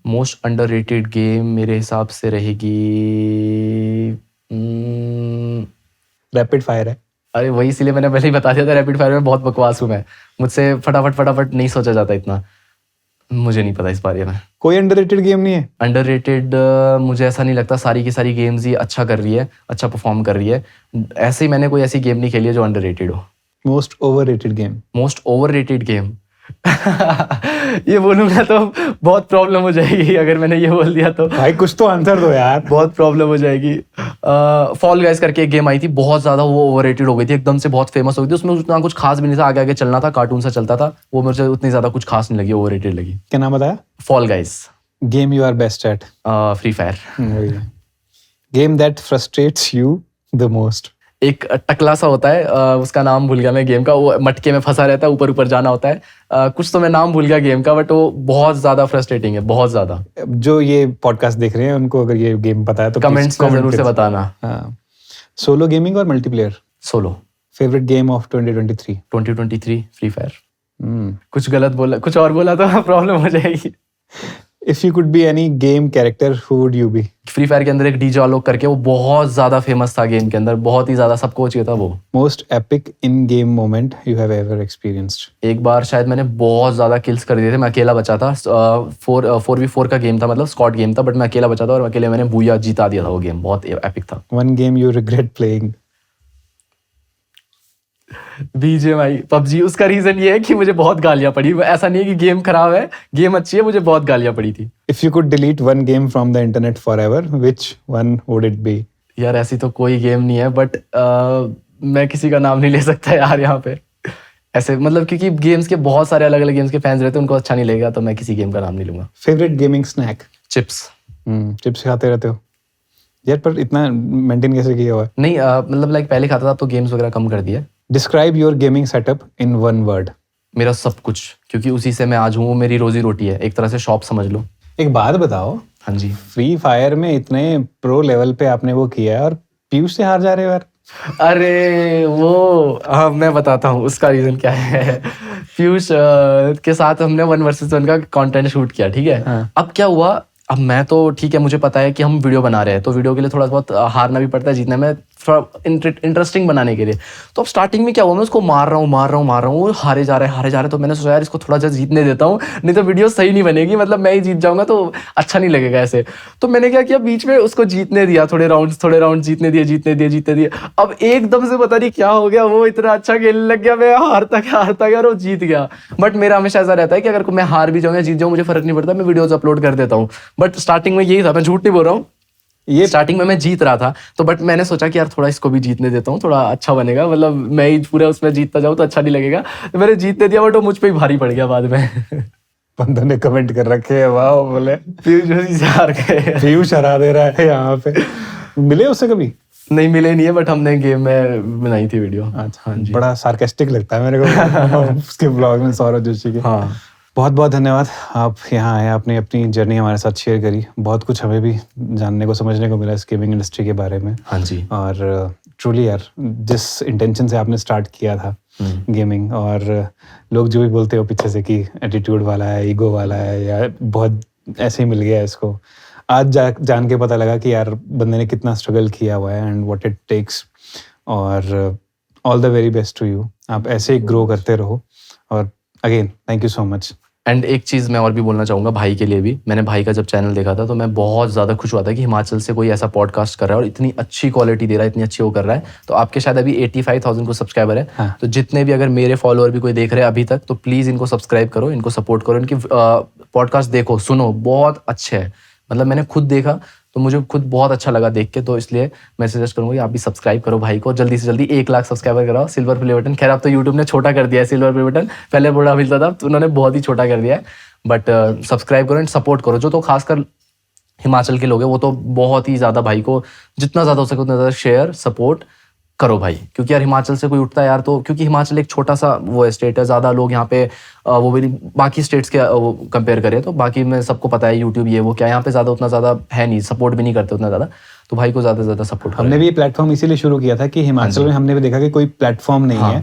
Most underrated game मेरे हिसाब से रहेगी रैपिड फायर है। अरे वही, इसीलिए मैंने पहले ही बता दिया था, रैपिड फायर में बहुत बकवास हूँ मैं। मुझसे फटाफट नहीं सोचा जाता इतना। मुझे नहीं पता इस बारे में। कोई अंडररेटेड गेम नहीं है? अंडररेटेड मुझे ऐसा नहीं लगता, सारी की सारी गेम्स ही अच्छा कर रही है, अच्छा परफॉर्म कर रही है। ऐसे ही मैंने कोई ऐसी गेम नहीं खेली है जो अंडररेटेड हो। Most overrated game. Most overrated game ये बोलूंगा तो बहुत प्रॉब्लम हो जाएगी। अगर मैंने ये बोल दिया तो भाई कुछ तो आंसर दो यार। बहुत प्रॉब्लम हो जाएगी। फॉल गाइस करके एक गेम आई थी, बहुत ज्यादा वो ओवररेटेड हो गई थी, एकदम से बहुत फेमस हो गई थी। उसमें उतना कुछ खास भी नहीं था, आगे आगे चलना था, कार्टून सा चलता था। वो मुझे उतनी ज्यादा कुछ खास नहीं लगी, ओवररेटेड लगी। क्या नाम बताया? Fall Guys. Game you are best at. Free Fire. Game that frustrates you the most. एक टकला सा होता है, उसका नाम भूल गया मैं गेम का, वो मटके में फंसा रहता है, ऊपर ऊपर जाना होता है। कुछ तो मैं नाम भूल गया गेम का, बट वो बहुत ज्यादा फ्रस्ट्रेटिंग है, बहुत ज्यादा। जो ये पॉडकास्ट देख रहे हैं उनको अगर ये गेम पता है तो कमेंट्स में जरूर से बताना। हाँ। सोलो गेमिंग और multiplayer? Solo. Favourite game of 2023? 2023 free fire. कुछ गलत बोला, कुछ और बोला तो प्रॉब्लम हो जाएगी। If you could be any game character who would you be? Free Fire के अंदर एक डीजे आलोक करके, वो बहुत ज्यादा फेमस था गेम के अंदर, बहुत ही ज्यादा, सबको चाहिए था वो। Most epic in game moment you have ever experienced? एक बार शायद मैंने बहुत ज्यादा किल्स कर दिए थे, मैं अकेला बचा था। 4v4 का गेम था, मतलब स्क्वाड गेम था, बट मैं अकेला बचा था और अकेले मैंने बूया जीता दिया था। वो गेम बहुत एपिक था। One game you regret playing? BGMI, PUBG। उसका रीजन ये है कि मुझे बहुत गालियां पड़ी। ऐसा नहीं है कि गेम खराब है, गेम अच्छी है, मुझे बहुत गालियां पड़ी थी। If you could delete one game from the internet forever, which one would it be? यार ऐसी तो कोई गेम नहीं है, बट मैं किसी का नाम नहीं ले सकता यार यहाँ पे। ऐसे मतलब क्योंकि गेम्स के बहुत सारे अलग अलग गेम्स के फैंस रहते हैं, उनको अच्छा नहीं लगेगा, तो मैं किसी गेम का नाम नहीं लूंगा। Favourite gaming snack? Chips. Chips खाते रहते हो यार, पर इतना मेंटेन कैसे किया हुआ है? नहीं मतलब लाइक पहले खाता था, तो गेम्स वगैरह कम कर दिया। Describe your gaming setup in one word? मेरा सब कुछ, क्योंकि उसी से मैं आज हूँ, वो मेरी रोजी रोटी है, एक तरह से शॉप समझ लो। एक बात बताओ, हाँ जी। फ्री फायर में इतने प्रो लेवल पे आपने वो किया है और पीयूष से हार जा रहे हो यार। अरे वो हाँ, मैं बताता हूँ उसका रीजन क्या है। पीयूष के साथ हमने 1 vs 1 का कंटेंट शूट किया, ठीक है। हाँ। अब क्या हुआ, अब मैं तो ठीक है, मुझे पता है कि हम वीडियो बना रहे हैं, तो वीडियो के लिए थोड़ा बहुत हारना भी पड़ता है, जीतना में थोड़ा इंटरेस्टिंग बनाने के लिए। तो अब स्टार्टिंग में क्या हुआ, मैं उसको मार रहा हूँ, हारे जा रहे हैं। तो मैंने सोचा यार इसको थोड़ा सा जीतने देता हूँ, नहीं तो वीडियो सही नहीं बनेगी, मतलब मैं ही जीत जाऊंगा तो अच्छा नहीं लगेगा ऐसे। तो मैंने क्या किया, बीच में उसको जीतने दिया, थोड़े राउंड जीतने दिए। अब एकदम से पता नहीं क्या हो गया, वो इतना अच्छा खेलने लग गया, मैं हारता गया और वो जीत गया। बट मेरा हमेशा ऐसा रहता है कि अगर मैं हार भी जाऊँ या जीत जाऊँ, मुझे फर्क नहीं पड़ता, मैं वीडियोज अपलोड कर देता हूँ। बट स्टार्टिंग में यही था, मैं झूठ नहीं बोल रहा हूँ, ये स्टार्टिंग में मैं जीत रहा था, तो बट मैंने सोचा कि यार थोड़ा इसको भी जीतने देता हूँ, थोड़ा अच्छा बनेगा, मतलब मैं ही पूरा उसमें जीतता जाऊँ तो अच्छा नहीं लगेगा। तो मैंने जीतने दिया, बट वो मुझ पे ही भारी पड़ गया बाद में। बंदों ने कमेंट कर रखे है, वाह, बोले पीयूष से हार गए। पीयूष हरा दे रहा है यहाँ पे। मिले उससे कभी? नहीं मिले नहीं है, बट हमने गेम में बनाई थी वीडियो। अच्छा, हाँ जी। बड़ा सार्केस्टिक लगता है मेरे को उसके ब्लॉग में, सौरभ जोशी के। हाँ, बहुत बहुत धन्यवाद, आप यहाँ आए, आपने अपनी जर्नी हमारे साथ शेयर करी। बहुत कुछ हमें भी जानने को, समझने को मिला इस गेमिंग इंडस्ट्री के बारे में। हाँ जी। और ट्रूली यार, जिस इंटेंशन से आपने स्टार्ट किया था गेमिंग, और लोग जो भी बोलते हो पीछे से कि एटीट्यूड वाला है, ईगो वाला है, या बहुत ऐसे ही मिल गया इसको, आज जान के पता लगा कि यार बंदे ने कितना स्ट्रगल किया हुआ है एंड व्हाट इट टेक्स। और all the very best to you, आप ऐसे ही ग्रो करते रहो। और again thank you so much. And एक चीज़ मैं और भी बोलना चाहूँगा भाई के लिए भी। मैंने भाई का जब चैनल देखा था तो मैं बहुत ज़्यादा खुश हुआ था कि हिमाचल से कोई ऐसा पॉडकास्ट कर रहा है और इतनी अच्छी क्वालिटी दे रहा है, इतनी अच्छी वो कर रहा है। तो आपके शायद अभी 85,000 को सब्सक्राइबर है। हाँ। तो जितने भी अगर मेरे फॉलोअर भी कोई देख रहे हैं अभी तक, तो प्लीज़ इनको सब्सक्राइब करो, इनको सपोर्ट करो, इनकी पॉडकास्ट देखो, सुनो, बहुत अच्छे है। मतलब मैंने खुद देखा तो मुझे खुद बहुत अच्छा लगा देख के, तो इसलिए मैं सजेस्ट करूंगा कि आप भी सब्सक्राइब करो भाई को, जल्दी से जल्दी 1 लाख सब्सक्राइबर कराओ। सिल्वर प्ले बटन, खैर अब तो यूट्यूब ने छोटा कर दिया है सिल्वर प्ले बटन, पहले बड़ा मिलता था, तो उन्होंने बहुत ही छोटा कर दिया है। बट सब्सक्राइब करो एंड सपोर्ट करो। जो तो खासकर हिमाचल के लोग हैं वो तो बहुत ही ज़्यादा भाई को जितना ज़्यादा हो सके उतना ज़्यादा शेयर सपोर्ट करो भाई, क्योंकि यार हिमाचल से कोई उठता है यार तो, क्योंकि हिमाचल एक छोटा सा वो स्टेट है, ज़्यादा लोग यहाँ पे वो भी नहीं, बाकी स्टेट्स के कंपेयर करें तो बाकी में सबको पता है यूट्यूब ये वो क्या, यहाँ पे ज़्यादा उतना ज़्यादा है नहीं, सपोर्ट भी नहीं करते उतना ज़्यादा, तो भाई को ज़्यादा से ज़्यादा सपोर्ट हमने भी ये प्लेटफॉर्म इसीलिए शुरू किया था कि हिमाचल में हमने भी देखा कि कोई प्लेटफॉर्म नहीं है।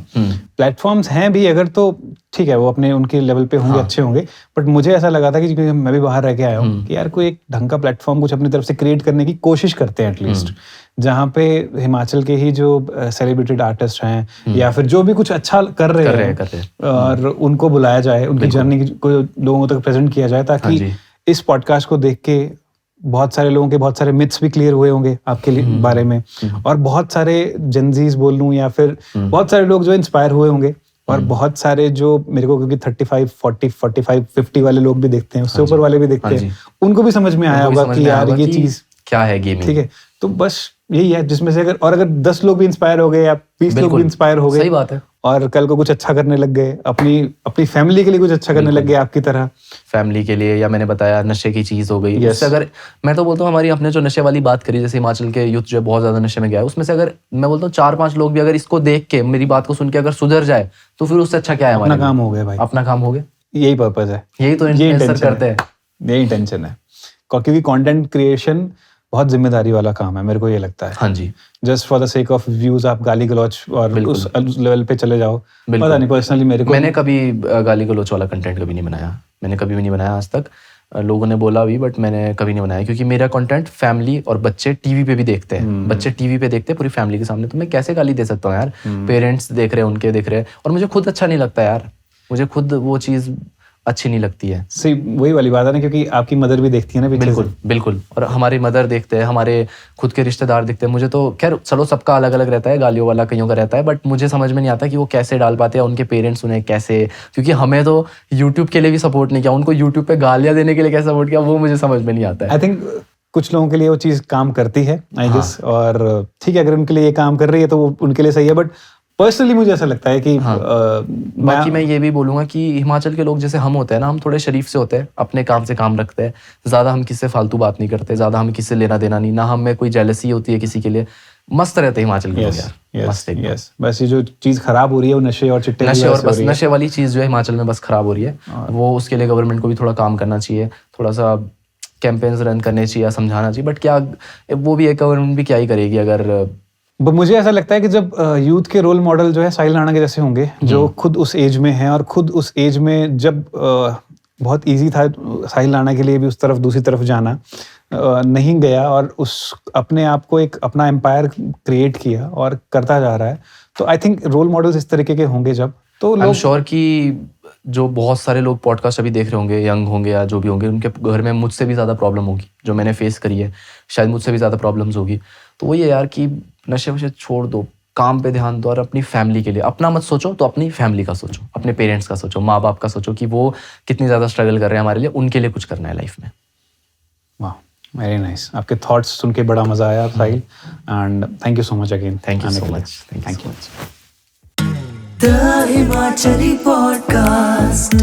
प्लेटफॉर्म्स हैं भी अगर तो ठीक है, वो अपने उनके लेवल पे होंगे, अच्छे होंगे, बट मुझे ऐसा लगा था कि क्योंकि मैं भी बाहर रह के आया हूँ कि यार कोई एक ढंग का प्लेटफॉर्म कुछ अपनी तरफ से क्रिएट करने की कोशिश करते हैं एटलीस्ट, जहाँ पे हिमाचल के ही जो सेलिब्रेटेड आर्टिस्ट हैं या फिर जो भी कुछ अच्छा कर रहे हैं और उनको बुलाया जाए, उनकी जर्नी को लोगों तक प्रेजेंट किया जाए, ताकि इस पॉडकास्ट को देख के बहुत सारे लोगों के बहुत सारे मिथ्स भी क्लियर हुए होंगे आपके बारे में, और बहुत सारे जेनजीज बोल लूं या फिर बहुत सारे लोग जो इंस्पायर हुए होंगे, और बहुत सारे जो मेरे को क्योंकि 35, 40, 45, 50 वाले लोग भी देखते हैं, उससे ऊपर वाले भी देखते हैं, उनको भी समझ में आया होगा कि यार ये चीज क्या है गेमिंग, ठीक है। तो बस यही है जिसमें से अगर 10 लोग भी इंस्पायर हो गए या 20 लोग भी इंस्पायर हो गए, सही बात है, और कल को कुछ अच्छा करने लग गए, अपनी फैमिली के लिए कुछ अच्छा करने लग गए आपकी तरह, फैमिली के लिए, या मैंने बताया नशे की चीज हो गई, उससे अगर मैं तो बोलता हूँ हमारी अपने जो नशे वाली बात करी, जैसे हिमाचल के यूथ जो बहुत ज्यादा नशे में गया है, उसमें से अगर मैं बोलता हूँ 4-5 लोग भी अगर इसको देख के मेरी बात को सुन के अगर सुधर जाए तो फिर उससे अच्छा क्या है, अपना काम हो गया भाई, अपना काम हो गया, यही पर्पस है, यही तो इन्फ्लुएंसर करते हैं, यही टेंशन है, क्योंकि कंटेंट क्रिएशन बहुत जिम्मेदारी वाला काम है, मेरे को ये लगता है। हाँ जी, just for the sake of views आप गाली गलौच और उस लेवल पे चले जाओ, पता नहीं, पर्सनली मैंने कभी गाली गलौच वाला कंटेंट कभी नहीं बनाया, मैंने कभी भी नहीं बनाया आज तक, लोगों ने बोला भी बट मैंने कभी नहीं बनाया, क्योंकि मेरा कंटेंट फैमिली और बच्चे टीवी पे भी देखते हैं, बच्चे टीवी पे देखते हैं पूरी फैमिली के सामने, तो मैं कैसे गाली दे सकता हूँ यार, पेरेंट्स देख रहे हैं, उनके देख रहे हैं, और मुझे खुद अच्छा नहीं लगता यार, मुझे खुद वो चीज़ अच्छी नहीं लगती है। सही, वही वाली बात है ना, क्योंकि आपकी मदर भी देखती है ना पीछे। बिल्कुल बिल्कुल, और हमारी मदर देखते हैं, हमारे खुद के रिश्तेदार देखते हैं, मुझे तो खैर चलो सबका अलग अलग रहता है, गालियों वाला कईयों का रहता है, बट मुझे समझ में नहीं आता कि वो कैसे डाल पाते हैं, उनके पेरेंट्स उन्हें कैसे, क्योंकि हमें तो यूट्यूब के लिए भी सपोर्ट नहीं किया, उनको यूट्यूब पे गालियाँ देने के लिए कैसे सपोर्ट किया, वो मुझे समझ में नहीं आता है। आई थिंक कुछ लोगों के लिए वो चीज़ काम करती है, आई गेस, और ठीक है, अगर उनके लिए ये काम कर रही है तो वो उनके लिए सही है, बट पर्सनली मुझे ऐसा लगता है कि बाकी मैं ये भी बोलूँगा कि हिमाचल के लोग जैसे हम होते हैं ना, हम थोड़े शरीफ से होते हैं, अपने काम से काम रखते हैं, ज़्यादा हम किससे फालतू बात नहीं करते, ज़्यादा हम किससे लेना देना नहीं, ना हमें कोई जेलसी होती है किसी के लिए, मस्त रहते हैं हिमाचल के लोग यार, मस्त एकदम। बस ये जो चीज़ खराब हो रही है वो नशे और चिट्टे, नशे और बस नशे वाली चीज़ जो है हिमाचल में बस खराब हो रही है, वो उसके लिए गवर्नमेंट को भी थोड़ा काम करना चाहिए, थोड़ा सा कैंपेन्स रन करने चाहिए, समझाना चाहिए, बट क्या वो भी है, गवर्नमेंट भी क्या ही करेगी अगर। मुझे ऐसा लगता है कि जब यूथ के रोल मॉडल जो है साहिल राणा के जैसे होंगे, जो खुद उस एज में हैं, और खुद उस एज में जब बहुत इजी था साहिल राणा के लिए भी उस तरफ दूसरी तरफ जाना, नहीं गया और उस अपने आप को एक अपना एम्पायर क्रिएट किया और करता जा रहा है, तो आई थिंक रोल मॉडल्स इस तरीके के होंगे जब, तो आई एम श्योर कि जो बहुत सारे लोग पॉडकास्ट अभी देख रहे होंगे, यंग होंगे या जो भी होंगे, उनके घर में मुझसे भी ज़्यादा प्रॉब्लम होगी, जो मैंने फेस करी है, शायद मुझसे भी ज़्यादा प्रॉब्लम्स होगी, तो वही है यार कि नशे वशे छोड़ दो, काम पे ध्यान दो, और अपनी फैमिली के लिए, अपना मत सोचो तो अपनी फैमिली का सोचो, अपने पेरेंट्स का सोचो, माँ बाप का सोचो कि वो कितनी ज़्यादा स्ट्रगल कर रहे हैं हमारे लिए, उनके लिए कुछ करना है लाइफ में। वाह, वेरी नाइस, आपके थॉट्स सुन के बड़ा मजा आया Sahil, and thank you so much again. Thank you so much, thank you. The Himachali Podcast.